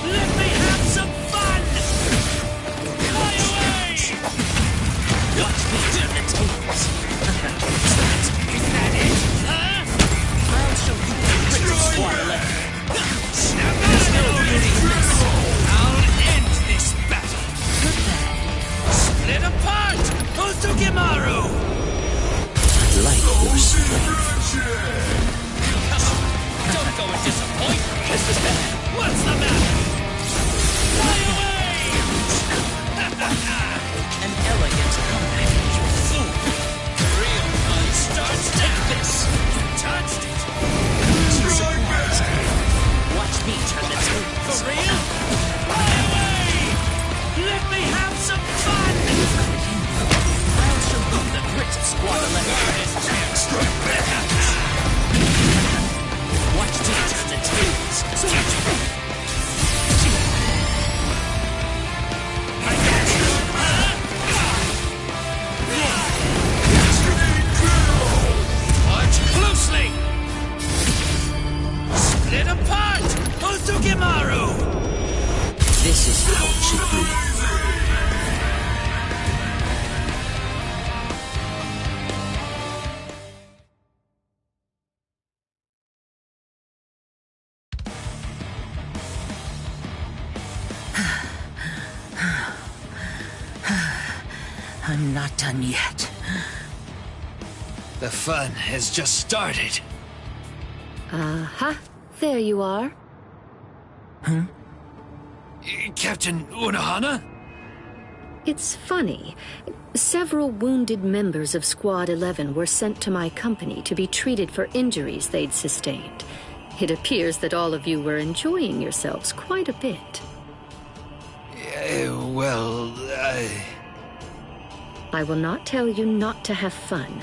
Let me have some fun! Fly away! Watch me turn the tables! Don't go and disappoint me. This is bad. What's the matter? Fly away! An elegant comeback, you fool. The real fun starts Take this. You touched it. Watch me turn the tables. For real? Fly away! Let me have some fun! I'll show you the grit of Squad 11. Watch me turn the tables. I got you! Watch closely! Split apart! Ozukimaru! This is how it should be. I'm not done yet. The fun has just started. Uh-huh. There you are. Huh? Captain Unohana? It's funny. Several wounded members of Squad 11 were sent to my company to be treated for injuries they'd sustained. It appears that all of you were enjoying yourselves quite a bit. I will not tell you not to have fun,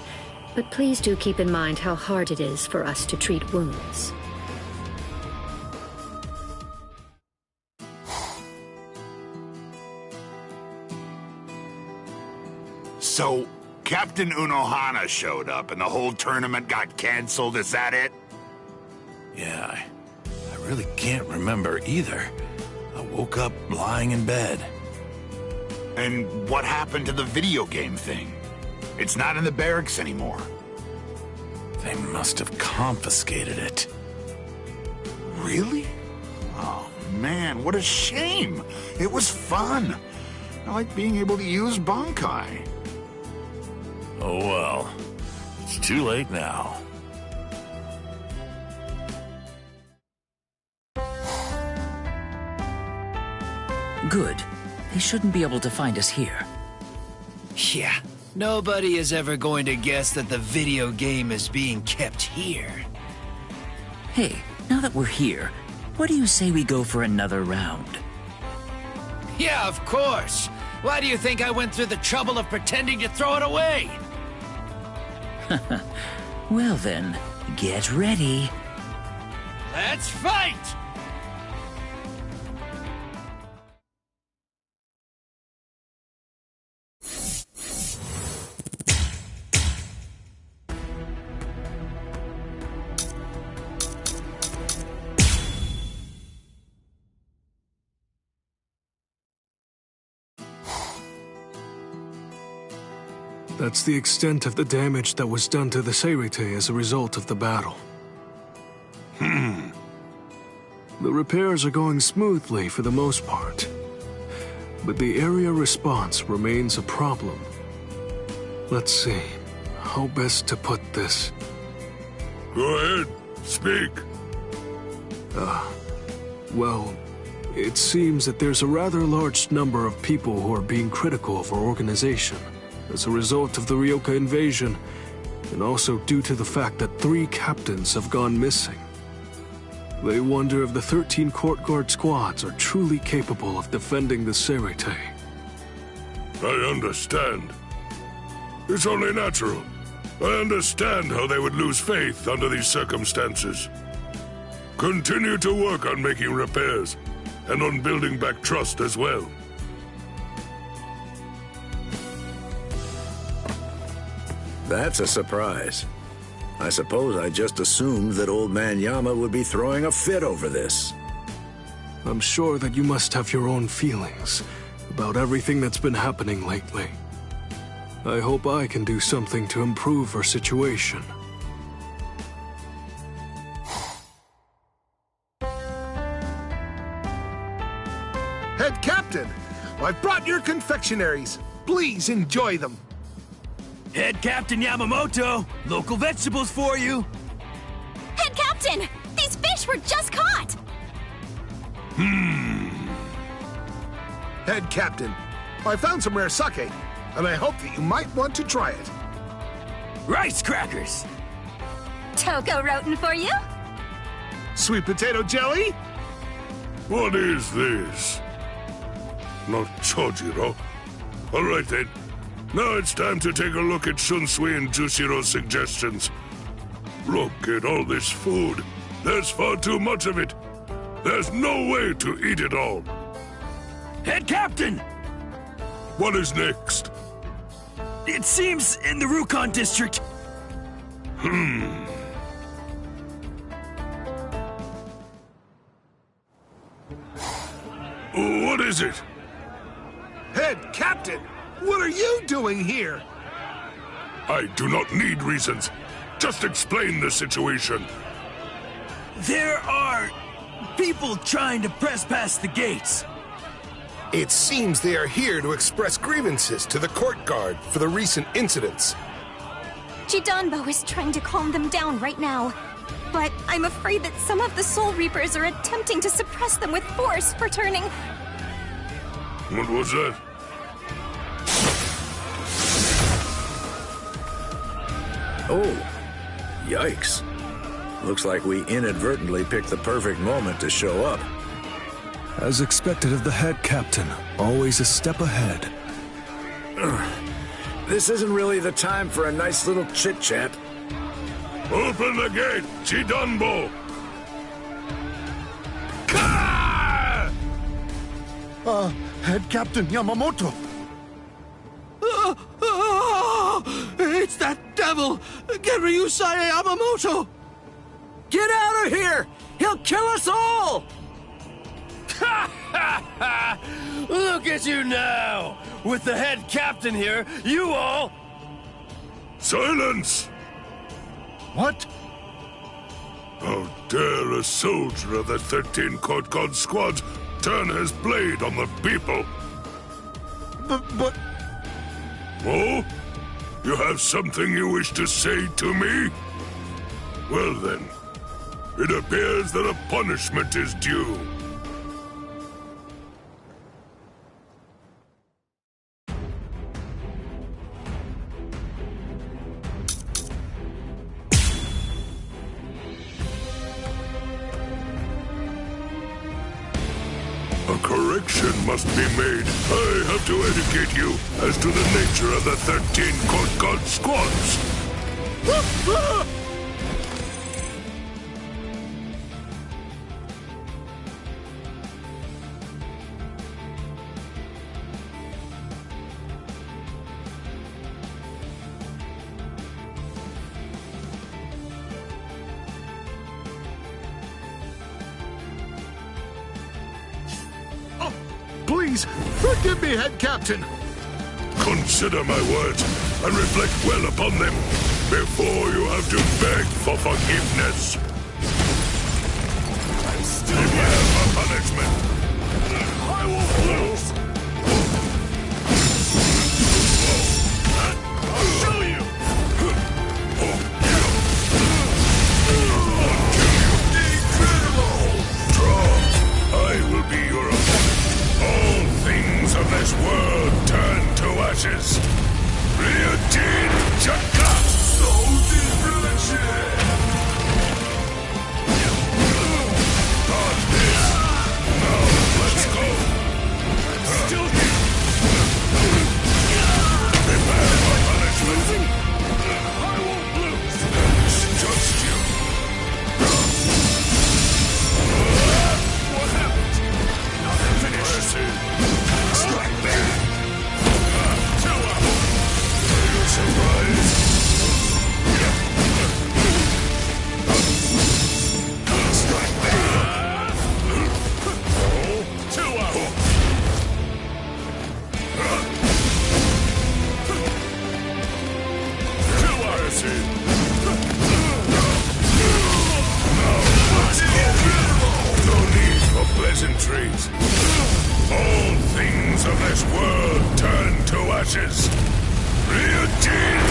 but please do keep in mind how hard it is for us to treat wounds. So, Captain Unohana showed up and the whole tournament got canceled, is that it? Yeah, I really can't remember either. I woke up lying in bed. And what happened to the video game thing? It's not in the barracks anymore. They must have confiscated it. Really? Oh, man, what a shame. It was fun. I like being able to use Bankai. Oh well. It's too late now. Good. They shouldn't be able to find us here. Yeah, nobody is ever going to guess that the video game is being kept here. Hey, now that we're here, what do you say we go for another round? Yeah, of course. Why do you think I went through the trouble of pretending to throw it away? Well then, get ready. Let's fight! That's the extent of the damage that was done to the Seirite as a result of the battle. The repairs are going smoothly for the most part, but the area response remains a problem. Let's see, how best to put this? Go ahead, speak. Well, it seems that there's a rather large number of people who are being critical of our organization as a result of the Ryoka invasion, and also due to the fact that 3 captains have gone missing. They wonder if the 13 court guard squads are truly capable of defending the Seirite. I understand. It's only natural. I understand how they would lose faith under these circumstances. Continue to work on making repairs, and on building back trust as well. That's a surprise. I suppose I just assumed that old man Yama would be throwing a fit over this. I'm sure that you must have your own feelings about everything that's been happening lately. I hope I can do something to improve our situation. Head Captain, I've brought your confectionaries. Please enjoy them. Head Captain Yamamoto, local vegetables for you. Head Captain! These fish were just caught! Head Captain, I found some rare sake, and I hope that you might want to try it. Rice crackers! Toko Roten for you? Sweet potato jelly? What is this? Not Chojiro. All right then. Now it's time to take a look at Shunsui and Jushiro's suggestions. Look at all this food. There's far too much of it. There's no way to eat it all. Head Captain! What is next? It seems in the Rukon district. What is it? Head Captain, what are you doing here? I do not need reasons. Just explain the situation. There are people trying to press past the gates. It seems they are here to express grievances to the court guard for the recent incidents. Jidanbo is trying to calm them down right now. But I'm afraid that some of the Soul Reapers are attempting to suppress them with force for turning... What was that? Oh, yikes. Looks like we inadvertently picked the perfect moment to show up. As expected of the head captain, always a step ahead. This isn't really the time for a nice little chit-chat. Open the gate, Chidanbo! Head Captain Yamamoto. It's that devil! Ryusai Yamamoto! Get out of here! He'll kill us all! Look at you now! With the head captain here, you all... Silence! What? How dare a soldier of the 13 Court God squad turn his blade on the people? But... Oh? You have something you wish to say to me? Well then, it appears that a punishment is due. A correction must be made. I have to educate you as to the nature of the 13 Court God squads. Please, forgive me, Head Captain. Consider my words and reflect well upon them before you have to beg for forgiveness. Prepare for punishment. I will lose. I'll show you. Incredible! Draw. I will be your opponent. All things of this world turn to ashes. Ryujin Chaka! Soul destruction! On this! Now let's go! I'm still here! Prepare for punishment! I won't lose! It's just you! What happened? Nothing finished. Strike back! Are you surprised? Strike back! Two out! Two out! Now let's go! No need for pleasantries. All things of this world turn to ashes. Ryujin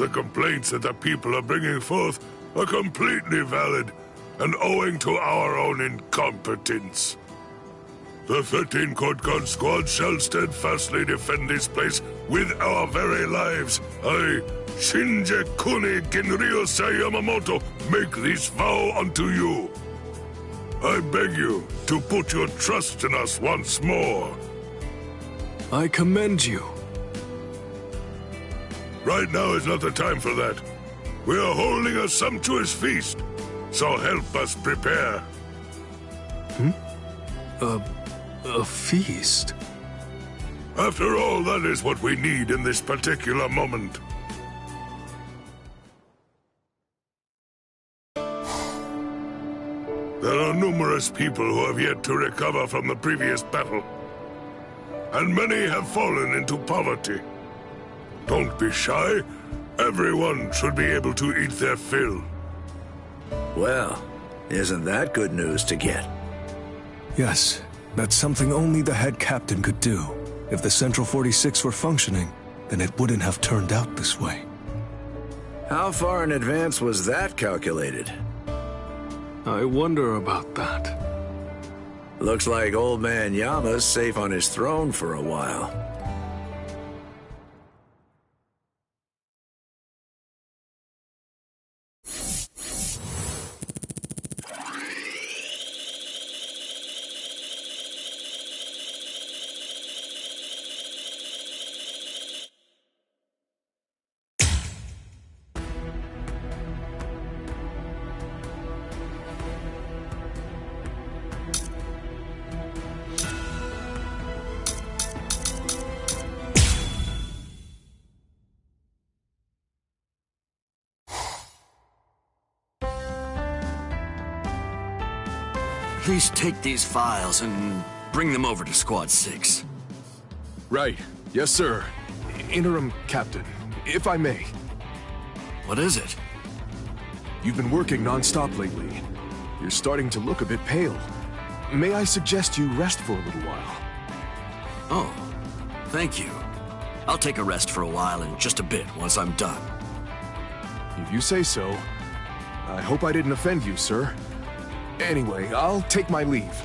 The complaints that the people are bringing forth are completely valid and owing to our own incompetence. The 13 Court Guard Squad shall steadfastly defend this place with our very lives. I, Shinji Kuni Ginryosei Yamamoto, make this vow unto you. I beg you to put your trust in us once more. I commend you. Right now is not the time for that. We are holding a sumptuous feast, so help us prepare. A feast? After all, that is what we need in this particular moment. There are numerous people who have yet to recover from the previous battle, and many have fallen into poverty. Don't be shy. Everyone should be able to eat their fill. Well, isn't that good news to get? Yes, that's something only the head captain could do. If the Central 46 were functioning, then it wouldn't have turned out this way. How far in advance was that calculated? I wonder about that. Looks like old man Yama's safe on his throne for a while. Please take these files and bring them over to Squad 6. Right. Yes, sir. Interim Captain, if I may. What is it? You've been working non-stop lately. You're starting to look a bit pale. May I suggest you rest for a little while? Oh, thank you. I'll take a rest for a while in just a bit once I'm done. If you say so. I hope I didn't offend you, sir. Anyway, I'll take my leave.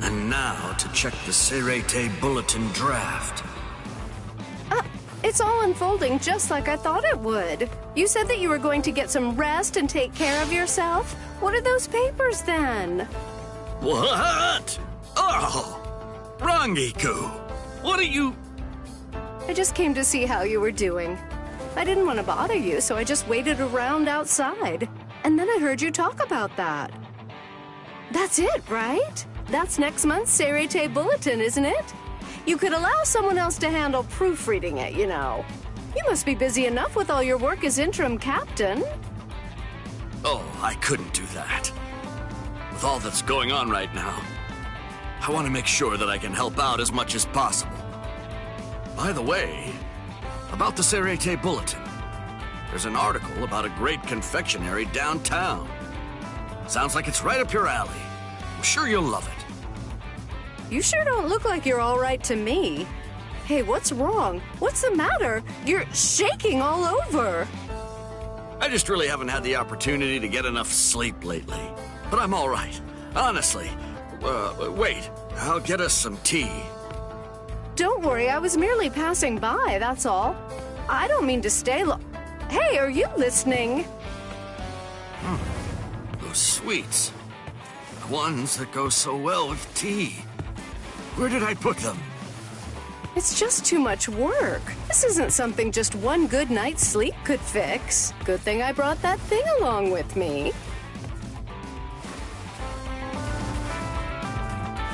And now to check the Serete Bulletin draft. It's all unfolding just like I thought it would. You said that you were going to get some rest and take care of yourself. What are those papers then? What? Oh! Rangiku! What are you... I just came to see how you were doing. I didn't want to bother you, so I just waited around outside. And then I heard you talk about that. That's it, right? That's next month's Serete Bulletin, isn't it? You could allow someone else to handle proofreading it, you know. You must be busy enough with all your work as interim captain. Oh, I couldn't do that. With all that's going on right now, I want to make sure that I can help out as much as possible. By the way, about the Serete Bulletin, there's an article about a great confectionery downtown. Sounds like it's right up your alley. I'm sure you'll love it. You sure don't look like you're all right to me. Hey, what's wrong? What's the matter? You're shaking all over. I just really haven't had the opportunity to get enough sleep lately. But I'm all right. Honestly. Wait. I'll get us some tea. Don't worry, I was merely passing by, that's all. I don't mean to stay long. Hey, are you listening? Those sweets. The ones that go so well with tea. Where did I put them? It's just too much work. This isn't something just one good night's sleep could fix. Good thing I brought that thing along with me.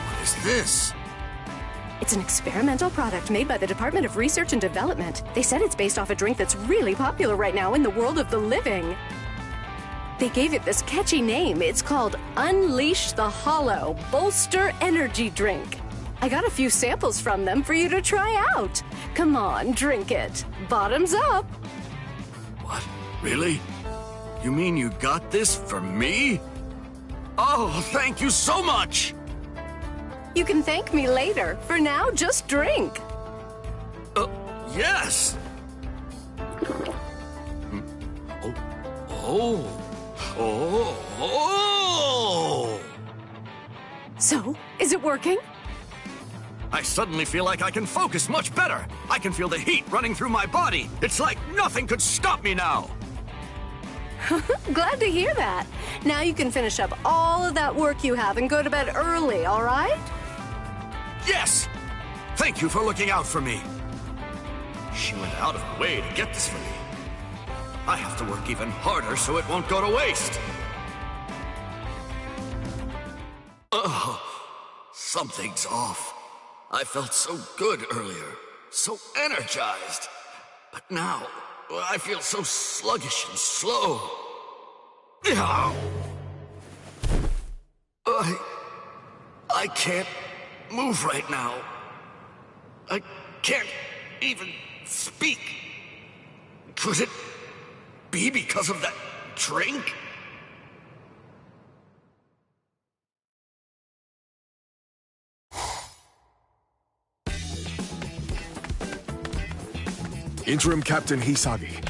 What is this? It's an experimental product made by the Department of Research and Development. They said it's based off a drink that's really popular right now in the world of the living. They gave it this catchy name. It's called Unleash the Hollow Bolster Energy Drink. I got a few samples from them for you to try out. Come on, drink it. Bottoms up. What? Really? You mean you got this for me? Oh, thank you so much! You can thank me later. For now, just drink. Yes! Oh! So, is it working? I suddenly feel like I can focus much better. I can feel the heat running through my body. It's like nothing could stop me now. Glad to hear that. Now you can finish up all of that work you have and go to bed early, all right? Yes! Thank you for looking out for me. She went out of her way to get this for me. I have to work even harder so it won't go to waste. Ugh, something's off. I felt so good earlier, so energized. But now, I feel so sluggish and slow. I can't move right now. I can't even speak. Could it be because of that drink? Interim Captain Hisagi,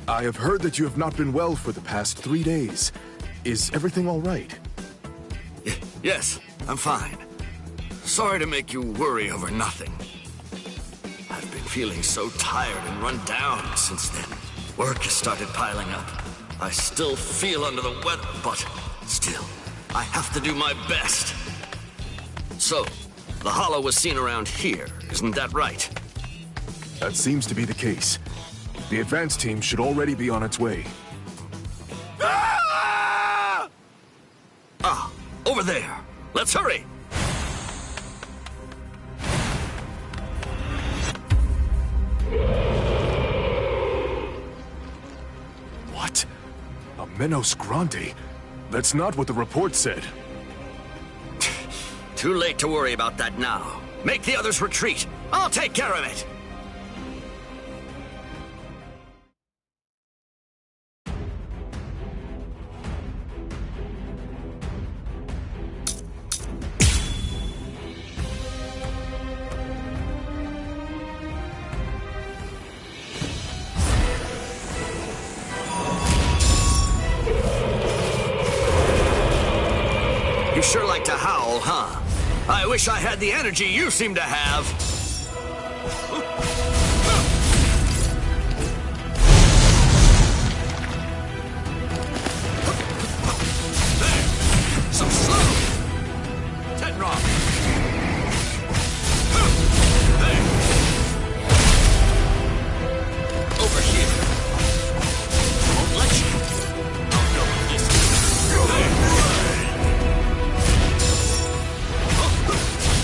I have heard that you have not been well for the past 3 days. Is everything all right? Yes, I'm fine. Sorry to make you worry over nothing. I've been feeling so tired and run down since then. Work has started piling up. I still feel under the weather, but still, I have to do my best. So, the Hollow was seen around here, isn't that right? That seems to be the case. The advance team should already be on its way. Ah, over there. Let's hurry. What? A Menos Grande? That's not what the report said. Too late to worry about that now. Make the others retreat. I'll take care of it. You sure like to howl, huh? I wish I had the energy you seem to have. There! So slow! Dead wrong! There! Over here! Won't let you! I'll go this way! There!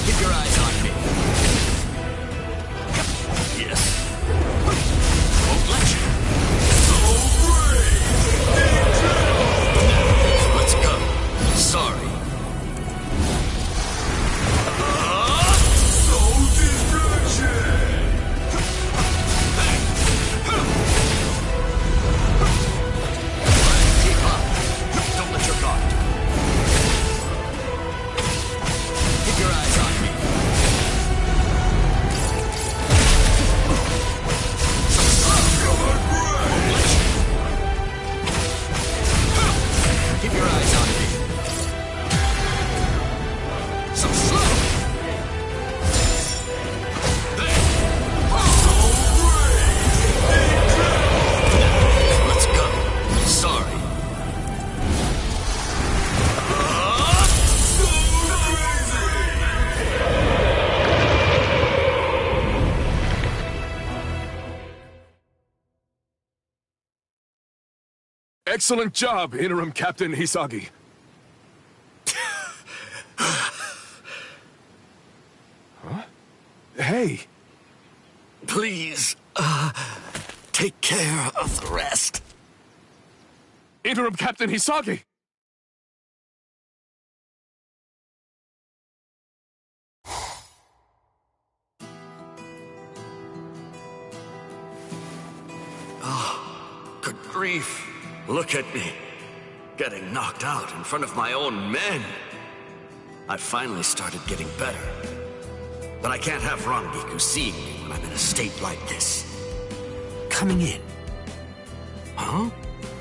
Keep your eyes on me. Yes. Won't let you. So brave! Let's go. Sorry. So distraction! Keep up. Don't let your guard. Keep your eyes on me. Keep your eyes on me. So slow. There. So brave. Let's go. Sorry. So crazy. Excellent job, Interim Captain Hisagi. Huh? Hey! Please, take care of the rest. Interim Captain Hisagi! Good grief. Look at me. Getting knocked out in front of my own men. I finally started getting better. But I can't have Rangiku seeing me when I'm in a state like this. Coming in. Huh?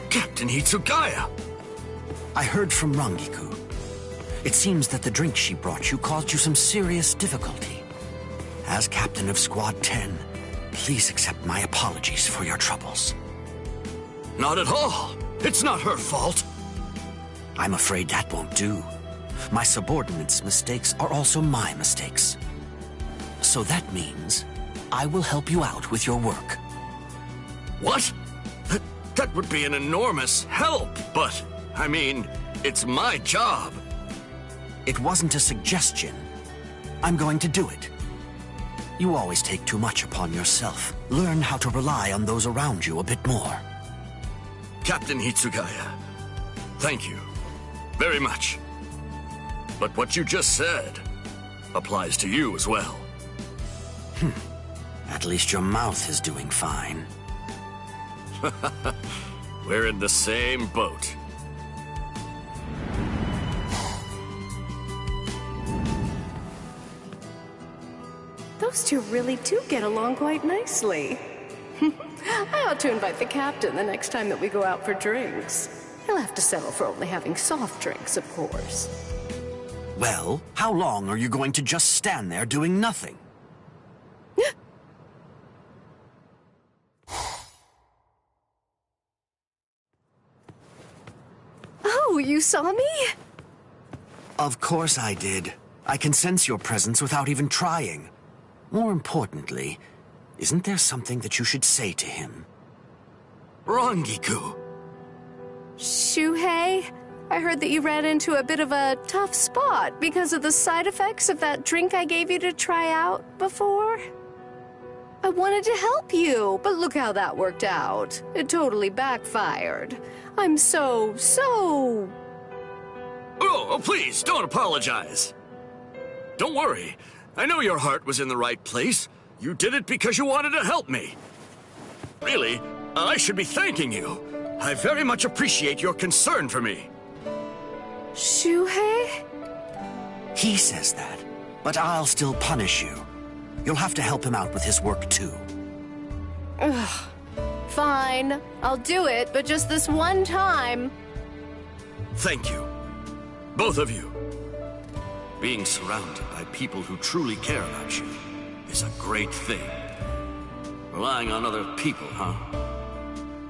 Captain Hitsugaya! I heard from Rangiku. It seems that the drink she brought you caused you some serious difficulty. As captain of Squad 10, please accept my apologies for your troubles. Not at all. It's not her fault. I'm afraid that won't do. My subordinates' mistakes are also my mistakes. So that means I will help you out with your work. What? That would be an enormous help, but, I mean, it's my job. It wasn't a suggestion. I'm going to do it. You always take too much upon yourself. Learn how to rely on those around you a bit more. Captain Hitsugaya, thank you very much. But what you just said applies to you as well. At least your mouth is doing fine. We're in the same boat. Those two really do get along quite nicely. I ought to invite the captain the next time that we go out for drinks. He'll have to settle for only having soft drinks, of course. Well, how long are you going to just stand there doing nothing? Oh, you saw me? Of course I did. I can sense your presence without even trying. More importantly, isn't there something that you should say to him? Rangiku! Shuhei, I heard that you ran into a bit of a tough spot because of the side effects of that drink I gave you to try out before. I wanted to help you, but look how that worked out. It totally backfired. I'm so... Oh, please, don't apologize. Don't worry. I know your heart was in the right place. You did it because you wanted to help me. Really, I should be thanking you. I very much appreciate your concern for me. Shuhei? He says that, but I'll still punish you. You'll have to help him out with his work, too. Ugh. Fine. I'll do it, but just this one time. Thank you. Both of you. Being surrounded by people who truly care about you is a great thing. Relying on other people, huh?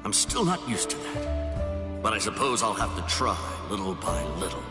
I'm still not used to that. But I suppose I'll have to try little by little.